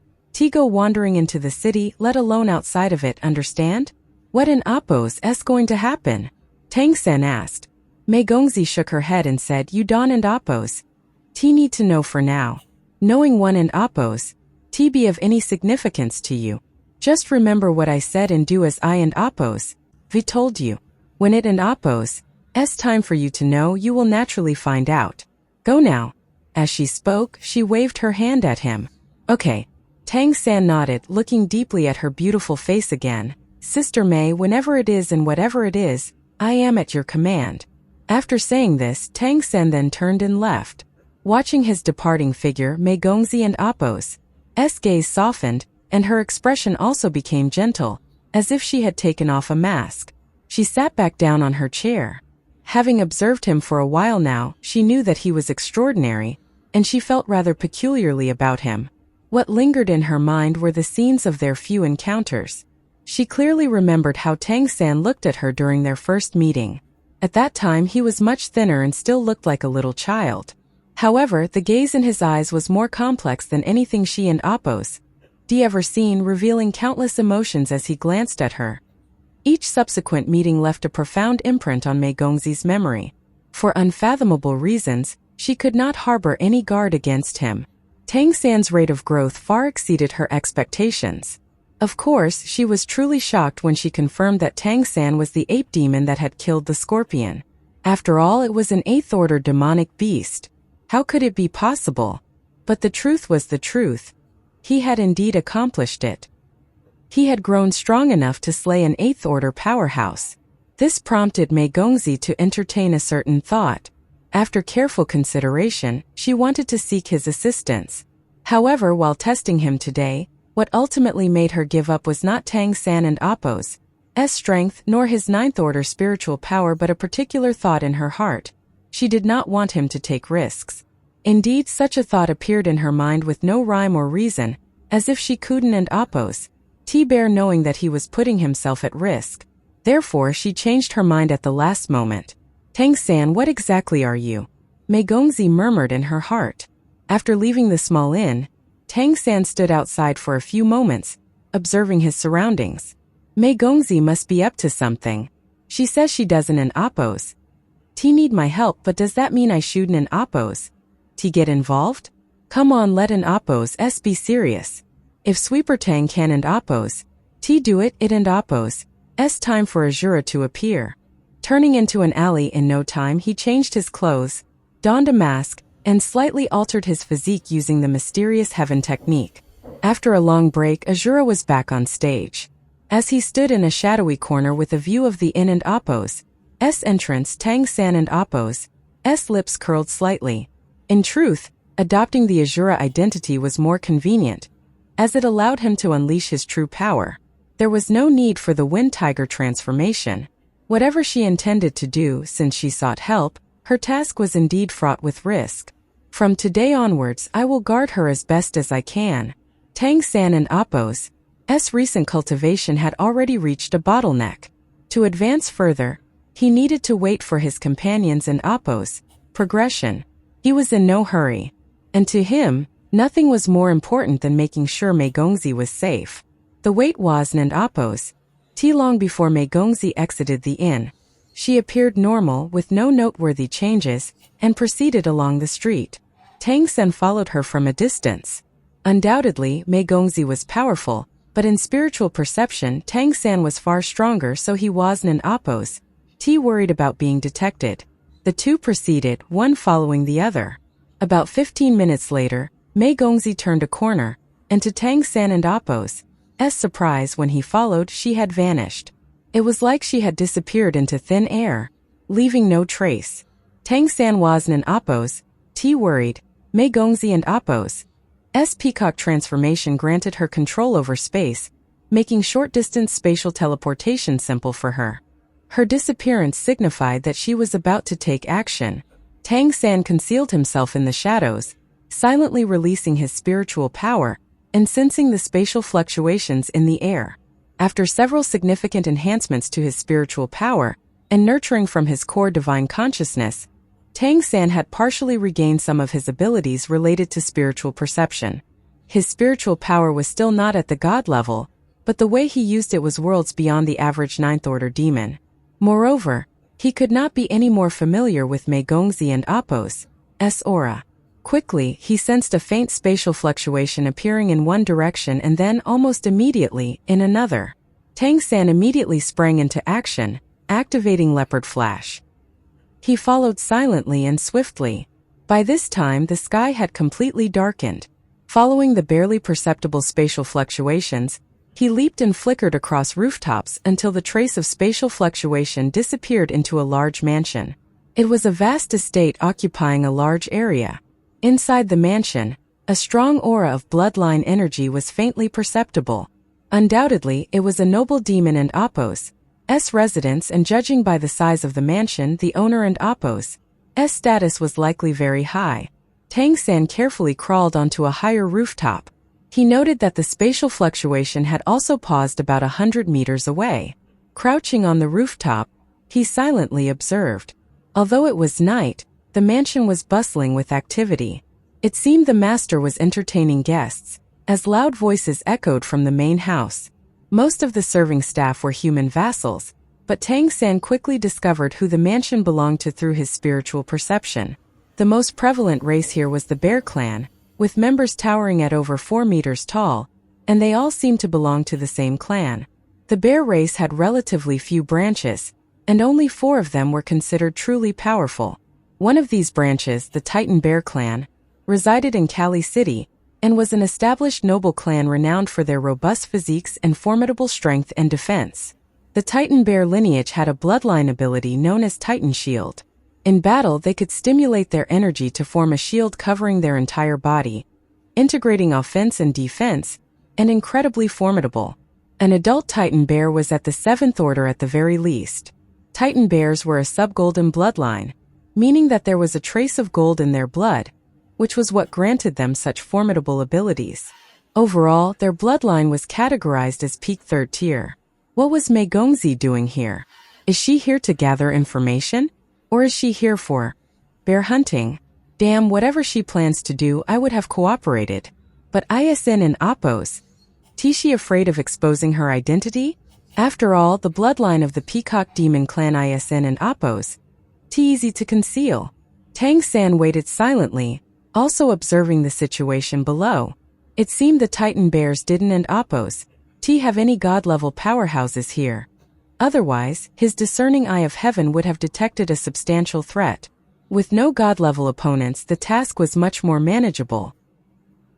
go wandering into the city, let alone outside of it, understand? What in Appo's going to happen? Tang San asked. Mei Gongzi shook her head and said, you Don and Appo's need to know for now. Knowing one and Appo's be of any significance to you. Just remember what I said and do as I and Appo's told you. When it and Appo's time for you to know, you will naturally find out. Go now. As she spoke, she waved her hand at him. Okay. Tang San nodded, looking deeply at her beautiful face again. Sister Mei, whenever it is and whatever it is, I am at your command. After saying this, Tang San then turned and left. Watching his departing figure, Mei Gongzi and Appo's gaze softened, and her expression also became gentle, as if she had taken off a mask. She sat back down on her chair. Having observed him for a while now, she knew that he was extraordinary, and she felt rather peculiarly about him. What lingered in her mind were the scenes of their few encounters. She clearly remembered how Tang San looked at her during their first meeting. At that time he was much thinner and still looked like a little child. However, the gaze in his eyes was more complex than anything she and Appo's ever seen, revealing countless emotions as he glanced at her. Each subsequent meeting left a profound imprint on Mei Gongzi's memory. For unfathomable reasons, she could not harbor any guard against him. Tang San's rate of growth far exceeded her expectations. Of course, she was truly shocked when she confirmed that Tang San was the ape demon that had killed the scorpion. After all, it was an 8th-order demonic beast. How could it be possible? But the truth was the truth. He had indeed accomplished it. He had grown strong enough to slay an 8th-order powerhouse. This prompted Mei Gongzi to entertain a certain thought. After careful consideration, she wanted to seek his assistance. However, while testing him today, what ultimately made her give up was not Tang San and Appo's strength nor his 9th-order spiritual power, but a particular thought in her heart. She did not want him to take risks. Indeed, such a thought appeared in her mind with no rhyme or reason, as if she couldn't and Appo's bear knowing that he was putting himself at risk. Therefore, she changed her mind at the last moment. Tang San, what exactly are you? Mei Gongzi murmured in her heart. After leaving the small inn, Tang San stood outside for a few moments, observing his surroundings. Mei Gongzi must be up to something. She says she doesn't and Appo's need my help, but does that mean I shouldn't and Appo's get involved? Come on, let an Appo's be serious. If Sweeper Tang can and Appo's do it and Appo's time for Azura to appear. Turning into an alley in no time, he changed his clothes, donned a mask, and slightly altered his physique using the mysterious heaven technique. After a long break, Azura was back on stage. As he stood in a shadowy corner with a view of the inn and Appo's entrance, Tang San and Appo's lips curled slightly. In truth, adopting the Azura identity was more convenient, as it allowed him to unleash his true power. There was no need for the Wind Tiger transformation. Whatever she intended to do, since she sought help, her task was indeed fraught with risk. From today onwards, I will guard her as best as I can. Tang San and Appo's recent cultivation had already reached a bottleneck. To advance further, he needed to wait for his companions and Appo's progression. He was in no hurry. And to him, nothing was more important than making sure Mei Gongzi was safe. The wait wasn't Appo's long before Mei Gongzi exited the inn. She appeared normal with no noteworthy changes and proceeded along the street. Tang San followed her from a distance. Undoubtedly, Mei Gongzi was powerful, But in spiritual perception, Tang San was far stronger, so he wasn't oppose. Worried about being detected. The two proceeded, one following the other. About 15 minutes later, Mei Gongzi turned a corner, and to Tang San and Appo's surprise when he followed, she had vanished. It was like she had disappeared into thin air, leaving no trace. Tang San wasn't Appo's, worried. Mei Gongzi and Appo's peacock transformation granted her control over space, making short-distance spatial teleportation simple for her. Her disappearance signified that she was about to take action. Tang San concealed himself in the shadows, silently releasing his spiritual power and sensing the spatial fluctuations in the air. After several significant enhancements to his spiritual power and nurturing from his core divine consciousness, Tang San had partially regained some of his abilities related to spiritual perception. His spiritual power was still not at the god level, but the way he used it was worlds beyond the average ninth-order demon. Moreover, he could not be any more familiar with Mei Gongzi and Appo's aura. Quickly, he sensed a faint spatial fluctuation appearing in one direction and then, almost immediately, in another. Tang San immediately sprang into action, activating Leopard Flash. He followed silently and swiftly. By this time, the sky had completely darkened. Following the barely perceptible spatial fluctuations, he leaped and flickered across rooftops until the trace of spatial fluctuation disappeared into a large mansion. It was a vast estate occupying a large area. Inside the mansion, a strong aura of bloodline energy was faintly perceptible. Undoubtedly, it was a noble demon and Appo's residence, and judging by the size of the mansion, the owner and Appo's status was likely very high. Tang San carefully crawled onto a higher rooftop. He noted that the spatial fluctuation had also paused about 100 meters away. Crouching on the rooftop, he silently observed. Although it was night, the mansion was bustling with activity. It seemed the master was entertaining guests, as loud voices echoed from the main house. Most of the serving staff were human vassals, but Tang San quickly discovered who the mansion belonged to through his spiritual perception. The most prevalent race here was the Bear Clan, with members towering at over 4 meters tall, and they all seemed to belong to the same clan. The bear race had relatively few branches, and only 4 of them were considered truly powerful. One of these branches, the Titan Bear Clan, resided in Kali City, and was an established noble clan renowned for their robust physiques and formidable strength and defense. The Titan Bear lineage had a bloodline ability known as Titan Shield. In battle, they could stimulate their energy to form a shield covering their entire body, integrating offense and defense, and incredibly formidable. An adult Titan Bear was at the 7th order at the very least. Titan Bears were a sub-golden bloodline, meaning that there was a trace of gold in their blood, which was what granted them such formidable abilities. Overall, their bloodline was categorized as peak 3rd tier. What was Mei Gongzi doing here? Is she here to gather information? Or is she here for bear hunting? Damn, whatever she plans to do, I would have cooperated. But ISN and Appo's? Is she afraid of exposing her identity? After all, the bloodline of the Peacock Demon Clan ISN and Appo's easy to conceal. Tang San waited silently, also observing the situation below. It seemed the Titan Bears didn't and Appo's have any god-level powerhouses here. Otherwise, his discerning eye of heaven would have detected a substantial threat. With no god-level opponents, the task was much more manageable.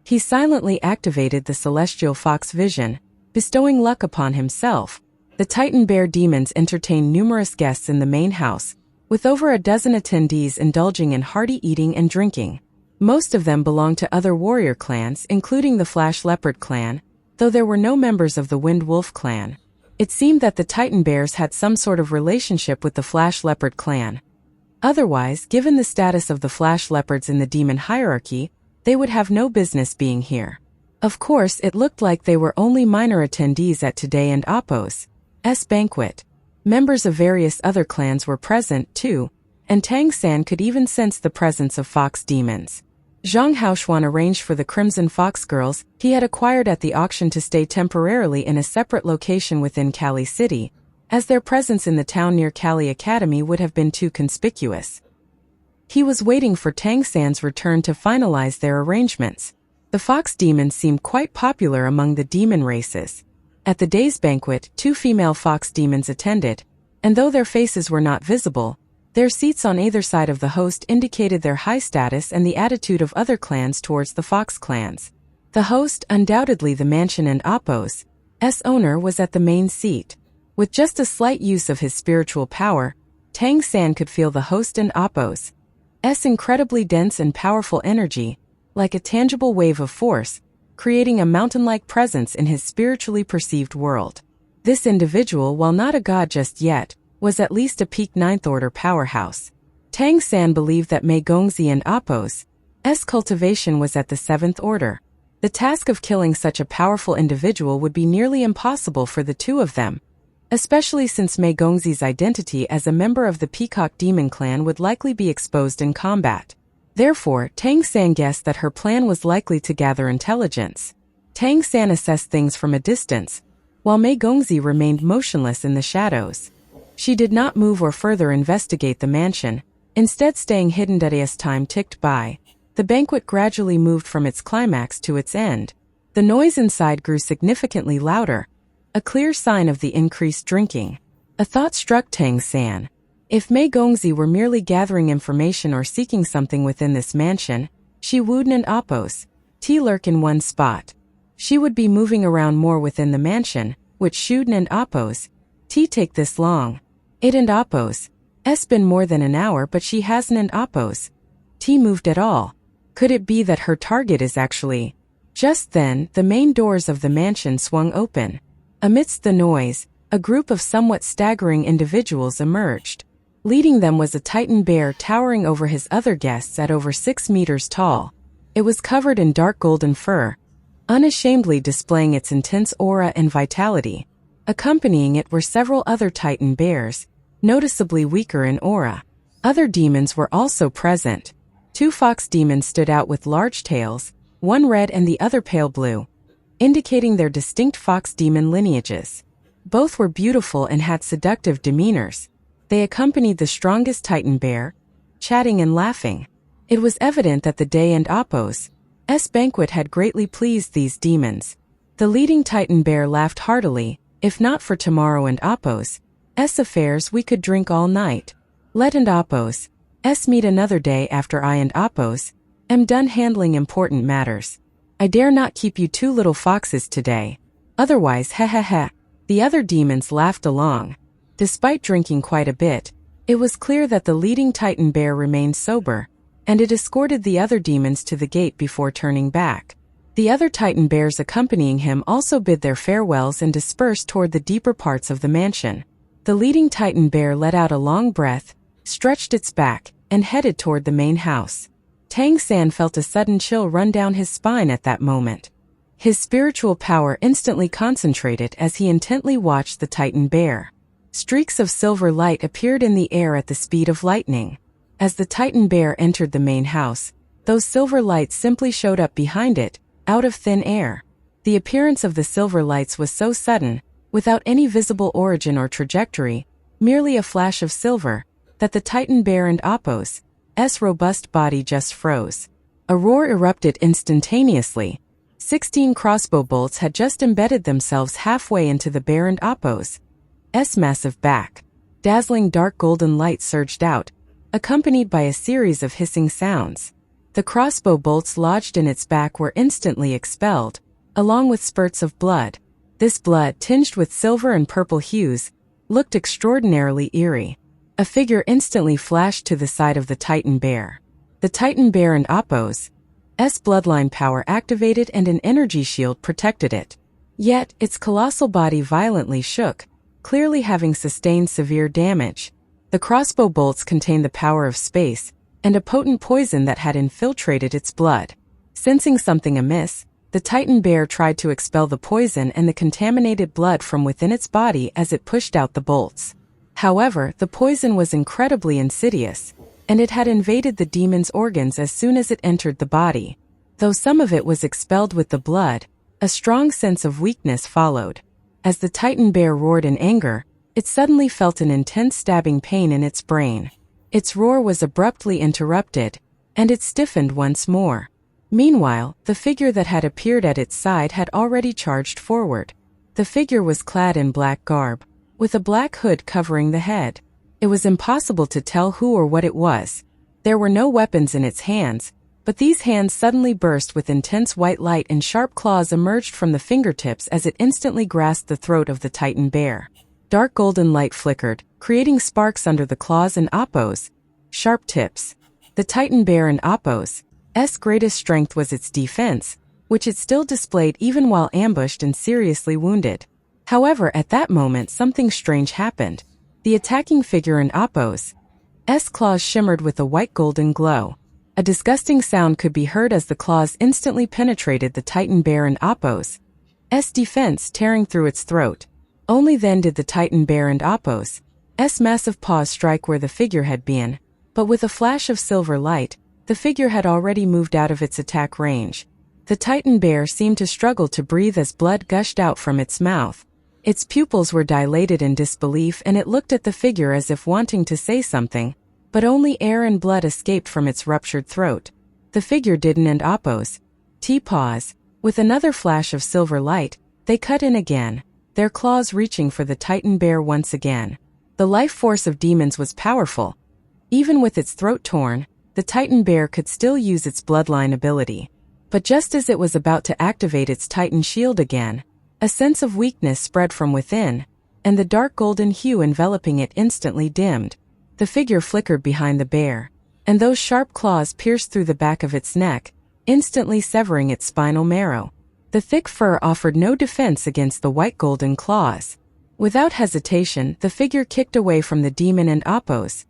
He silently activated the celestial fox vision, bestowing luck upon himself. The Titan Bear demons entertained numerous guests in the main house, with over a dozen attendees indulging in hearty eating and drinking. Most of them belonged to other warrior clans, including the Flash Leopard clan, though there were no members of the Wind Wolf clan. It seemed that the Titan Bears had some sort of relationship with the Flash Leopard clan. Otherwise, given the status of the Flash Leopards in the demon hierarchy, they would have no business being here. Of course, it looked like they were only minor attendees at today and Appo's banquet. Members of various other clans were present, too, and Tang San could even sense the presence of fox demons. Zhang Haoxuan arranged for the Crimson Fox girls he had acquired at the auction to stay temporarily in a separate location within Kali City, as their presence in the town near Kali Academy would have been too conspicuous. He was waiting for Tang San's return to finalize their arrangements. The fox demons seemed quite popular among the demon races. At the day's banquet, 2 female fox demons attended, and though their faces were not visible, their seats on either side of the host indicated their high status and the attitude of other clans towards the fox clans. The host, undoubtedly the mansion and Appo's owner, was at the main seat. With just a slight use of his spiritual power, Tang San could feel the host and Appo's incredibly dense and powerful energy, like a tangible wave of force, creating a mountain-like presence in his spiritually perceived world. This individual, while not a god just yet, was at least a peak 9th order powerhouse. Tang San believed that Mei Gongzi and Appo's cultivation was at the 7th order. The task of killing such a powerful individual would be nearly impossible for the two of them, especially since Mei Gongzi's identity as a member of the Peacock Demon clan would likely be exposed in combat. Therefore, Tang San guessed that her plan was likely to gather intelligence. Tang San assessed things from a distance, while Mei Gongzi remained motionless in the shadows. She did not move or further investigate the mansion, instead staying hidden. As time ticked by, the banquet gradually moved from its climax to its end. The noise inside grew significantly louder, a clear sign of the increased drinking. A thought struck Tang San. If Mei Gongzi were merely gathering information or seeking something within this mansion, she wouldn't Appo's lurk in one spot. She would be moving around more within the mansion, which shouldn't Appo's take this long. It and Appo's been more than an hour, but she hasn't Appo's moved at all. Could it be that her target is actually... Just then, the main doors of the mansion swung open. Amidst the noise, a group of somewhat staggering individuals emerged. Leading them was a Titan bear towering over his other guests at over 6 meters tall. It was covered in dark golden fur, unashamedly displaying its intense aura and vitality. Accompanying it were several other Titan bears, noticeably weaker in aura. Other demons were also present. 2 fox demons stood out with large tails, one red and the other pale blue, indicating their distinct fox demon lineages. Both were beautiful and had seductive demeanors. They accompanied the strongest Titan bear, chatting and laughing. It was evident that the day and Appo's banquet had greatly pleased these demons. The leading Titan bear laughed heartily. If not for tomorrow and Appo's affairs, we could drink all night. Let and Appo's meet another day after I and Appo's am done handling important matters. I dare not keep you 2 little foxes today. Otherwise, heh. The other demons laughed along. Despite drinking quite a bit, it was clear that the leading Titan bear remained sober, and it escorted the other demons to the gate before turning back. The other Titan bears accompanying him also bid their farewells and dispersed toward the deeper parts of the mansion. The leading Titan bear let out a long breath, stretched its back, and headed toward the main house. Tang San felt a sudden chill run down his spine at that moment. His spiritual power instantly concentrated as he intently watched the Titan bear. Streaks of silver light appeared in the air at the speed of lightning. As the Titan bear entered the main house, those silver lights simply showed up behind it, out of thin air. The appearance of the silver lights was so sudden, without any visible origin or trajectory, merely a flash of silver, that the Titan bear and Appo's robust body just froze. A roar erupted instantaneously. 16 crossbow bolts had just embedded themselves halfway into the bear and Appo's massive back. Dazzling dark golden light surged out, accompanied by a series of hissing sounds. The crossbow bolts lodged in its back were instantly expelled, along with spurts of blood. This blood, tinged with silver and purple hues, looked extraordinarily eerie. A figure instantly flashed to the side of the Titan bear. The Titan bear and Appo's bloodline power activated and an energy shield protected it. Yet, its colossal body violently shook, clearly having sustained severe damage. The crossbow bolts contained the power of space, and a potent poison that had infiltrated its blood. Sensing something amiss, the Titan bear tried to expel the poison and the contaminated blood from within its body as it pushed out the bolts. However, the poison was incredibly insidious, and it had invaded the demon's organs as soon as it entered the body. Though some of it was expelled with the blood, a strong sense of weakness followed. As the Titan bear roared in anger, it suddenly felt an intense stabbing pain in its brain. Its roar was abruptly interrupted, and it stiffened once more. Meanwhile, the figure that had appeared at its side had already charged forward. The figure was clad in black garb, with a black hood covering the head. It was impossible to tell who or what it was. There were no weapons in its hands, but these hands suddenly burst with intense white light and sharp claws emerged from the fingertips as it instantly grasped the throat of the Titan bear. Dark golden light flickered, creating sparks under the claws and Appo's sharp tips. The Titan bear and Appo's greatest strength was its defense, which it still displayed even while ambushed and seriously wounded. However, at that moment something strange happened. The attacking figure in Appo's claws shimmered with a white golden glow. A disgusting sound could be heard as the claws instantly penetrated the Titan bear and Appo's defense, tearing through its throat. Only then did the Titan bear and Appo's massive paws strike where the figure had been, but with a flash of silver light, the figure had already moved out of its attack range. The Titan bear seemed to struggle to breathe as blood gushed out from its mouth. Its pupils were dilated in disbelief and it looked at the figure as if wanting to say something, but only air and blood escaped from its ruptured throat. The figure didn't and Appo's paws. With another flash of silver light, they cut in again, their claws reaching for the Titan bear once again. The life force of demons was powerful. Even with its throat torn, the Titan bear could still use its bloodline ability. But just as it was about to activate its Titan shield again, a sense of weakness spread from within, and the dark golden hue enveloping it instantly dimmed. The figure flickered behind the bear, and those sharp claws pierced through the back of its neck, instantly severing its spinal marrow. The thick fur offered no defense against the white golden claws. Without hesitation, the figure kicked away from the demon and Appo's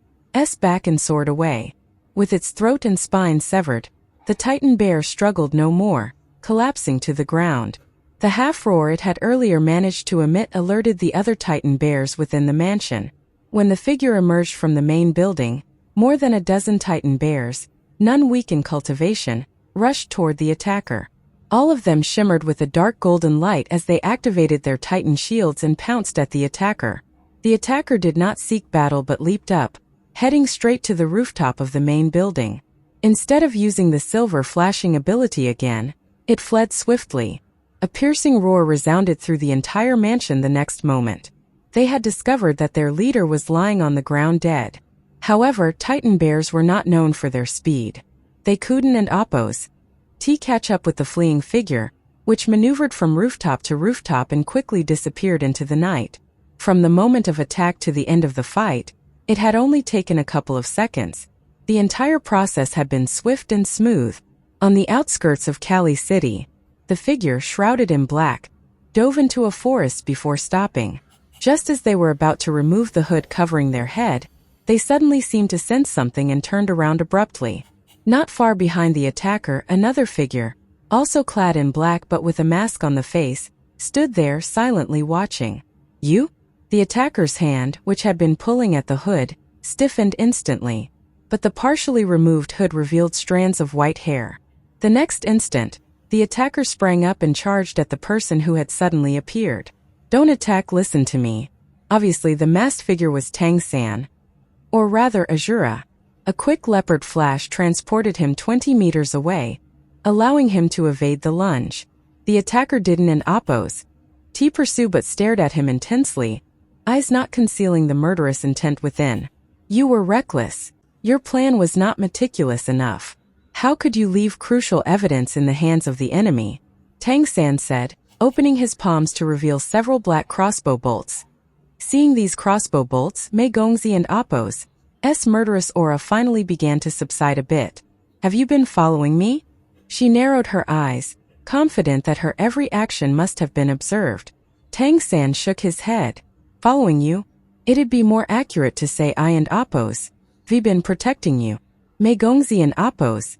back and soared away. With its throat and spine severed, the Titan bear struggled no more, collapsing to the ground. The half-roar it had earlier managed to emit alerted the other Titan bears within the mansion. When the figure emerged from the main building, more than a dozen Titan bears, none weak in cultivation, rushed toward the attacker. All of them shimmered with a dark golden light as they activated their Titan shields and pounced at the attacker. The attacker did not seek battle but leaped up, heading straight to the rooftop of the main building. Instead of using the silver flashing ability again, it fled swiftly. A piercing roar resounded through the entire mansion the next moment. They had discovered that their leader was lying on the ground dead. However, Titan bears were not known for their speed. They couldn't and Appo's catch up with the fleeing figure, which maneuvered from rooftop to rooftop and quickly disappeared into the night. From the moment of attack to the end of the fight, it had only taken a couple of seconds. The entire process had been swift and smooth. On the outskirts of Cali City, the figure, shrouded in black, dove into a forest before stopping. Just as they were about to remove the hood covering their head, they suddenly seemed to sense something and turned around abruptly. Not far behind the attacker, another figure, also clad in black but with a mask on the face, stood there silently watching. You? The attacker's hand, which had been pulling at the hood, stiffened instantly, but the partially removed hood revealed strands of white hair. The next instant, the attacker sprang up and charged at the person who had suddenly appeared. Don't attack, listen to me. Obviously the masked figure was Tang San, or rather Azura. A quick leopard flash transported him 20 meters away, allowing him to evade the lunge. The attacker didn't and Appo's pursue but stared at him intensely, eyes not concealing the murderous intent within. You were reckless. Your plan was not meticulous enough. How could you leave crucial evidence in the hands of the enemy? Tang San said, opening his palms to reveal several black crossbow bolts. Seeing these crossbow bolts, Mei Gongzi and Appo's murderous aura finally began to subside a bit. Have you been following me? She narrowed her eyes, confident that her every action must have been observed. Tang San shook his head. Following you? It'd be more accurate to say I and Appo's been protecting you. Mei Gongzi and Appo's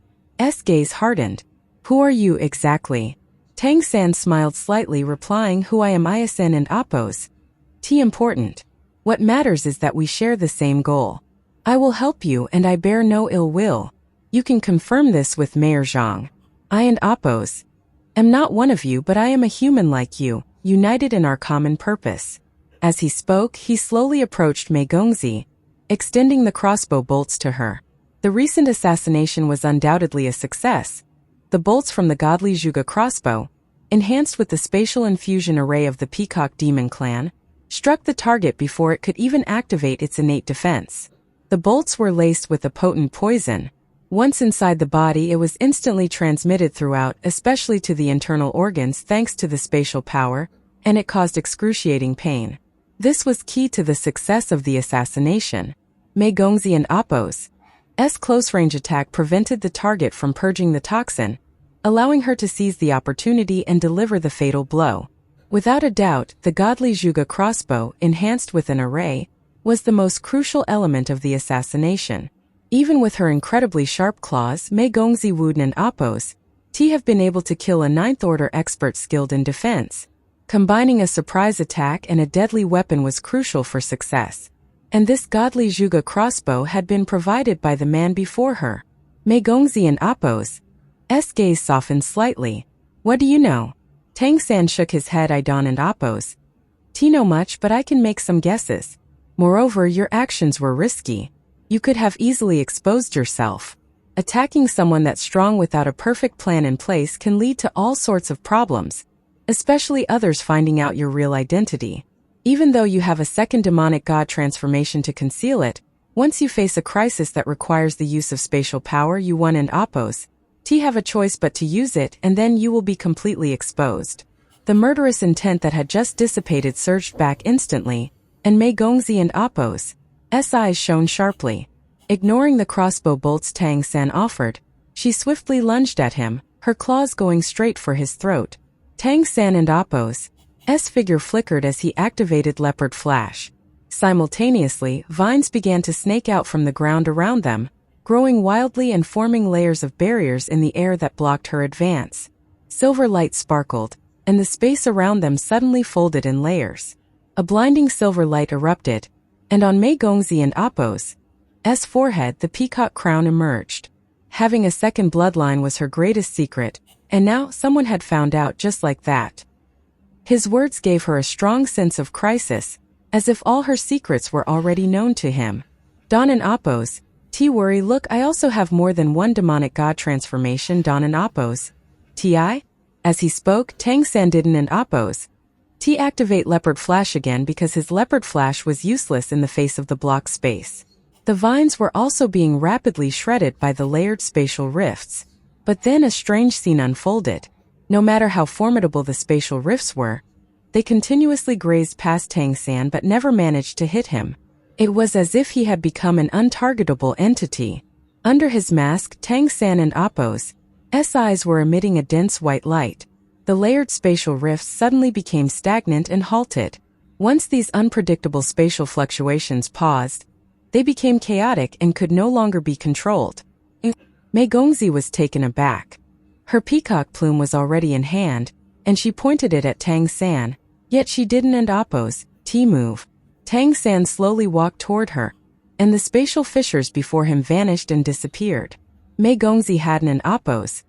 gaze hardened. Who are you exactly? Tang San smiled slightly, replying, who I am Iasen and Appo's important. What matters is that we share the same goal. I will help you and I bear no ill will. You can confirm this with Mayor Zhang. I and Appo's am not one of you, but I am a human like you, united in our common purpose. As he spoke, he slowly approached Mei Gongzi, extending the crossbow bolts to her. The recent assassination was undoubtedly a success. The bolts from the godly Zhuge crossbow enhanced with the spatial infusion array of the Peacock Demon clan, struck the target before it could even activate its innate defense. The bolts were laced with a potent poison. Once inside the body, it was instantly transmitted throughout, especially to the internal organs thanks to the spatial power, and it caused excruciating pain. This was key to the success of the assassination. Mei Gongzi and Appo's close-range attack prevented the target from purging the toxin, allowing her to seize the opportunity and deliver the fatal blow. Without a doubt, the godly Zhuge crossbow, enhanced with an array, was the most crucial element of the assassination. Even with her incredibly sharp claws, Mei Gongzi Wuden and Appo's have been able to kill a ninth-order expert skilled in defense. Combining a surprise attack and a deadly weapon was crucial for success. And this godly Zhuge crossbow had been provided by the man before her. Mei Gongzi and Appo's gaze softened slightly. What do you know? Tang San shook his head. I don't and Appo's know much, but I can make some guesses. Moreover, your actions were risky. You could have easily exposed yourself. Attacking someone that strong without a perfect plan in place can lead to all sorts of problems, especially others finding out your real identity. Even though you have a second demonic god transformation to conceal it, once you face a crisis that requires the use of spatial power, you Wuden and Appo's have a choice but to use it, and then you will be completely exposed. The murderous intent that had just dissipated surged back instantly, and Mei Gongzi and Appo's eyes shone sharply. Ignoring the crossbow bolts Tang San offered, she swiftly lunged at him, her claws going straight for his throat. Tang San and Appo's figure flickered as he activated Leopard Flash. Simultaneously, vines began to snake out from the ground around them, growing wildly and forming layers of barriers in the air that blocked her advance. Silver light sparkled, and the space around them suddenly folded in layers. A blinding silver light erupted, and on Mei Gongzi and Appo's forehead the peacock crown emerged. Having a second bloodline was her greatest secret, and now someone had found out just like that. His words gave her a strong sense of crisis, as if all her secrets were already known to him. Don and Appo's worry. Look, I also have more than one demonic god transformation. Don and Appo's As he spoke, Tang San didn't and Appo's activate Leopard Flash again because his Leopard Flash was useless in the face of the block space. The vines were also being rapidly shredded by the layered spatial rifts. But then a strange scene unfolded. No matter how formidable the spatial rifts were, they continuously grazed past Tang San but never managed to hit him. It was as if he had become an untargetable entity. Under his mask, Tang San and Appo's eyes were emitting a dense white light. The layered spatial rifts suddenly became stagnant and halted. Once these unpredictable spatial fluctuations paused, they became chaotic and could no longer be controlled. Mei Gongzi was taken aback. Her peacock plume was already in hand, and she pointed it at Tang San, yet she didn't and Appo's move. Tang San slowly walked toward her, and the spatial fissures before him vanished and disappeared. Mei Gongzi hadn't and Appo's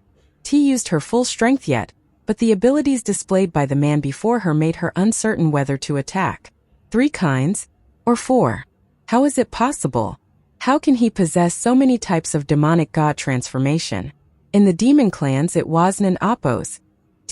used her full strength yet, but the abilities displayed by the man before her made her uncertain whether to attack. 3 kinds? Or 4? How is it possible? How can he possess so many types of demonic god transformation? In the demon clans it wasn't an Appo's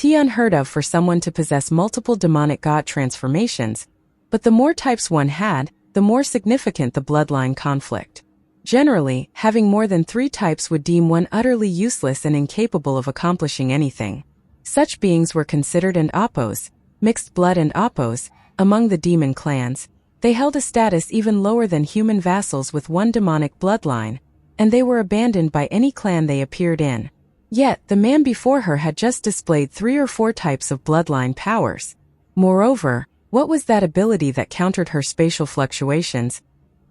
unheard of for someone to possess multiple demonic god transformations, but the more types one had, the more significant the bloodline conflict. Generally, having more than 3 types would deem one utterly useless and incapable of accomplishing anything. Such beings were considered and Appo's, mixed blood and Appo's, among the demon clans. They held a status even lower than human vassals with one demonic bloodline, and they were abandoned by any clan they appeared in. Yet, the man before her had just displayed 3 or 4 types of bloodline powers. Moreover, what was that ability that countered her spatial fluctuations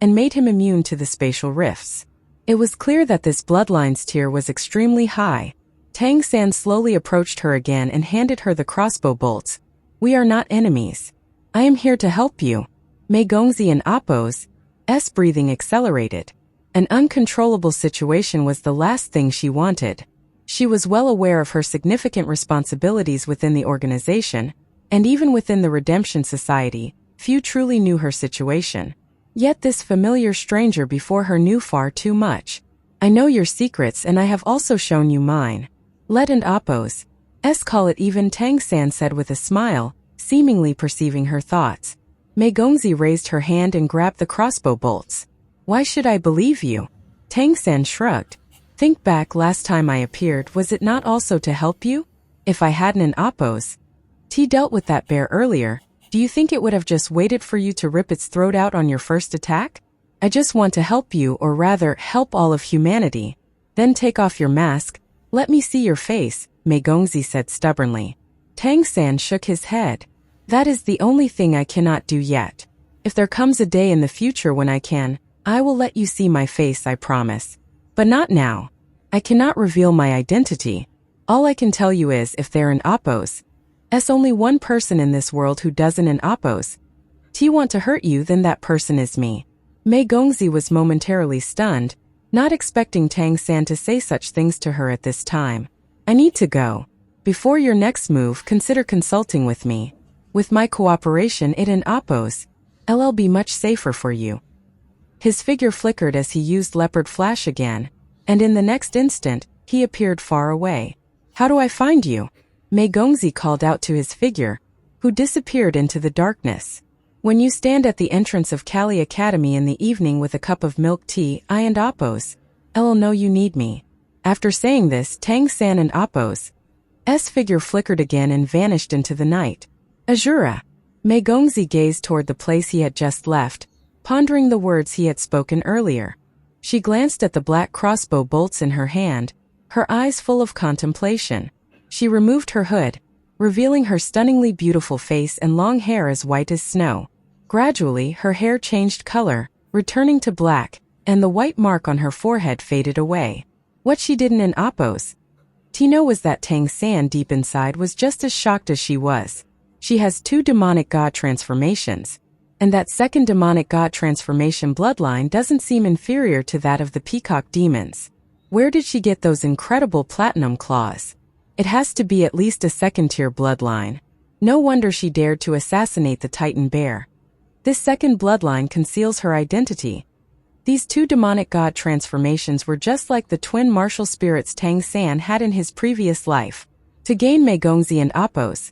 and made him immune to the spatial rifts? It was clear that this bloodline's tier was extremely high. Tang San slowly approached her again and handed her the crossbow bolts. We are not enemies. I am here to help you. Mei Gongzi and Appo's breathing accelerated. An uncontrollable situation was the last thing she wanted. She was well aware of her significant responsibilities within the organization, and even within the Redemption Society, few truly knew her situation. Yet this familiar stranger before her knew far too much. I know your secrets and I have also shown you mine. Let and Appo's Call it even, Tang San said with a smile, seemingly perceiving her thoughts. Mei Gongzi raised her hand and grabbed the crossbow bolts. Why should I believe you? Tang San shrugged. Think back, last time I appeared, was it not also to help you? If I hadn't an oppose. T dealt with that bear earlier. Do you think it would have just waited for you to rip its throat out on your first attack? I just want to help you, or rather, help all of humanity. Then take off your mask. Let me see your face, Mei Gongzi said stubbornly. Tang San shook his head. That is the only thing I cannot do yet. If there comes a day in the future when I can, I will let you see my face, I promise. But not now. I cannot reveal my identity. All I can tell you is if they're an oppose. Only one person in this world who doesn't an oppose. Want to hurt you, then that person is me. Mei Gongzi was momentarily stunned, not expecting Tang San to say such things to her at this time. I need to go. Before your next move, consider consulting with me. With my cooperation, it an oppose. I'll be much safer for you. His figure flickered as he used leopard flash again, and in the next instant, he appeared far away. How do I find you? Mei Gongzi called out to his figure, who disappeared into the darkness. When you stand at the entrance of Kali Academy in the evening with a cup of milk tea, I and oppose. I'll know you need me. After saying this, Tang San and oppose's figure flickered again and vanished into the night. Azura. Mei Gongzi gazed toward the place he had just left, pondering the words he had spoken earlier. She glanced at the black crossbow bolts in her hand, her eyes full of contemplation. She removed her hood, revealing her stunningly beautiful face and long hair as white as snow. Gradually, her hair changed color, returning to black, and the white mark on her forehead faded away. What she didn't in oppose was that Tang San deep inside was just as shocked as she was. She has 2 demonic god transformations, and that second demonic god transformation bloodline doesn't seem inferior to that of the peacock demons. Where did she get those incredible platinum claws? It has to be at least a second-tier bloodline. No wonder she dared to assassinate the Titan bear. This second bloodline conceals her identity. These 2 demonic god transformations were just like the twin martial spirits Tang San had in his previous life. To gain Mei Gongzi and oppose's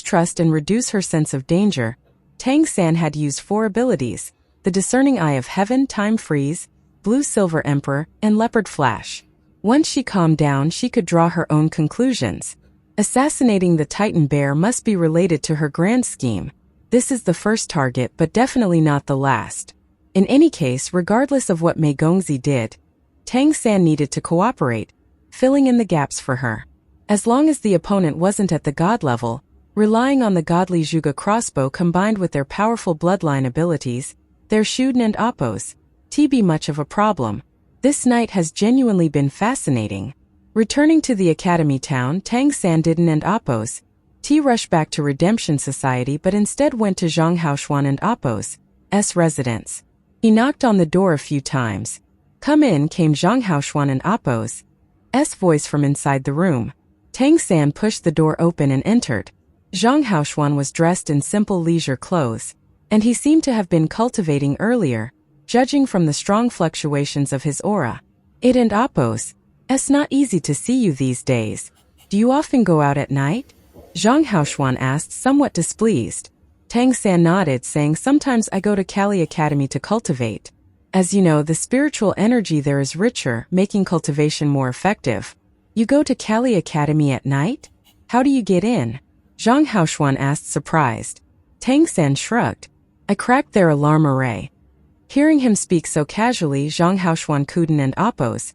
trust and reduce her sense of danger, Tang San had used 4 abilities: the Discerning Eye of Heaven, Time Freeze, Blue Silver Emperor, and Leopard Flash. Once she calmed down, she could draw her own conclusions. Assassinating the Titan bear must be related to her grand scheme. This is the first target, but definitely not the last. In any case, regardless of what Mei Gongzi did, Tang San needed to cooperate, filling in the gaps for her. As long as the opponent wasn't at the god level, relying on the godly Zhuge crossbow combined with their powerful bloodline abilities, their Shuden and oppose, be much of a problem. This night has genuinely been fascinating. Returning to the academy town, Tang San didn't and oppose rushed back to Redemption Society but instead went to Zhang Haoshuan and oppose's residence. He knocked on the door a few times. Come in, came Zhang Haoshuan and oppose's voice from inside the room. Tang San pushed the door open and entered. Zhang Haoshuan was dressed in simple leisure clothes, and he seemed to have been cultivating earlier, judging from the strong fluctuations of his aura. It and oppose. Not easy to see you these days. Do you often go out at night? Zhang Haoshuan asked, somewhat displeased. Tang San nodded, saying, sometimes I go to Kali Academy to cultivate. As you know, the spiritual energy there is richer, making cultivation more effective. You go to Kali Academy at night? How do you get in? Zhang Haoshuan asked, surprised. Tang San shrugged. I cracked their alarm array. Hearing him speak so casually, Zhang Haoshuan couldn't and oppose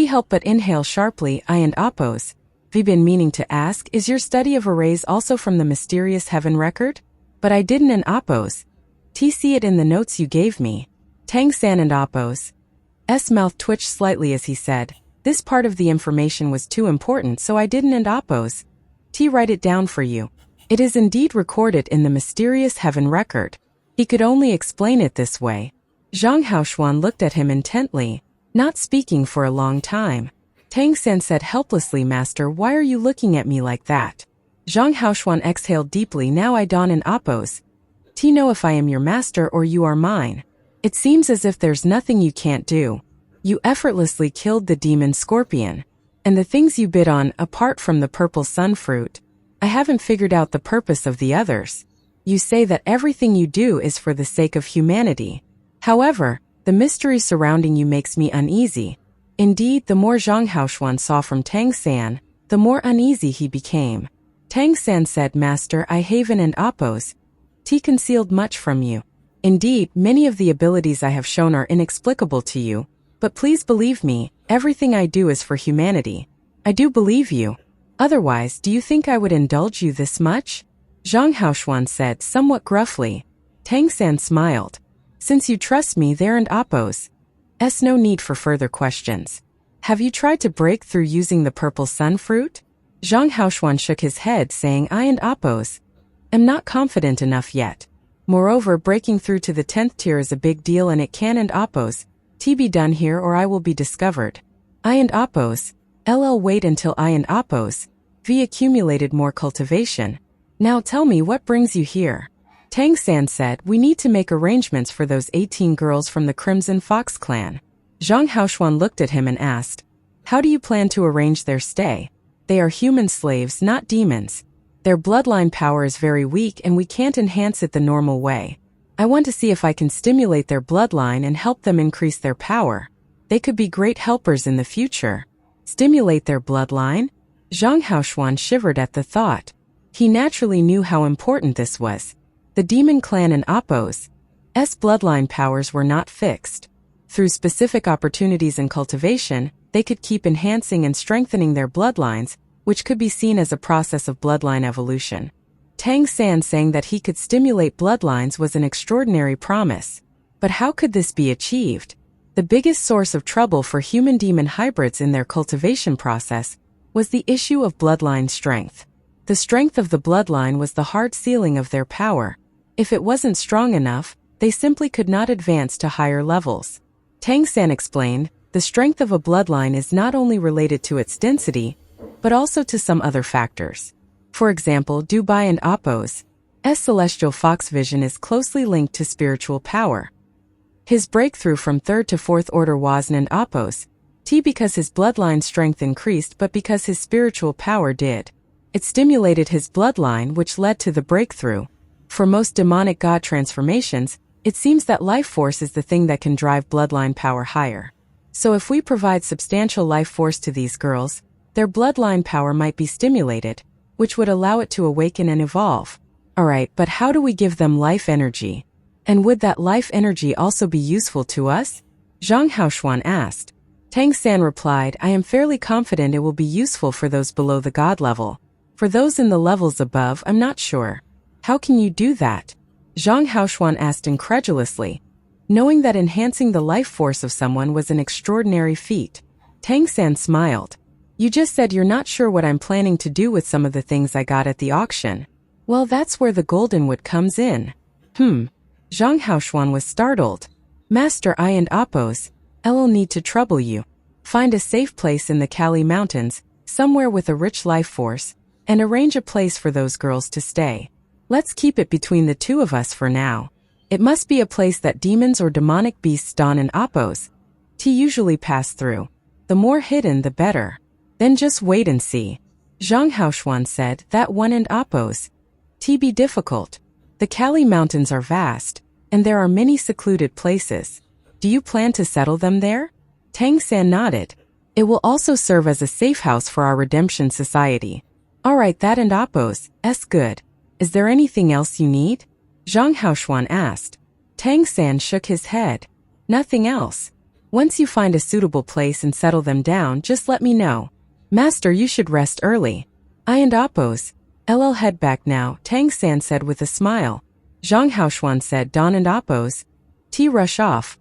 help but inhale sharply. I and oppose. I've been meaning to ask, is your study of arrays also from the mysterious heaven record? But I didn't and oppose see it in the notes you gave me. Tang San and oppose's mouth twitched slightly as he said, this part of the information was too important, so I didn't and oppose write it down for you. It is indeed recorded in the mysterious heaven record. He could only explain it this way. Zhang Haoshuan looked at him intently, not speaking for a long time. Tang San said helplessly, Master, why are you looking at me like that? Zhang Haoshuan exhaled deeply. Now I don and oppose know if I am your master or you are mine. It seems as if there's nothing you can't do. You effortlessly killed the demon scorpion. And the things you bid on, apart from the purple sun fruit, I haven't figured out the purpose of the others. You say that everything you do is for the sake of humanity. However, the mystery surrounding you makes me uneasy. Indeed, the more Zhang Haoshuan saw from Tang San, the more uneasy he became. Tang San said, Master, I Haven and Oppose. T concealed much from you. Indeed, many of the abilities I have shown are inexplicable to you, but please believe me, everything I do is for humanity. I do believe you. Otherwise, do you think I would indulge you this much? Zhang Haoshuan said, somewhat gruffly. Tang San smiled. Since you trust me, there and Oppose. No need for further questions. Have you tried to break through using the purple sun fruit? Zhang Haoshuan shook his head, saying, I and Oppose am not confident enough yet. Moreover, breaking through to the 10th tier is a big deal and it can and Oppose be done here or I will be discovered. I and Oppose, wait until I and Oppose accumulated more cultivation. Now tell me what brings you here. Tang San said, we need to make arrangements for those 18 girls from the Crimson Fox clan. Zhang Haoshuan looked at him and asked, how do you plan to arrange their stay? They are human slaves, not demons. Their bloodline power is very weak and we can't enhance it the normal way. I want to see if I can stimulate their bloodline and help them increase their power. They could be great helpers in the future. Stimulate their bloodline? Zhang Haoshuan shivered at the thought. He naturally knew how important this was. The demon clan and Oppose's bloodline powers were not fixed. Through specific opportunities and cultivation, they could keep enhancing and strengthening their bloodlines, which could be seen as a process of bloodline evolution. Tang San saying that he could stimulate bloodlines was an extraordinary promise. But how could this be achieved? The biggest source of trouble for human-demon hybrids in their cultivation process was the issue of bloodline strength. The strength of the bloodline was the hard ceiling of their power. If it wasn't strong enough, they simply could not advance to higher levels. Tang San explained, the strength of a bloodline is not only related to its density, but also to some other factors. For example, Dubai and Oppose's celestial fox vision is closely linked to spiritual power. His breakthrough from 3rd to 4th order wasn't and Oppose because his bloodline strength increased but because his spiritual power did. It stimulated his bloodline which led to the breakthrough. For most demonic god transformations, it seems that life force is the thing that can drive bloodline power higher. So if we provide substantial life force to these girls, their bloodline power might be stimulated, which would allow it to awaken and evolve. Alright, but how do we give them life energy? And would that life energy also be useful to us? Zhang Haoshuan asked. Tang San replied, I am fairly confident it will be useful for those below the god level. For those in the levels above, I'm not sure. How can you do that? Zhang Haoshuan asked incredulously. Knowing that enhancing the life force of someone was an extraordinary feat, Tang San smiled. You just said you're not sure what I'm planning to do with some of the things I got at the auction. Well, that's where the golden wood comes in. Zhang Haoshuan was startled. Master, I and Oppose will need to trouble you. Find a safe place in the Kali Mountains, somewhere with a rich life force, and arrange a place for those girls to stay. Let's keep it between the two of us for now. It must be a place that demons or demonic beasts Don and Oppose usually pass through. The more hidden, the better. Then just wait and see. Zhang Haoshuan said, that one and Oppose be difficult. The Kali Mountains are vast, and there are many secluded places. Do you plan to settle them there? Tang San nodded. It will also serve as a safe house for our redemption society. Alright, that and Oppose good. Is there anything else you need? Zhang Haoshuan asked. Tang San shook his head. Nothing else. Once you find a suitable place and settle them down, just let me know. Master, you should rest early. I and Oppose head back now, Tang San said with a smile. Zhang Haoshuan said, Don and Oppose rush off.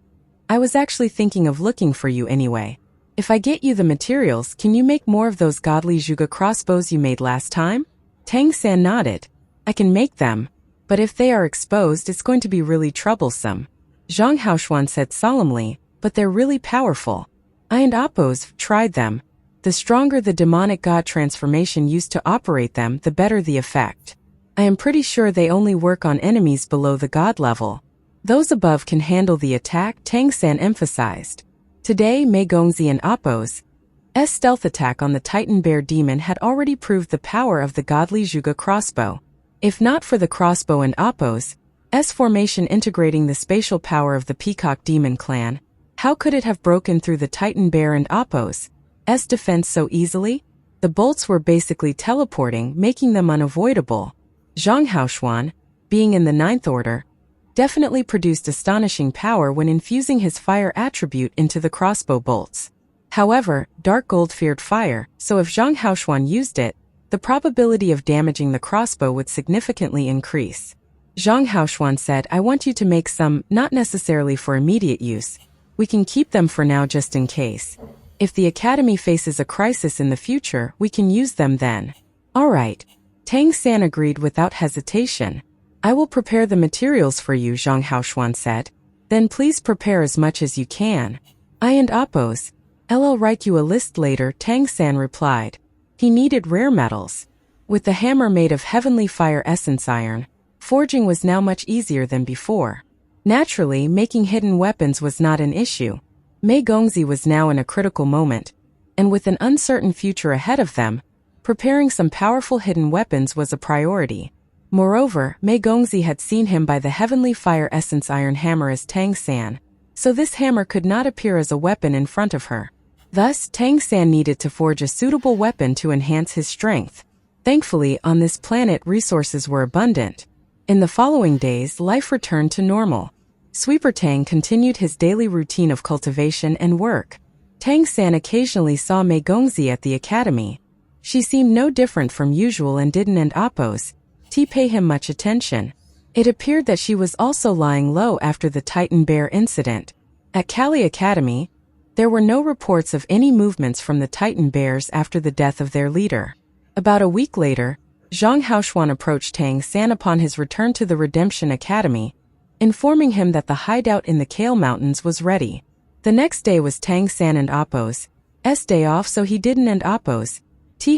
I was actually thinking of looking for you anyway. If I get you the materials, can you make more of those godly Zhuge crossbows you made last time? Tang San nodded. I can make them, but if they are exposed, it's going to be really troublesome. Zhang Haoshuan said solemnly, but they're really powerful. I and Oppose tried them. The stronger the demonic god transformation used to operate them, the better the effect. I am pretty sure they only work on enemies below the god level. Those above can handle the attack, Tang San emphasized. Today, Mei Gongzi and Oppose stealth attack on the Titan Bear Demon had already proved the power of the godly Zhuge crossbow. If not for the crossbow and Appo's formation integrating the spatial power of the Peacock Demon clan, how could it have broken through the Titan Bear and Appo's defense so easily? The bolts were basically teleporting, making them unavoidable. Zhang Haoshuan, being in the ninth order, definitely produced astonishing power when infusing his fire attribute into the crossbow bolts. However, Dark Gold feared fire, so if Zhang Haoshuan used it, the probability of damaging the crossbow would significantly increase. Zhang Haoshuan said, "I want you to make some, not necessarily for immediate use. We can keep them for now just in case. If the academy faces a crisis in the future, we can use them then." "All right." Tang San agreed without hesitation. "I will prepare the materials for you," Zhang Haoshuan said. "Then please prepare as much as you can." "I and Appo's, I'll write you a list later," Tang San replied. He needed rare metals. With the hammer made of heavenly fire essence iron, forging was now much easier than before. Naturally, making hidden weapons was not an issue. Mei Gongzi was now in a critical moment, and with an uncertain future ahead of them, preparing some powerful hidden weapons was a priority. Moreover, Mei Gongzi had seen him buy the heavenly fire essence iron hammer as Tang San, so this hammer could not appear as a weapon in front of her. Thus, Tang San needed to forge a suitable weapon to enhance his strength. Thankfully, on this planet resources were abundant. In the following days, life returned to normal. Sweeper Tang continued his daily routine of cultivation and work. Tang San occasionally saw Mei Gongzi at the academy. She seemed no different from usual and didn't Appo's pay him much attention. It appeared that she was also lying low after the Titan Bear incident. At Kali Academy, there were no reports of any movements from the Titan Bears after the death of their leader. About a week later, Zhang Haoshuan approached Tang San upon his return to the Redemption Academy, informing him that the hideout in the Kale Mountains was ready. The next day was Tang San and Appo's day off, so he didn't Appo's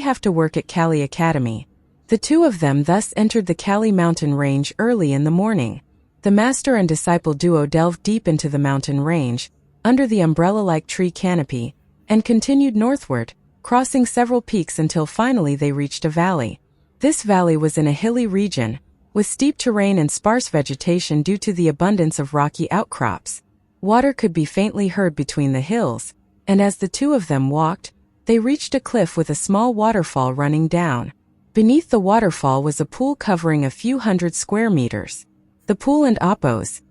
have to work at Kali Academy. The two of them thus entered the Kali mountain range early in the morning. The master and disciple duo delved deep into the mountain range, under the umbrella-like tree canopy, and continued northward, crossing several peaks until finally they reached a valley. This valley was in a hilly region, with steep terrain and sparse vegetation due to the abundance of rocky outcrops. Water could be faintly heard between the hills, and as the two of them walked, they reached a cliff with a small waterfall running down. Beneath the waterfall was a pool covering a few hundred square meters. The pool and Appo's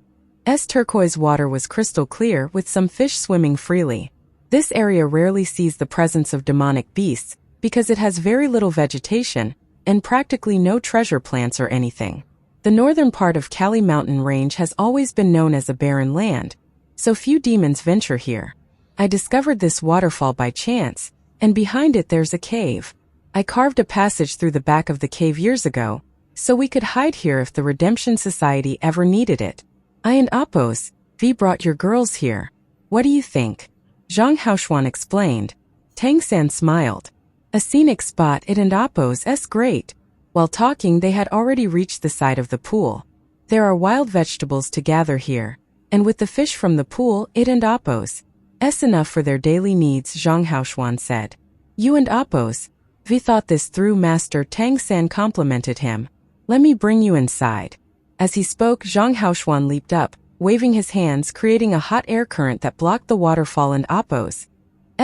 turquoise water was crystal clear, with some fish swimming freely. This area rarely sees the presence of demonic beasts, because it has very little vegetation, and practically no treasure plants or anything. The northern part of Kali Mountain Range has always been known as a barren land, so few demons venture here. I discovered this waterfall by chance, and behind it there's a cave. I carved a passage through the back of the cave years ago, so we could hide here if the Redemption Society ever needed it. I and Appo's brought your girls here. What do you think?" Zhang Haoshuan explained. Tang San smiled. "A scenic spot, it and Appo's great." While talking, they had already reached the side of the pool. "There are wild vegetables to gather here, and with the fish from the pool, it and Appo's enough for their daily needs," Zhang Haoshuan said. "You and Appo's thought this through, Master," Tang San complimented him. "Let me bring you inside." As he spoke, Zhang Haoshuan leaped up, waving his hands, creating a hot air current that blocked the waterfall and Appo's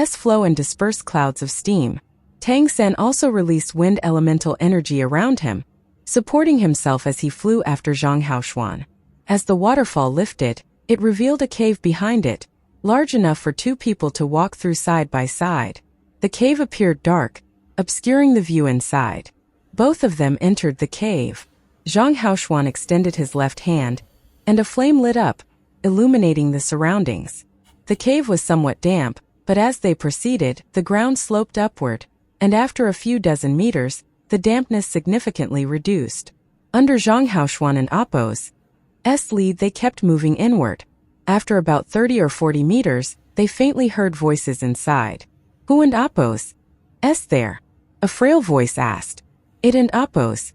flow and dispersed clouds of steam. Tang San also released wind elemental energy around him, supporting himself as he flew after Zhang Haoshuan. As the waterfall lifted, it revealed a cave behind it, large enough for two people to walk through side by side. The cave appeared dark, obscuring the view inside. Both of them entered the cave. Zhang Haoshuan extended his left hand, and a flame lit up, illuminating the surroundings. The cave was somewhat damp, but as they proceeded, the ground sloped upward, and after a few dozen meters, the dampness significantly reduced. Under Zhang Haoshuan and Appo's lead, they kept moving inward. After about 30 or 40 meters, they faintly heard voices inside. "Who and Appo's there?" a frail voice asked. "It and Appo's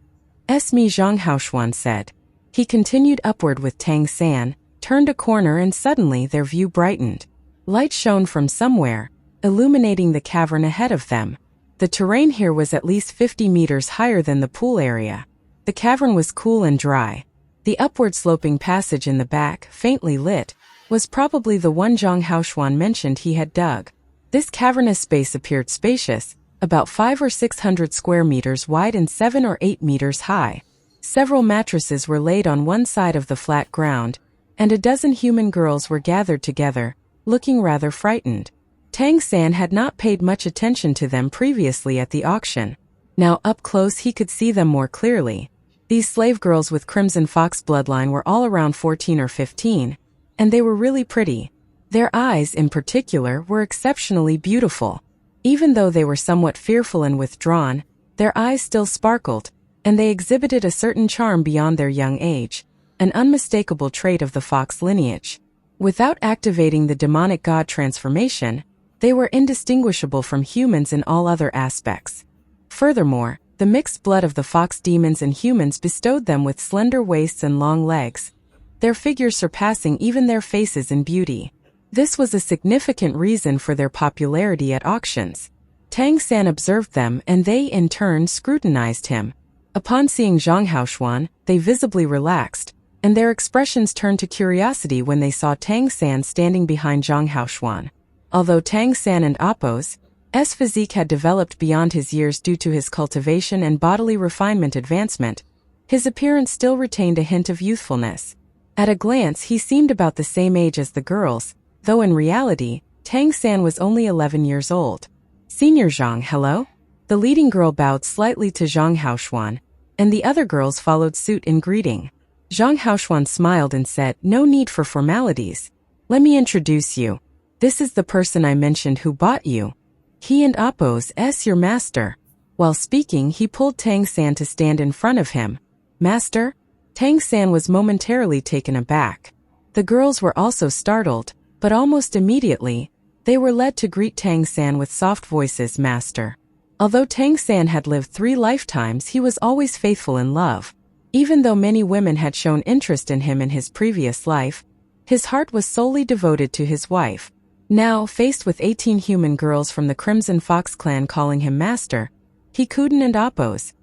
me," Zhang Haoshuan said. He continued upward with Tang San, turned a corner, and suddenly their view brightened. Light shone from somewhere, illuminating the cavern ahead of them. The terrain here was at least 50 meters higher than the pool area. The cavern was cool and dry. The upward-sloping passage in the back, faintly lit, was probably the one Zhang Haoshuan mentioned he had dug. This cavernous space appeared spacious, about 500 or 600 square meters wide and 7 or 8 meters high. Several mattresses were laid on one side of the flat ground, and a dozen human girls were gathered together, looking rather frightened. Tang San had not paid much attention to them previously at the auction. Now up close he could see them more clearly. These slave girls with Crimson Fox bloodline were all around 14 or 15, and they were really pretty. Their eyes, in particular, were exceptionally beautiful. Even though they were somewhat fearful and withdrawn, their eyes still sparkled, and they exhibited a certain charm beyond their young age, an unmistakable trait of the fox lineage. Without activating the demonic god transformation, they were indistinguishable from humans in all other aspects. Furthermore, the mixed blood of the fox demons and humans bestowed them with slender waists and long legs, their figures surpassing even their faces in beauty. This was a significant reason for their popularity at auctions. Tang San observed them and they in turn scrutinized him. Upon seeing Zhang Haoshuan, they visibly relaxed, and their expressions turned to curiosity when they saw Tang San standing behind Zhang Haoshuan. Although Tang San and Appo's physique had developed beyond his years due to his cultivation and bodily refinement advancement, his appearance still retained a hint of youthfulness. At a glance he seemed about the same age as the girls, though in reality, Tang San was only 11 years old. "Senior Zhang, hello?" The leading girl bowed slightly to Zhang Haoshuan, and the other girls followed suit in greeting. Zhang Haoshuan smiled and said, "No need for formalities. Let me introduce you. This is the person I mentioned who bought you. He and Appo's your master." While speaking, he pulled Tang San to stand in front of him. "Master?" Tang San was momentarily taken aback. The girls were also startled, but almost immediately, they were led to greet Tang San with soft voices, "Master." Although Tang San had lived 3 lifetimes, he was always faithful in love. Even though many women had shown interest in him in his previous life, his heart was solely devoted to his wife. Now, faced with 18 human girls from the Crimson Fox clan calling him master, he couldn't oppose.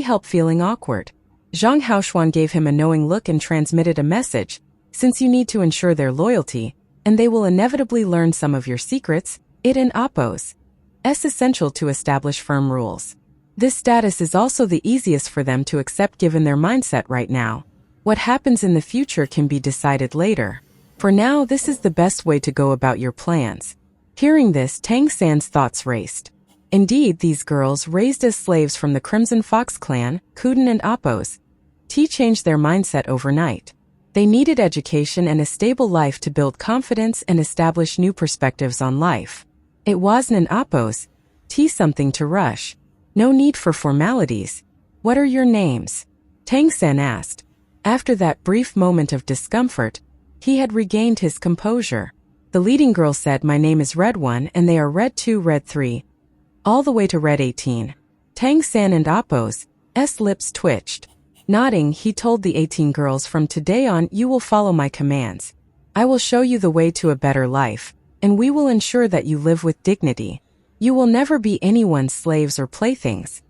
Help feeling awkward. Zhang Haoshuan gave him a knowing look and transmitted a message, "Since you need to ensure their loyalty, and they will inevitably learn some of your secrets, it and Appo's essential to establish firm rules. This status is also the easiest for them to accept given their mindset right now. What happens in the future can be decided later. For now, this is the best way to go about your plans." Hearing this, Tang San's thoughts raced. Indeed, these girls, raised as slaves from the Crimson Fox clan, Kuden and Appo's changed their mindset overnight. They needed education and a stable life to build confidence and establish new perspectives on life. It wasn't Appo's something to rush. "No need for formalities. What are your names?" Tang San asked. After that brief moment of discomfort, he had regained his composure. The leading girl said, "My name is Red 1 and they are Red 2, Red 3, all the way to Red 18. Tang San and Appo's lips twitched. Nodding, he told the 18 girls, "From today on, you will follow my commands. I will show you the way to a better life, and we will ensure that you live with dignity. You will never be anyone's slaves or playthings."